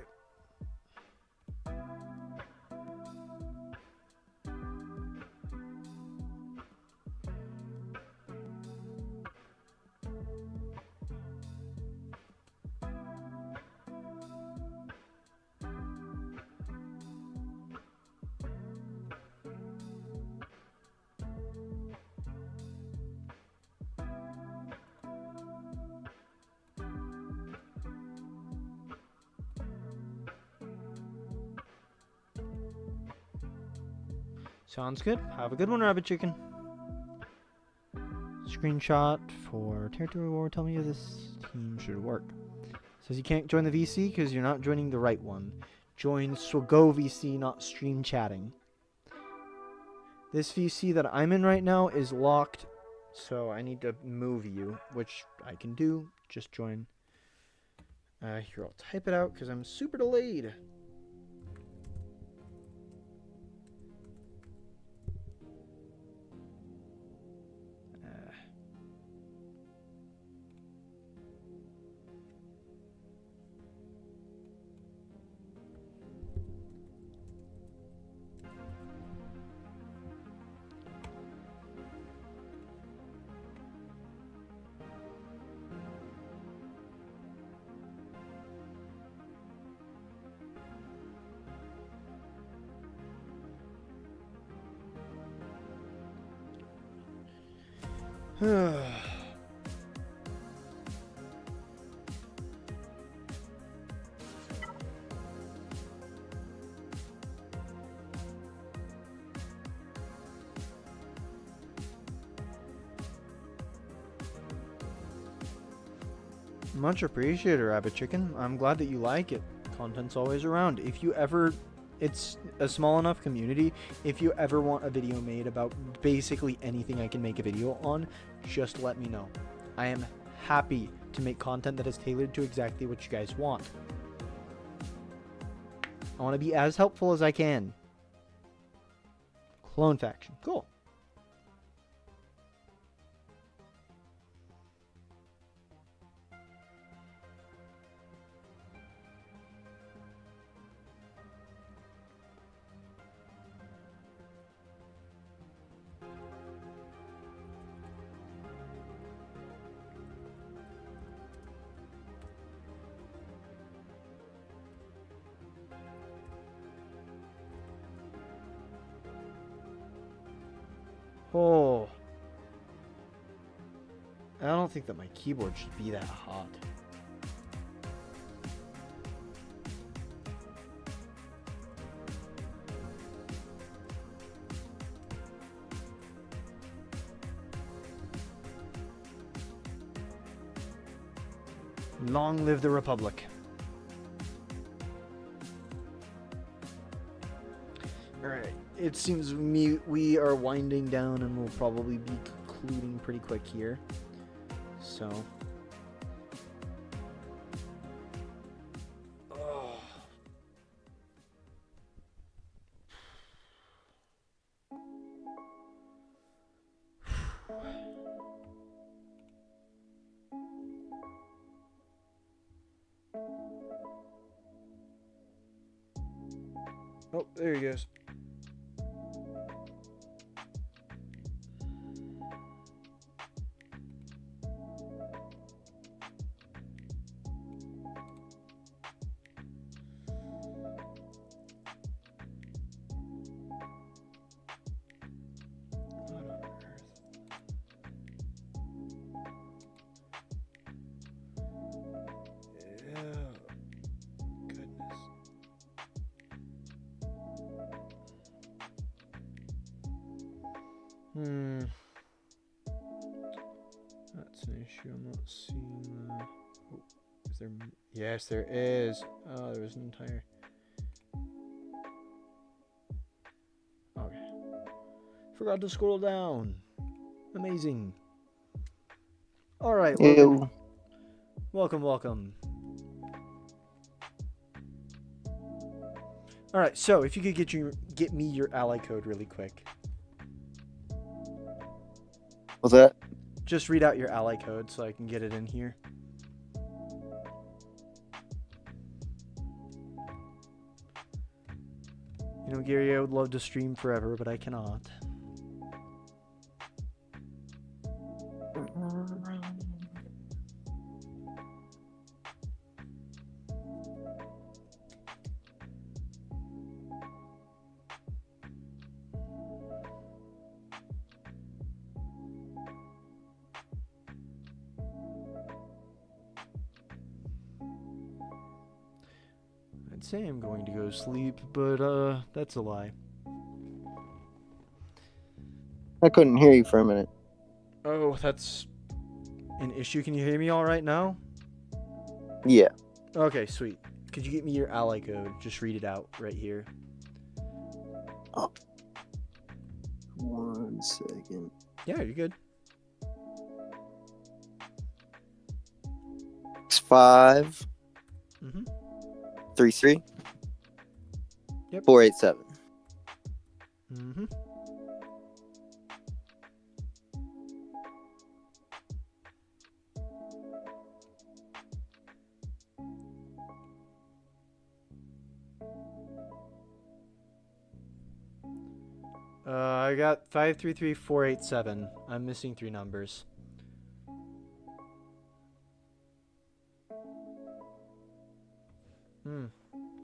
A: Sounds good. Have a good one, Rabbit Chicken. Screenshot for territory war. Tell me if this team should work. Says you can't join the VC because you're not joining the right one. Join Swago VC, not stream chatting. This VC that I'm in right now is locked, so I need to move you, which I can do. Just join. Here, I'll type it out because I'm super delayed. Much appreciated, Rabbit Chicken. I'm glad that you like it. Content's always around. If you ever, it's a small enough community, if you ever want a video made about basically anything I can make a video on, just let me know. I am happy to make content that is tailored to exactly what you guys want. I want to be as helpful as I can. Clone faction. Cool. Oh. I don't think that my keyboard should be that hot. Long live the Republic. Alright, it seems we are winding down and we'll probably be concluding pretty quick here. So. Oh. Oh, there he goes. That's an issue. I'm not seeing that. Oh, is there? Yes, there is. Oh, there was an entire. Okay. Forgot to scroll down. Amazing. All right. Welcome. Welcome. All right. So, if you could get me your ally code really quick.
E: What's that?
A: Just read out your ally code so I can get it in here. You know, Gary, I would love to stream forever, but I cannot. I'd say I'm going to go sleep, but that's a lie.
E: I couldn't hear you for a minute.
A: Oh, that's an issue. Can you hear me all right now?
E: Yeah.
A: Okay, sweet. Could you get me your ally code? Just read it out right here.
E: Oh. 1 second.
A: Yeah, you're good.
E: It's 5
A: Mm-hmm.
E: 33
A: Yep.
E: 487.
A: Mm-hmm. I got 533487. I'm missing 3 numbers.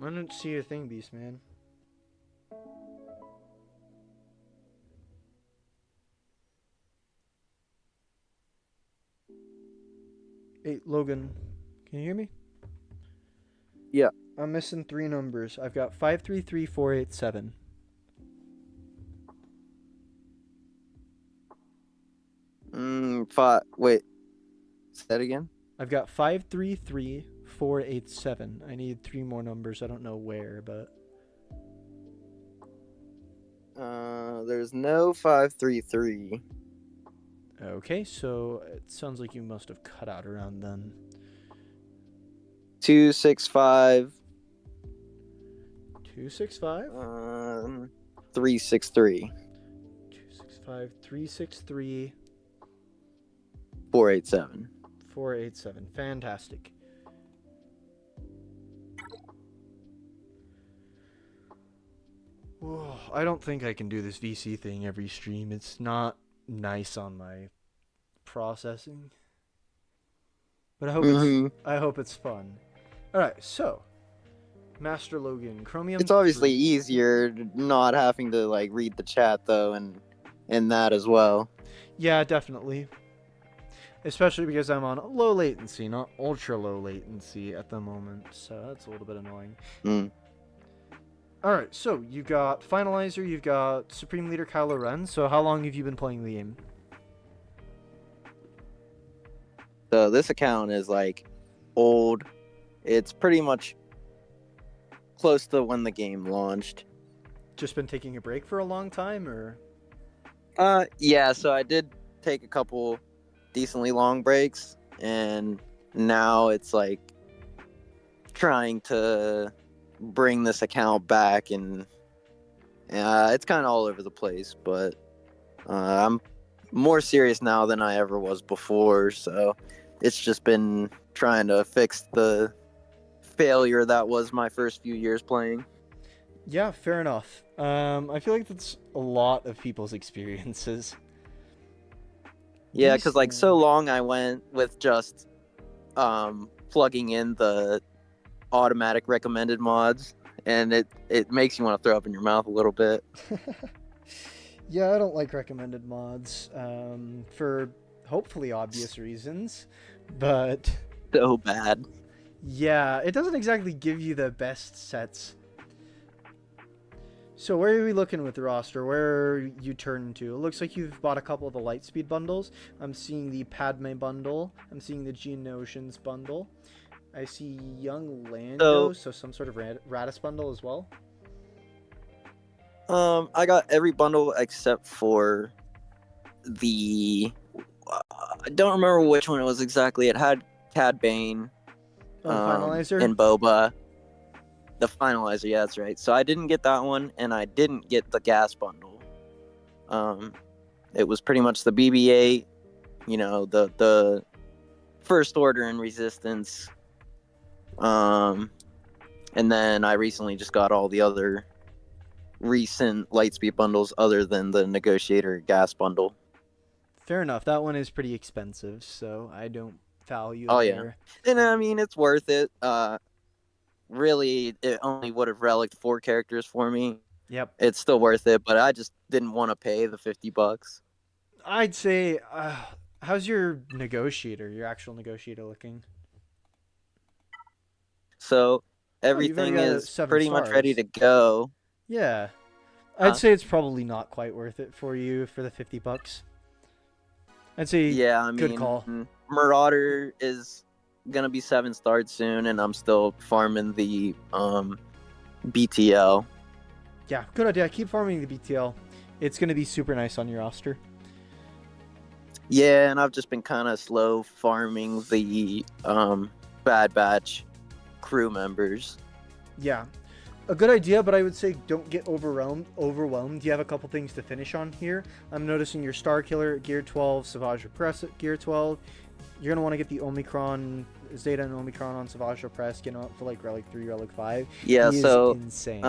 A: I don't see a thing, Beast Man. Hey, Logan, can you hear me?
E: Yeah.
A: I'm missing 3 numbers. I've got 533487.
E: Wait. Say that again?
A: I've got 533487. I need 3 more numbers. I don't know where, but
E: There's no 533.
A: okay, so it sounds like you must have cut out around then.
E: 265
A: 265
E: 363
A: 265 363
E: 487.
A: 487. Fantastic. Whoa, I don't think I can do this VC thing every stream. It's not nice on my processing. But I hope it's fun. Alright, so Master Logan, Chromium.
E: It's obviously
A: 3.
E: easier not having to like read the chat though, and that as well.
A: Yeah, definitely. Especially because I'm on low latency, not ultra low latency at the moment. So that's a little bit annoying. Alright, so you've got Finalizer, you've got Supreme Leader Kylo Ren. So how long have you been playing the game?
E: So this account is like old. It's pretty much close to when the game launched.
A: Just been taking a break for a long time, or?
E: Yeah, so I did take a couple decently long breaks, and now it's like trying to bring this account back, and it's kind of all over the place, but I'm more serious now than I ever was before, so it's just been trying to fix the failure that was my first few years playing.
A: Yeah, fair enough. I feel like that's a lot of people's experiences.
E: Yeah, because like so long I went with just plugging in the automatic recommended mods, and it makes you want to throw up in your mouth a little bit.
A: Yeah, I don't like recommended mods for hopefully obvious reasons, but
E: So bad.
A: yeah, it doesn't exactly give you the best sets. So where are we looking with the roster? Where are you turning to? It looks like you've bought a couple of the Lightspeed bundles. I'm seeing the Padme bundle. I'm seeing the Geonosians bundle. I see Young Lando, so some sort of Radis bundle as well.
E: I got every bundle except for the I don't remember which one it was exactly. It had Cad Bane,
A: Finalizer,
E: and Boba. The Finalizer, yeah, that's right. So I didn't get that one, and I didn't get the gas bundle. It was pretty much the BB-8, you know, the First Order and Resistance. And then I recently just got all the other recent Lightspeed bundles other than the Negotiator gas bundle.
A: Fair enough. That one is pretty expensive, so I don't value it
E: Oh yeah,
A: there.
E: and I mean it's worth it. Really, it only would have relicked 4 characters for me.
A: Yep.
E: It's still worth it, but I just didn't want to pay the $50.
A: I'd say, how's your negotiator, your actual negotiator looking?
E: So
A: Oh, you've already
E: everything
A: got
E: is
A: 7
E: pretty much ready
A: stars.
E: to go.
A: Yeah.
E: Huh?
A: I'd say it's probably not quite worth it for you for the $50. I'd say
E: Yeah, I
A: good
E: mean,
A: call.
E: Marauder is gonna be 7 starred soon, and I'm still farming the BTL.
A: Yeah, good idea. Keep farming the BTL. It's going to be super nice on your roster.
E: Yeah, and I've just been kind of slow farming the Bad Batch crew members.
A: Yeah. A good idea, but I would say don't get overwhelmed. You have a couple things to finish on here. I'm noticing your Star Killer at Gear 12, Savage Repress at Gear 12. You're going to want to get the Omicron, Zeta and Omicron on Savage Repress, getting up to like Relic 3, Relic 5.
E: Yeah,
A: He is
E: so
A: insane.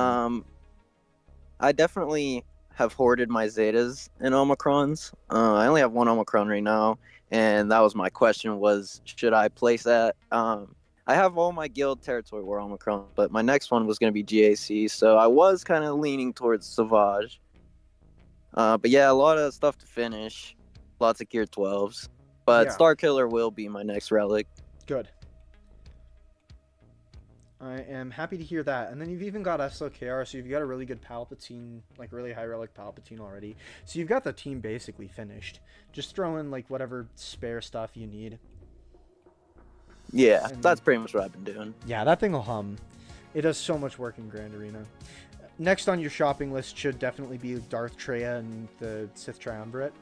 E: I definitely have hoarded my Zetas and Omicrons. I only have 1 Omicron right now, and that was my question: was should I place that? I have all my guild territory war Omicron, but my next one was going to be GAC, so I was kind of leaning towards Savage. But yeah, a lot of stuff to finish, lots of Gear 12s. But
A: Yeah.
E: Star Killer will be my next relic.
A: Good. I am happy to hear that. And then you've even got SLKR, so you've got a really good Palpatine, like really high relic Palpatine already. So you've got the team basically finished. Just throw in like whatever spare stuff you need.
E: Yeah,
A: And-
E: that's pretty much what I've been doing.
A: Yeah, that thing will hum. It does so much work in Grand Arena. Next on your shopping list should definitely be Darth Treya and the Sith Triumvirate.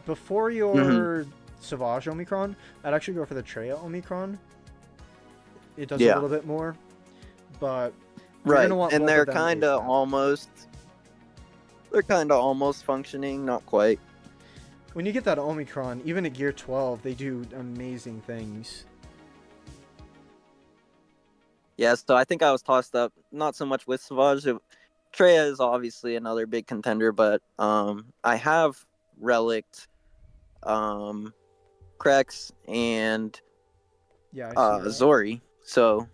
A: Before your Savage Omicron, I'd actually go for the Treya Omicron. It does a
E: Yeah.
A: little bit more, but you're
E: Right,
A: gonna want
E: and
A: both
E: they're
A: of them
E: kind of
A: ASAP.
E: almost functioning, not quite.
A: When you get that Omicron, even at Gear 12, they do amazing things.
E: Yeah, so I think I was tossed up, not so much with Savage. Treya is obviously another big contender, but I have relicked Krex and
A: Yeah, I see that.
E: Zori. So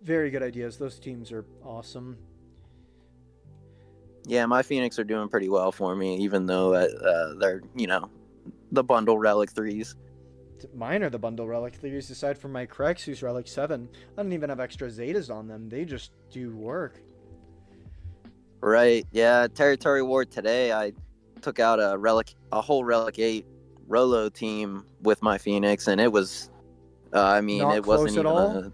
A: Very good ideas. Those teams are awesome.
E: yeah, my Phoenix are doing pretty well for me, even though they're the bundle relic 3s.
A: Mine are the bundle relic 3s, aside from my Krex, who's relic 7. I don't even have extra Zetas on them. They just do work.
E: Right. Yeah. Territory War today, I took out a whole relic 8 Rolo team with my Phoenix, and it was,
A: Not
E: it
A: close
E: wasn't
A: at
E: even
A: all?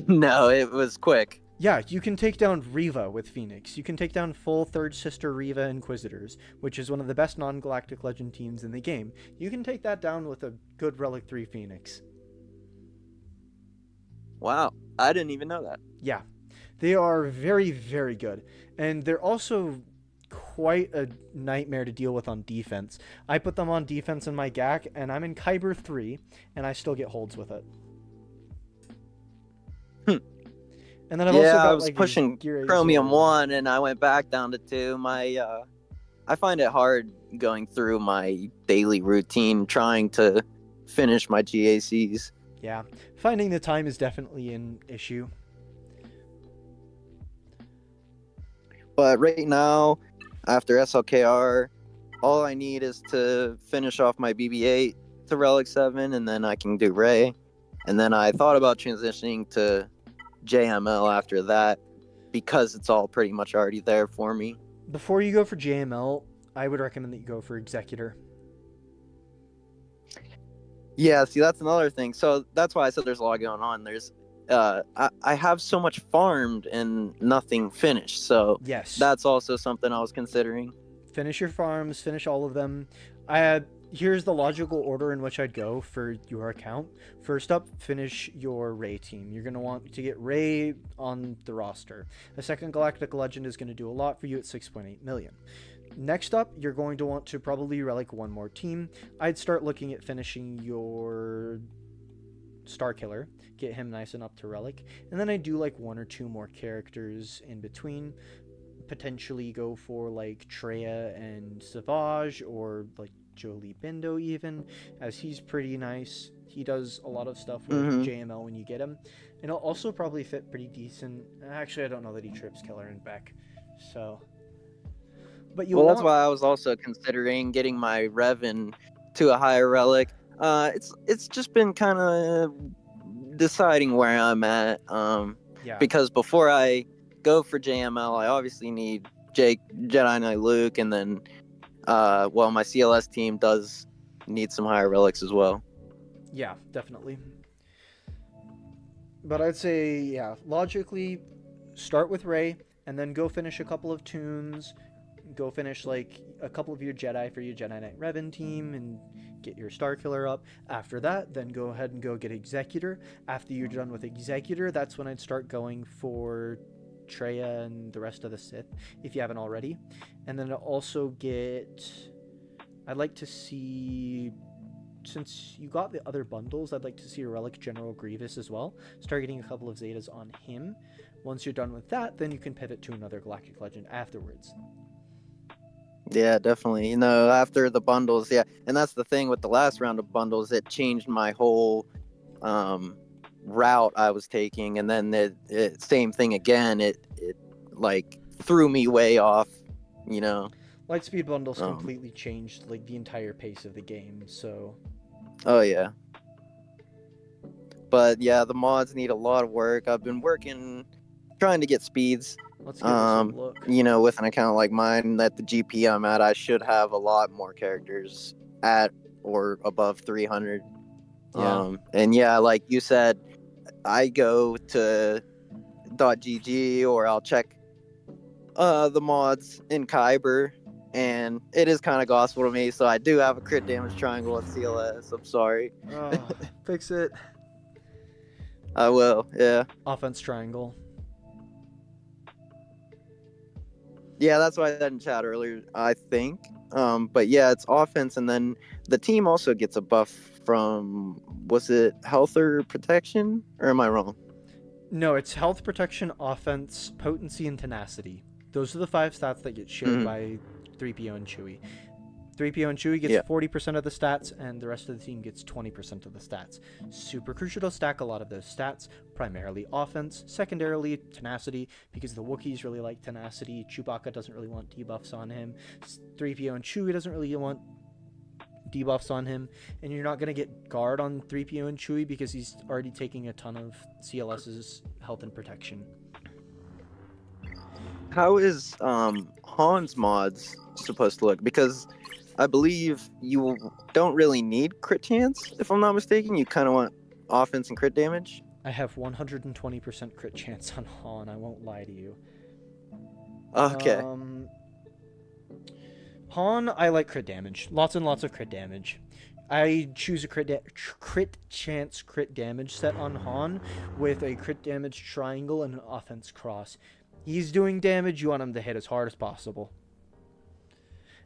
E: No, it was quick.
A: Yeah, you can take down Riva with Phoenix. You can take down full Third Sister Riva Inquisitors, which is one of the best non-Galactic Legend teams in the game. You can take that down with a good Relic 3 Phoenix.
E: Wow. I didn't even know that.
A: Yeah, they are very, very good. And they're also quite a nightmare to deal with on defense. I put them on defense in my GAC, and I'm in Kyber 3, and I still get holds with it. And then I've also got
E: I was
A: like
E: pushing
A: Gear 8
E: Chromium
A: Zoro.
E: 1, and I went back down to 2. I find it hard going through my daily routine trying to finish my GACs.
A: Yeah, finding the time is definitely an issue.
E: But right now, after SLKR, all I need is to finish off my BB-8 to Relic 7, and then I can do Ray. And then I thought about transitioning to JML after that, because it's all pretty much already there for me.
A: Before you go for JML, I would recommend that you go for Executor.
E: Yeah, see, that's another thing. So that's why I said there's a lot going on. There's, I have so much farmed and nothing finished. So
A: Yes.
E: that's also something I was considering.
A: Finish your farms, finish all of them. Here's the logical order in which I'd go for your account. First up, finish your Ray team. You're going to want to get Ray on the roster. The second Galactic Legend is going to do a lot for you at 6.8 million. Next up, you're going to want to probably relic one more team. I'd start looking at finishing your Star Killer, get him nice and up to relic, and then I do like one or two more characters in between. potentially go for like Treya and Savage, or like Jolie Bindo even, as he's pretty nice. He does a lot of stuff with
E: Mm-hmm.
A: JML when you get him. And he'll also probably fit pretty decent. Actually, I don't know that he trips Killer and Beck. So, but you
E: Well,
A: want...
E: that's why I was also considering getting my Revan to a higher relic. It's just been kind of deciding where I'm at.
A: Yeah.
E: Because before I go for JML, I obviously need Jedi Knight Luke, and then well, my CLS team does need some higher relics as well.
A: Yeah, definitely. But I'd say, yeah, logically, start with Rey, and then go finish a couple of tunes. Go finish like a couple of your Jedi for your Jedi Knight Revan team, and get your Star Killer up. After that, then go ahead and go get Executor. After you're done with Executor, that's when I'd start going for Treya and the rest of the Sith, if you haven't already. And then also get... I'd like to see... Since you got the other bundles, I'd like to see a Relic General Grievous as well. Start getting a couple of Zetas on him. Once you're done with that, then you can pivot to another Galactic Legend afterwards.
E: Yeah, definitely. You know, after the bundles, yeah. And that's the thing with the last round of bundles, it changed my whole route I was taking. And then it same thing again. It like threw me way off, you know.
A: Lightspeed bundles completely changed like the entire pace of the game, so...
E: Oh, yeah. But yeah, the mods need a lot of work. I've been trying to get speeds.
A: Let's give this a look.
E: You know, with an account like mine, at the GP I'm at, I should have a lot more characters at or above 300.
A: Yeah.
E: And yeah, like you said, I go to .gg or I'll check the mods in Kyber, and it is kind of gospel to me, so I do have a crit damage triangle at CLS. I'm sorry.
A: Fix it.
E: I will, yeah.
A: Offense triangle.
E: Yeah, that's why I said in chat earlier, I think. But yeah, it's offense, and then the team also gets a buff from, was it health or protection? Or am I wrong?
A: No, it's health, protection, offense, potency, and tenacity. Those are the 5 stats that get shared by 3PO and Chewie. 3PO and Chewie gets 40% of the stats, and the rest of the team gets 20% of the stats. Super crucial to stack a lot of those stats, primarily offense, secondarily tenacity, because the Wookiees really like tenacity. Chewbacca doesn't really want debuffs on him. 3PO and Chewie doesn't really want debuffs on him, and you're not going to get guard on 3PO and Chewie because he's already taking a ton of CLS's health and protection.
E: How is Han's mods supposed to look? Because I believe you don't really need crit chance, if I'm not mistaken. You kind of want offense and crit damage.
A: I have 120% crit chance on Han, I won't lie to you.
E: Okay.
A: Han, I like crit damage. Lots and lots of crit damage. I choose a crit chance crit damage set on Han with a crit damage triangle and an offense cross. He's doing damage, you want him to hit as hard as possible.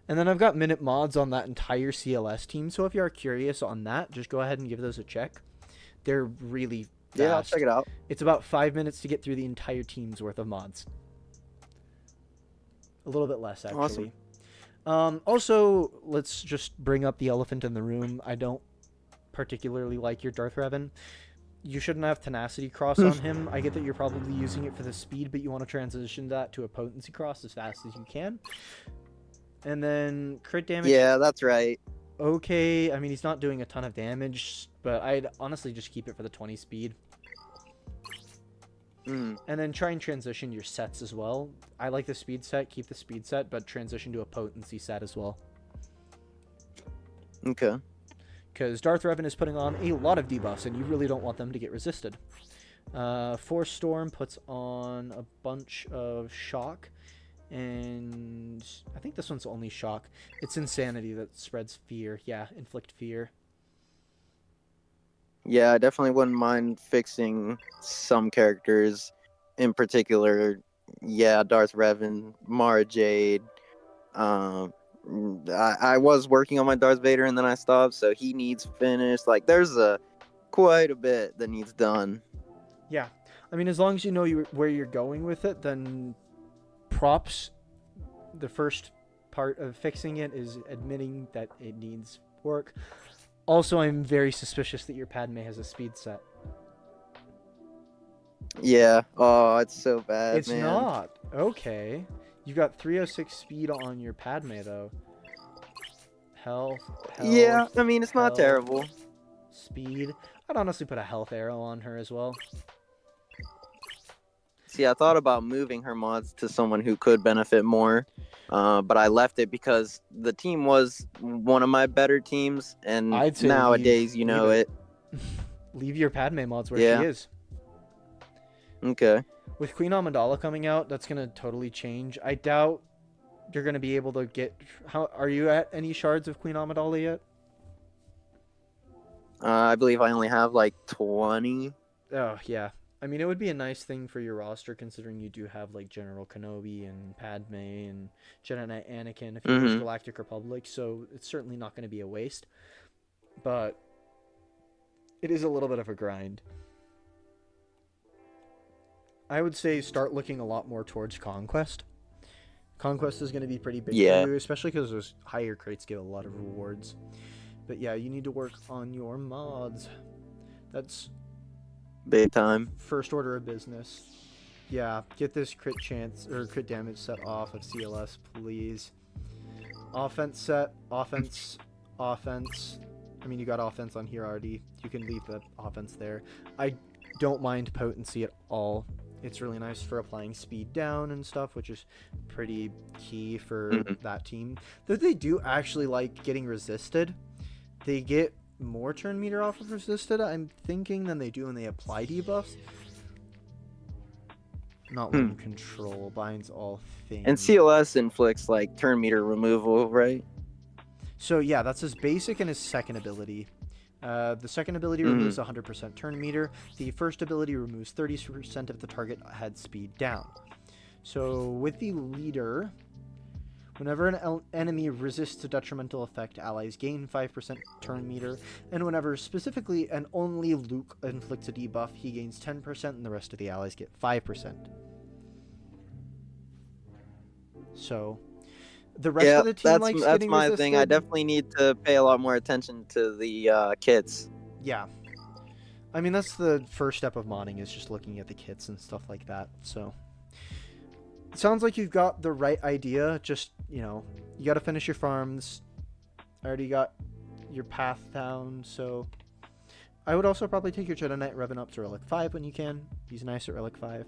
A: And then I've got minute mods on that entire CLS team, so if you are curious on that, just go ahead and give those a check. They're really fast.
E: Yeah, I'll check it out.
A: It's about 5 minutes to get through the entire team's worth of mods. A little bit less, actually.
E: Awesome.
A: Also, let's just bring up the elephant in the room. I don't particularly like your Darth Revan. You shouldn't have tenacity cross on him. I get that you're probably using it for the speed, but you want to transition that to a potency cross as fast as you can. And then crit damage.
E: Yeah, that's right.
A: Okay, I mean, he's not doing a ton of damage, but I'd honestly just keep it for the 20 speed. And then try and transition your sets as well. I like the speed set, keep the speed set, but transition to a potency set as well.
E: Okay.
A: Because Darth Revan is putting on a lot of debuffs, and you really don't want them to get resisted. Force Storm puts on a bunch of shock, and I think this one's only shock. It's Insanity that spreads fear. Yeah, inflict fear.
E: Yeah, I definitely wouldn't mind fixing some characters. In particular, yeah, Darth Revan, Mara Jade. I was working on my Darth Vader and then I stopped, so he needs finished. Like, there's quite a bit that needs done.
A: Yeah, I mean, as long as you know where you're going with it, then props. The first part of fixing it is admitting that it needs work. Also, I'm very suspicious that your Padme has a speed set.
E: Yeah. Oh, it's so bad,
A: It's
E: man.
A: not. Okay. You got 306 speed on your Padme, though. Health.
E: Yeah, I mean, it's not
A: health,
E: terrible.
A: Speed. I'd honestly put a health arrow on her as well.
E: See, I thought about moving her mods to someone who could benefit more, but I left it because the team was one of my better teams, and
A: I'd say
E: nowadays,
A: leave
E: it.
A: Leave your Padme mods where
E: Yeah.
A: she is.
E: Okay.
A: With Queen Amidala coming out, that's gonna totally change. I doubt you're gonna be able to get. How are you at any shards of Queen Amidala yet?
E: I believe I only have like 20.
A: Oh yeah. I mean, it would be a nice thing for your roster, considering you do have like General Kenobi and Padme and Jedi Knight Anakin if you use
E: Mhm.
A: Galactic Republic. So it's certainly not going to be a waste. But it is a little bit of a grind. I would say start looking a lot more towards Conquest. Conquest is going to be pretty big
E: Yeah.
A: for you, especially because those higher crates give a lot of rewards. But yeah, you need to work on your mods. That's
E: Big time.
A: first order of business. Yeah, get this crit chance or crit damage set off of CLS, please. Offense set, offense. I mean, you got offense on here already. You can leave the offense there. I don't mind potency at all. It's really nice for applying speed down and stuff, which is pretty key for
E: Mhm.
A: that team. Though they do actually like getting resisted. They get more turn meter off of resisted, I'm thinking, than they do when they apply debuffs. Not one control, binds all things.
E: And CLS inflicts like turn meter removal, right?
A: So yeah, that's his basic and his second ability. The second ability removes 100% turn meter. The first ability removes 30% if the target had speed down. So with the leader, whenever an enemy resists a detrimental effect, allies gain 5% turn meter. And whenever specifically and only Luke inflicts a debuff, he gains 10% and the rest of the allies get 5%. So the rest of the team likes
E: that's
A: getting
E: my
A: resisted.
E: thing. I definitely need to pay a lot more attention to the kits.
A: Yeah. I mean, that's the first step of modding, is just looking at the kits and stuff like that. So it sounds like you've got the right idea. Just, you got to finish your farms. I already got your path down, so I would also probably take your Jedi Knight Revan up to Relic 5 when you can. He's nice at Relic 5.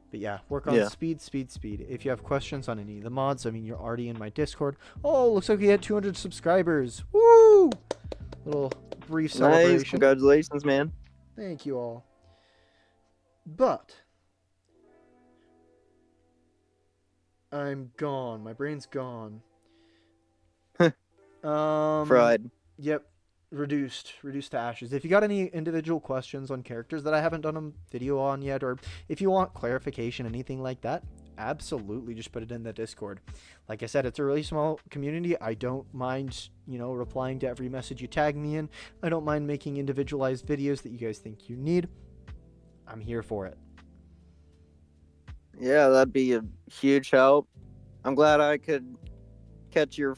A: But yeah, work on speed. If you have questions on any of the mods, I mean, you're already in my Discord. Oh, looks like we had 200 subscribers. Woo! Little brief celebration.
E: Nice, congratulations, man.
A: Thank you all. But I'm gone. My brain's gone.
E: Fried.
A: Yep. Reduced to ashes. If you got any individual questions on characters that I haven't done a video on yet, or if you want clarification, anything like that, absolutely just put it in the Discord. Like I said, it's a really small community. I don't mind, replying to every message you tag me in. I don't mind making individualized videos that you guys think you need. I'm here for it.
E: Yeah, that'd be a huge help. I'm glad I could catch your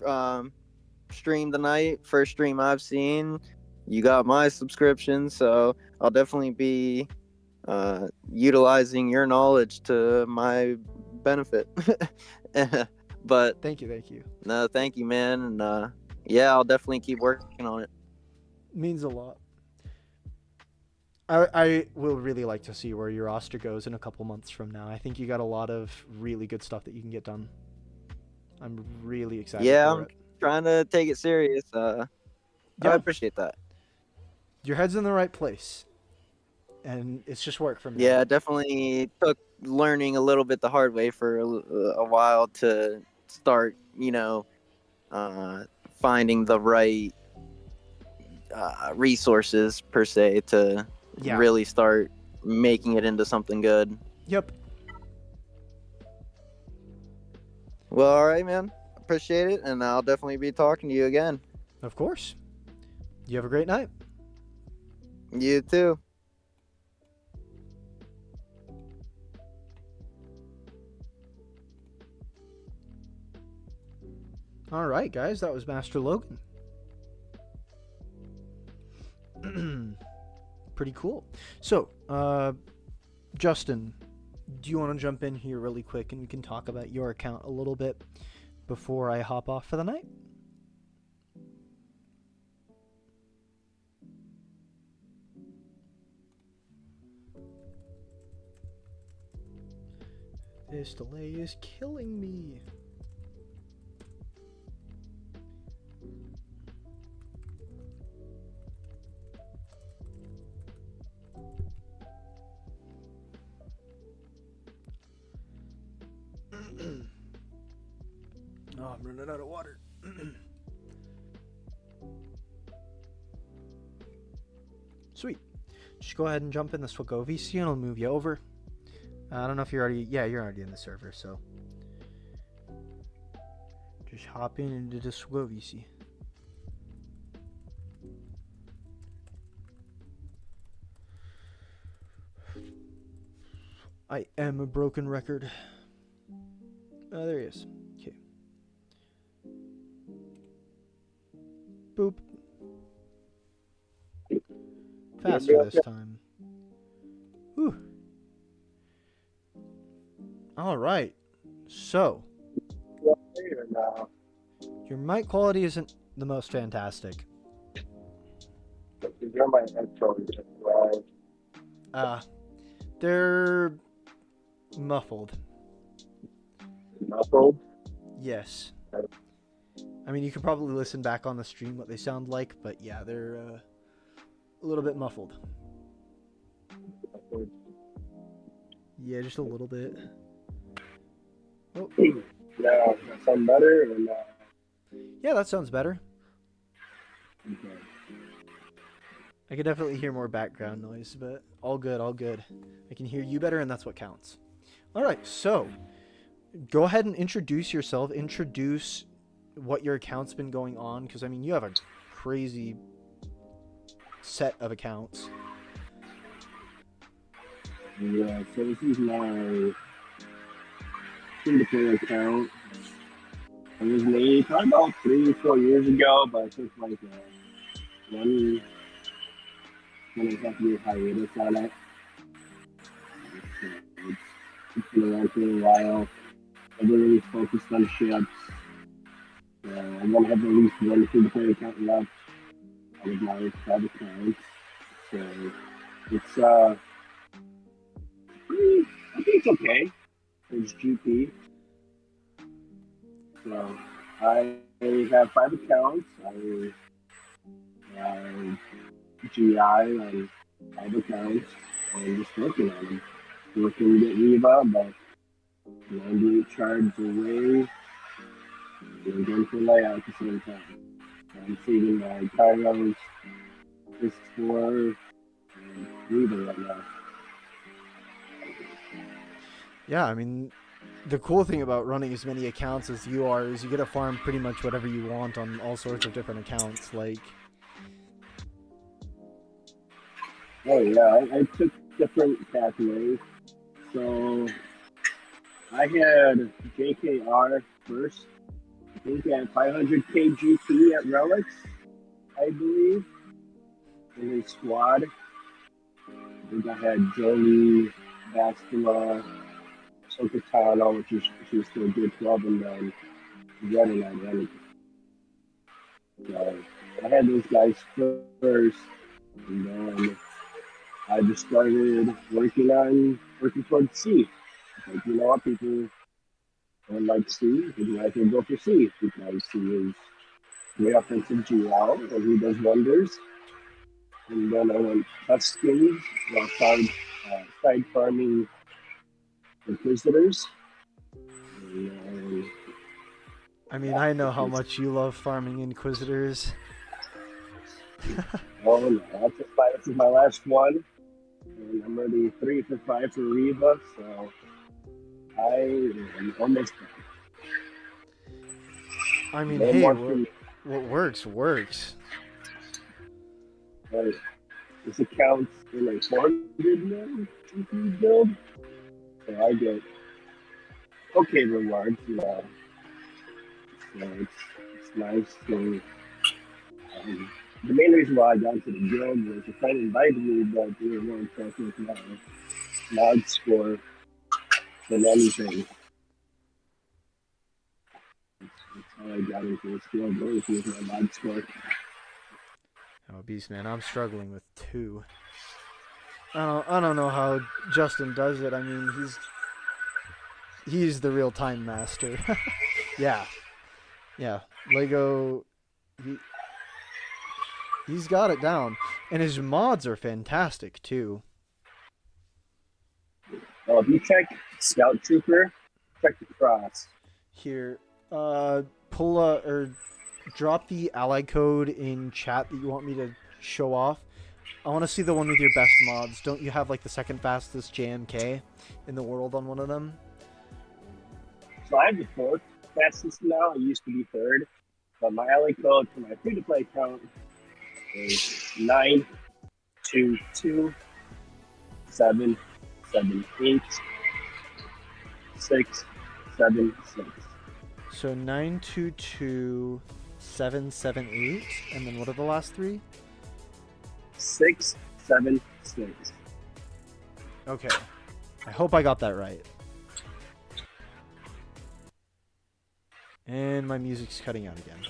E: stream tonight. First stream I've seen. You got my subscription, so I'll definitely be utilizing your knowledge to my benefit. But
A: Thank you.
E: no, thank you, man. And yeah, I'll definitely keep working on it.
A: Means a lot. I will really like to see where your roster goes in a couple months from now. I think you got a lot of really good stuff that you can get done. I'm really excited for it.
E: Trying to take it serious. I appreciate that.
A: Your head's in the right place, and it's just work from now.
E: Yeah, definitely took learning a little bit the hard way for a while to start, finding the right resources per se to really start making it into something good.
A: Yep.
E: Well, all right, man. Appreciate it, and I'll definitely be talking to you again.
A: Of course. You have a great night.
E: You too.
A: All right, guys, that was Master Logan. Pretty cool. So, Justin, do you want to jump in here really quick and we can talk about your account a little bit before I hop off for the night? This delay is killing me. Oh, I'm running out of water. Sweet. Just go ahead and jump in the Swago VC and I'll move you over. I don't know if you're already... Yeah, you're already in the server, so... Just hop in into the Swago VC. I am a broken record. Oh, there he is. Okay. Boop. Faster this time. Whew. All right. So, your mic quality isn't the most fantastic. They're muffled.
F: Muffled?
A: Yes. I mean, you could probably listen back on the stream what they sound like, but yeah, they're a little bit muffled. Yeah, just a little bit. Oh.
F: Now, does that sound better or not?
A: Yeah, that sounds better.
F: Okay.
A: I could definitely hear more background noise, but all good, all good. I can hear you better, and that's what counts. All right, so go ahead and introduce yourself. Introduce what your account's been going on, because, I mean, you have a crazy set of accounts.
F: Yeah, so this is my free-to-play account. It was made probably about 3 or 4 years ago, but I took like a 1.5 year hiatus on it. It's been around for a while. I've been really focused on ships. I'm gonna have at least one free-to-play account left out of my 5 accounts. So it's I think it's okay. It's GP. So I have 5 accounts. I GI on 5 accounts and just working on them. Working to get Reva, but 98 shards away. And going for layout at the same time. I'm saving my Kairos, Risk 4, and Reva right now.
A: Yeah, I mean, the cool thing about running as many accounts as you are is you get to farm pretty much whatever you want on all sorts of different accounts. Like,
F: oh yeah, I took different pathways. So I had JKR first. I think at 500k GP at Relics, I believe, in his squad. I think I had Jolie, Bastila, Sokatano, which is she was still good 12, and then running on anything. So I had those guys first, and then I just started working towards C. Like, you know what, people don't like C, maybe I can go for C, because C is great offensive GL, and he does wonders. And then I went Tuscany, started farming Inquisitors. And,
A: I mean, I know how much you love farming Inquisitors.
F: oh no, this is my last one. And I'm already 3 for 5 for Reva, so I am almost done.
A: I mean,
F: No
A: hey,
F: more
A: what works, works.
F: But this account's in like 400 now, GP build. So I get okay rewards, So it's nice to. The main reason why I got into the guild was a friend invited me, but we were more impressed with my mod score than anything. That's how I got into this guild, with my mod score.
A: Oh, Beast Man, I'm struggling with 2. I don't know how Justin does it. I mean, he's the real time master. Yeah. Lego, he's got it down, and his mods are fantastic too.
F: Well, if you check Scout Trooper, check the cross.
A: Here, pull or drop the ally code in chat that you want me to show off. I want to see the one with your best mods. Don't you have like the second fastest JMK in the world on one of them?
F: So I have the 4th fastest now. I used to be 3rd, but my ally code for my free-to-play account is 9222778 676.
A: So 922778, and then what are the last 3?
F: 676.
A: Okay. I hope I got that right. And my music's cutting out again.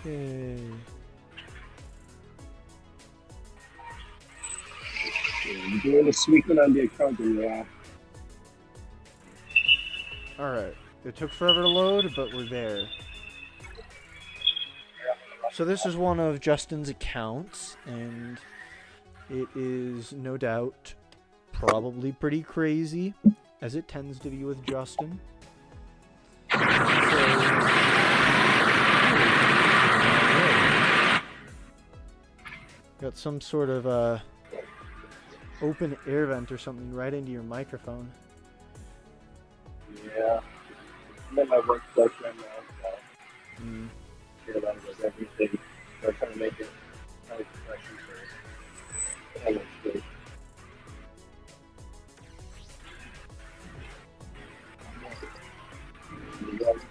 A: Yay.
F: You're doing a sweet one on the account, yeah.
A: Alright. It took forever to load, but we're there. So this is one of Justin's accounts, and it is no doubt probably pretty crazy, as it tends to be with Justin. Got some sort of open air vent or something right into your microphone.
F: Yeah. I'm in my workplace right now, so feel like there's everything. So I'm trying to make it nice professional for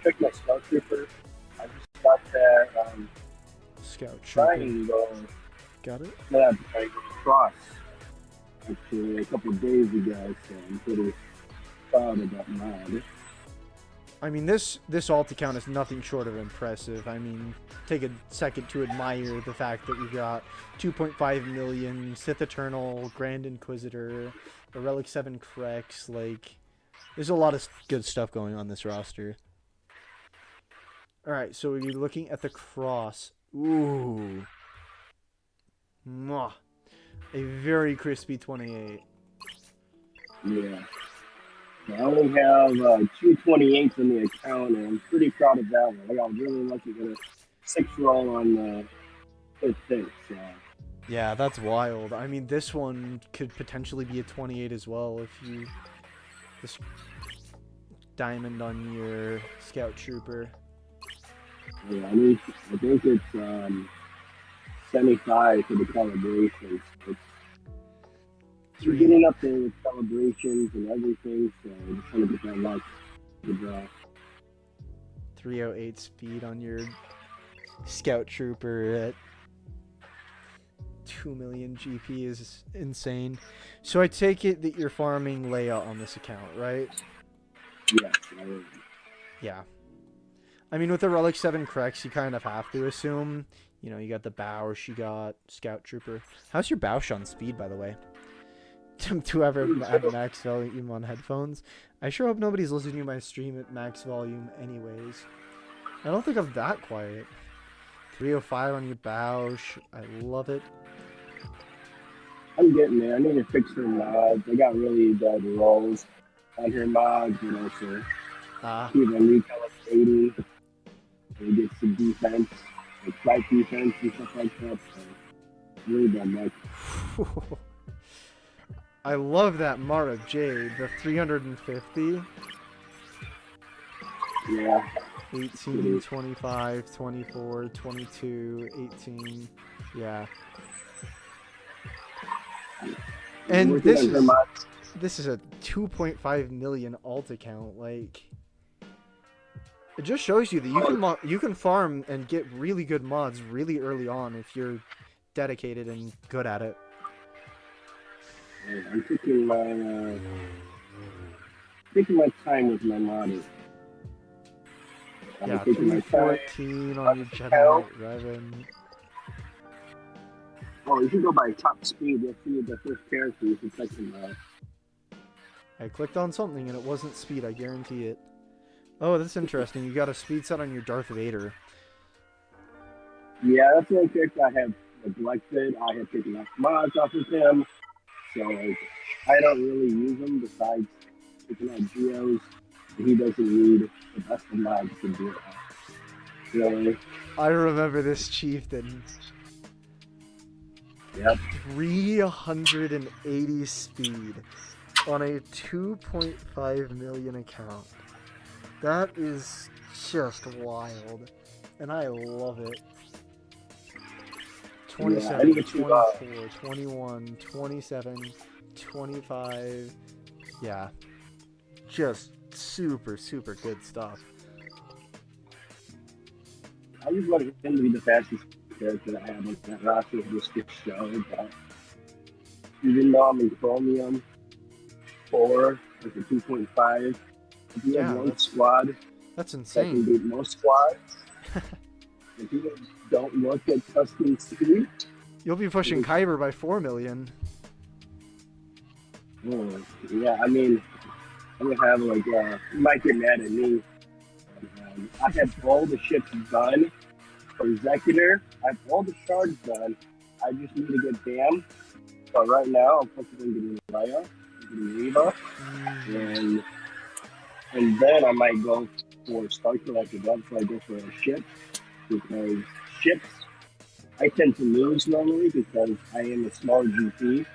F: check my Scout Trooper. I just got that
A: Scout Trooper.
F: triangle.
A: Got it?
F: Yeah, triangle cross. Actually, a couple of days ago, so I'm pretty proud of that mod.
A: I mean, this alt account is nothing short of impressive. I mean, take a second to admire the fact that we've got 2.5 million Sith Eternal, Grand Inquisitor, a Relic 7 Crex. Like, there's a lot of good stuff going on this roster. Alright, so we're looking at the cross. Ooh. Mwah. A very crispy 28.
F: Yeah. I only have 228s in the account, and I'm pretty proud of that one. I got really lucky with a 6 roll on the 5th pick, so.
A: Yeah, that's wild. I mean, this one could potentially be a 28 as well if you just diamond on your Scout Trooper.
F: Yeah, I think it's 75 for the calibrations. You're getting up there with calibrations and everything, so I just want to get that luck to draw.
A: 308 speed on your Scout Trooper at 2 million GP is insane. So I take it that you're farming Leia on this account, right?
F: Yes, I am.
A: Yeah. I mean, with the Relic 7 Crex, you kind of have to assume. You know, you got the Bausch, you got Scout Trooper. How's your Bausch on speed, by the way? To whoever at max volume on headphones. I sure hope nobody's listening to my stream at max volume anyways. I don't think I'm that quiet. 305 on your Bausch. I love it.
F: I'm getting there. I need to fix her mods. I got really bad rolls on her mods, you know, so keep on recalibrating and get some defense, like flight defense and stuff like that. So really bad luck.
A: I love that Mara Jade, the 350.
F: Yeah.
A: 18, 25, 24, 22, 18. Yeah. And this is a 2.5 million alt account. Like, It just shows you that you can farm and get really good mods really early on if you're dedicated and good at it.
F: I'm taking my time with my modding.
A: Yeah,
F: taking my time.
A: 314 on your Jedi Revan.
F: Oh, if you go by top speed, you'll see the first character you can check them out.
A: I clicked on something and it wasn't speed, I guarantee it. Oh, that's interesting. You got a speed set on your Darth Vader.
F: Yeah, that's the only character I have neglected. I have taken off mods off of him. So, like, I don't really use him besides taking out Geos. He doesn't need the best of mods to do it. Really?
A: I remember this chieftain.
F: Yep.
A: 380 speed on a 2.5 million account. That is just wild. And I love it. 27,
F: Yeah,
A: 24, 21, 27, 25. Yeah. Just super, super good stuff.
F: I just want him to be the fastest character that I have on that roster just to show that even though I'm in Chromium 4, like a 2.5, if you have one squad
A: that's
F: that
A: insane.
F: can beat most squads, if you don't look at Tuscan speed,
A: you'll be pushing Kyber by 4 million.
F: Yeah, I mean, I'm gonna have like, you might get mad at me. I have all the ships done for Executor. I have all the shards done. I just need to get Bam. But right now, I'm focusing on getting Leia, getting Reva, and then I might go for Star Collector. That's why I go for a ship, because ships I tend to lose normally because I am a small GP.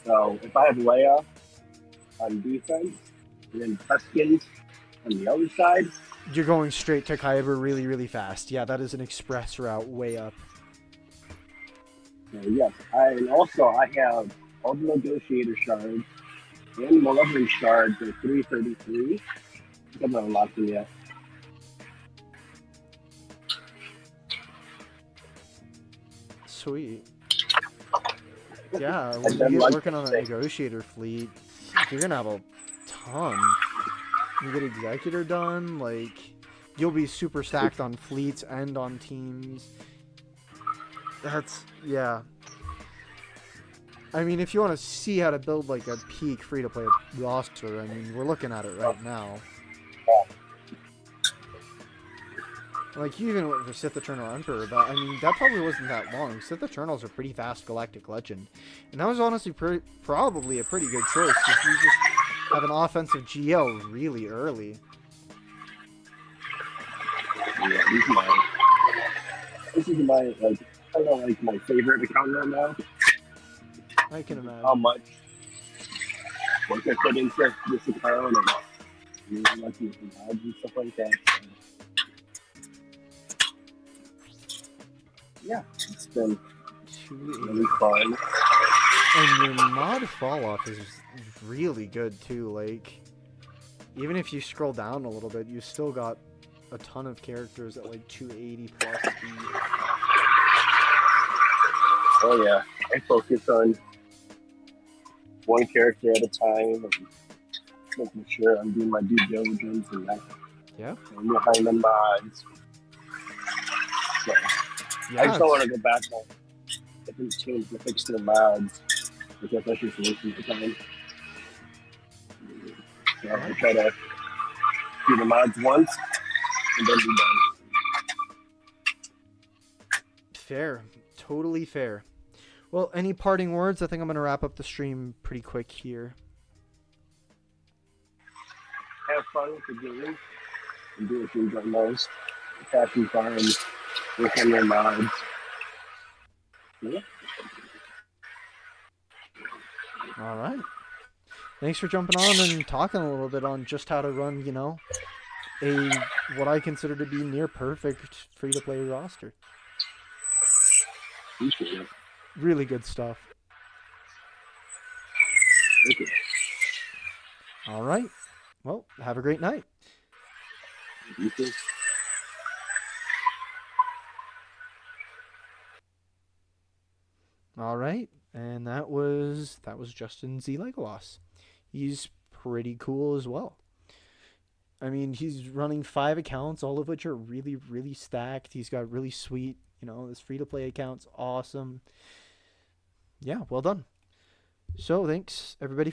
F: So if I have Leia on defense and then Tuskens on the other side,
A: you're going straight to Kyber really, really fast. Yeah, that is an express route way up.
F: So yes, I have all the negotiator shards and Malevolent shards at 333. I haven't unlocked them yet.
A: Sweet. Yeah, when you get working on that negotiator fleet, you're gonna have a ton. You get Executor done, like, you'll be super stacked on fleets and on teams. That's, yeah. I mean, if you want to see how to build, like, a peak free-to-play roster, I mean, we're looking at it right now. Like, you even went for Sith Eternal Emperor, but, I mean, that probably wasn't that long. Sith Eternal's a pretty fast Galactic Legend. And that was honestly probably a pretty good choice, if you just have an offensive GL really early.
F: Yeah, this is my like, I don't know, like my favorite account right now.
A: I can imagine.
F: How much work I put into this account and really lucky with the mods and stuff like that. Yeah, it's been really fun.
A: And your mod fall off is really good too. Like, even if you scroll down a little bit, you still got a ton of characters at like 280 plus speed.
F: Oh yeah, I focus on one character at a time and making sure I'm doing my due diligence and that.
A: Yeah.
F: And behind the mods. So,
A: Yeah,
F: I just don't want to go back on different teams to fix their mods because that's just wasting the time. So I try to do the mods once and then be done.
A: Fair. Totally fair. Well, any parting words? I think I'm going to wrap up the stream pretty quick here.
F: Have fun with the game and do what you enjoy most. Passion farms, work on your mods. Yeah.
A: All right. Thanks for jumping on and talking a little bit on just how to run, you know, what I consider to be near perfect free-to-play roster.
F: Appreciate it.
A: Really good stuff.
F: Thank you.
A: All right. Well, have a great night.
F: You too.
A: All right, and that was Justin Z Legolas. He's pretty cool as well. I mean, he's running 5 accounts, all of which are really, really stacked. He's got really sweet, this free-to-play account's awesome. Yeah, well done. So thanks everybody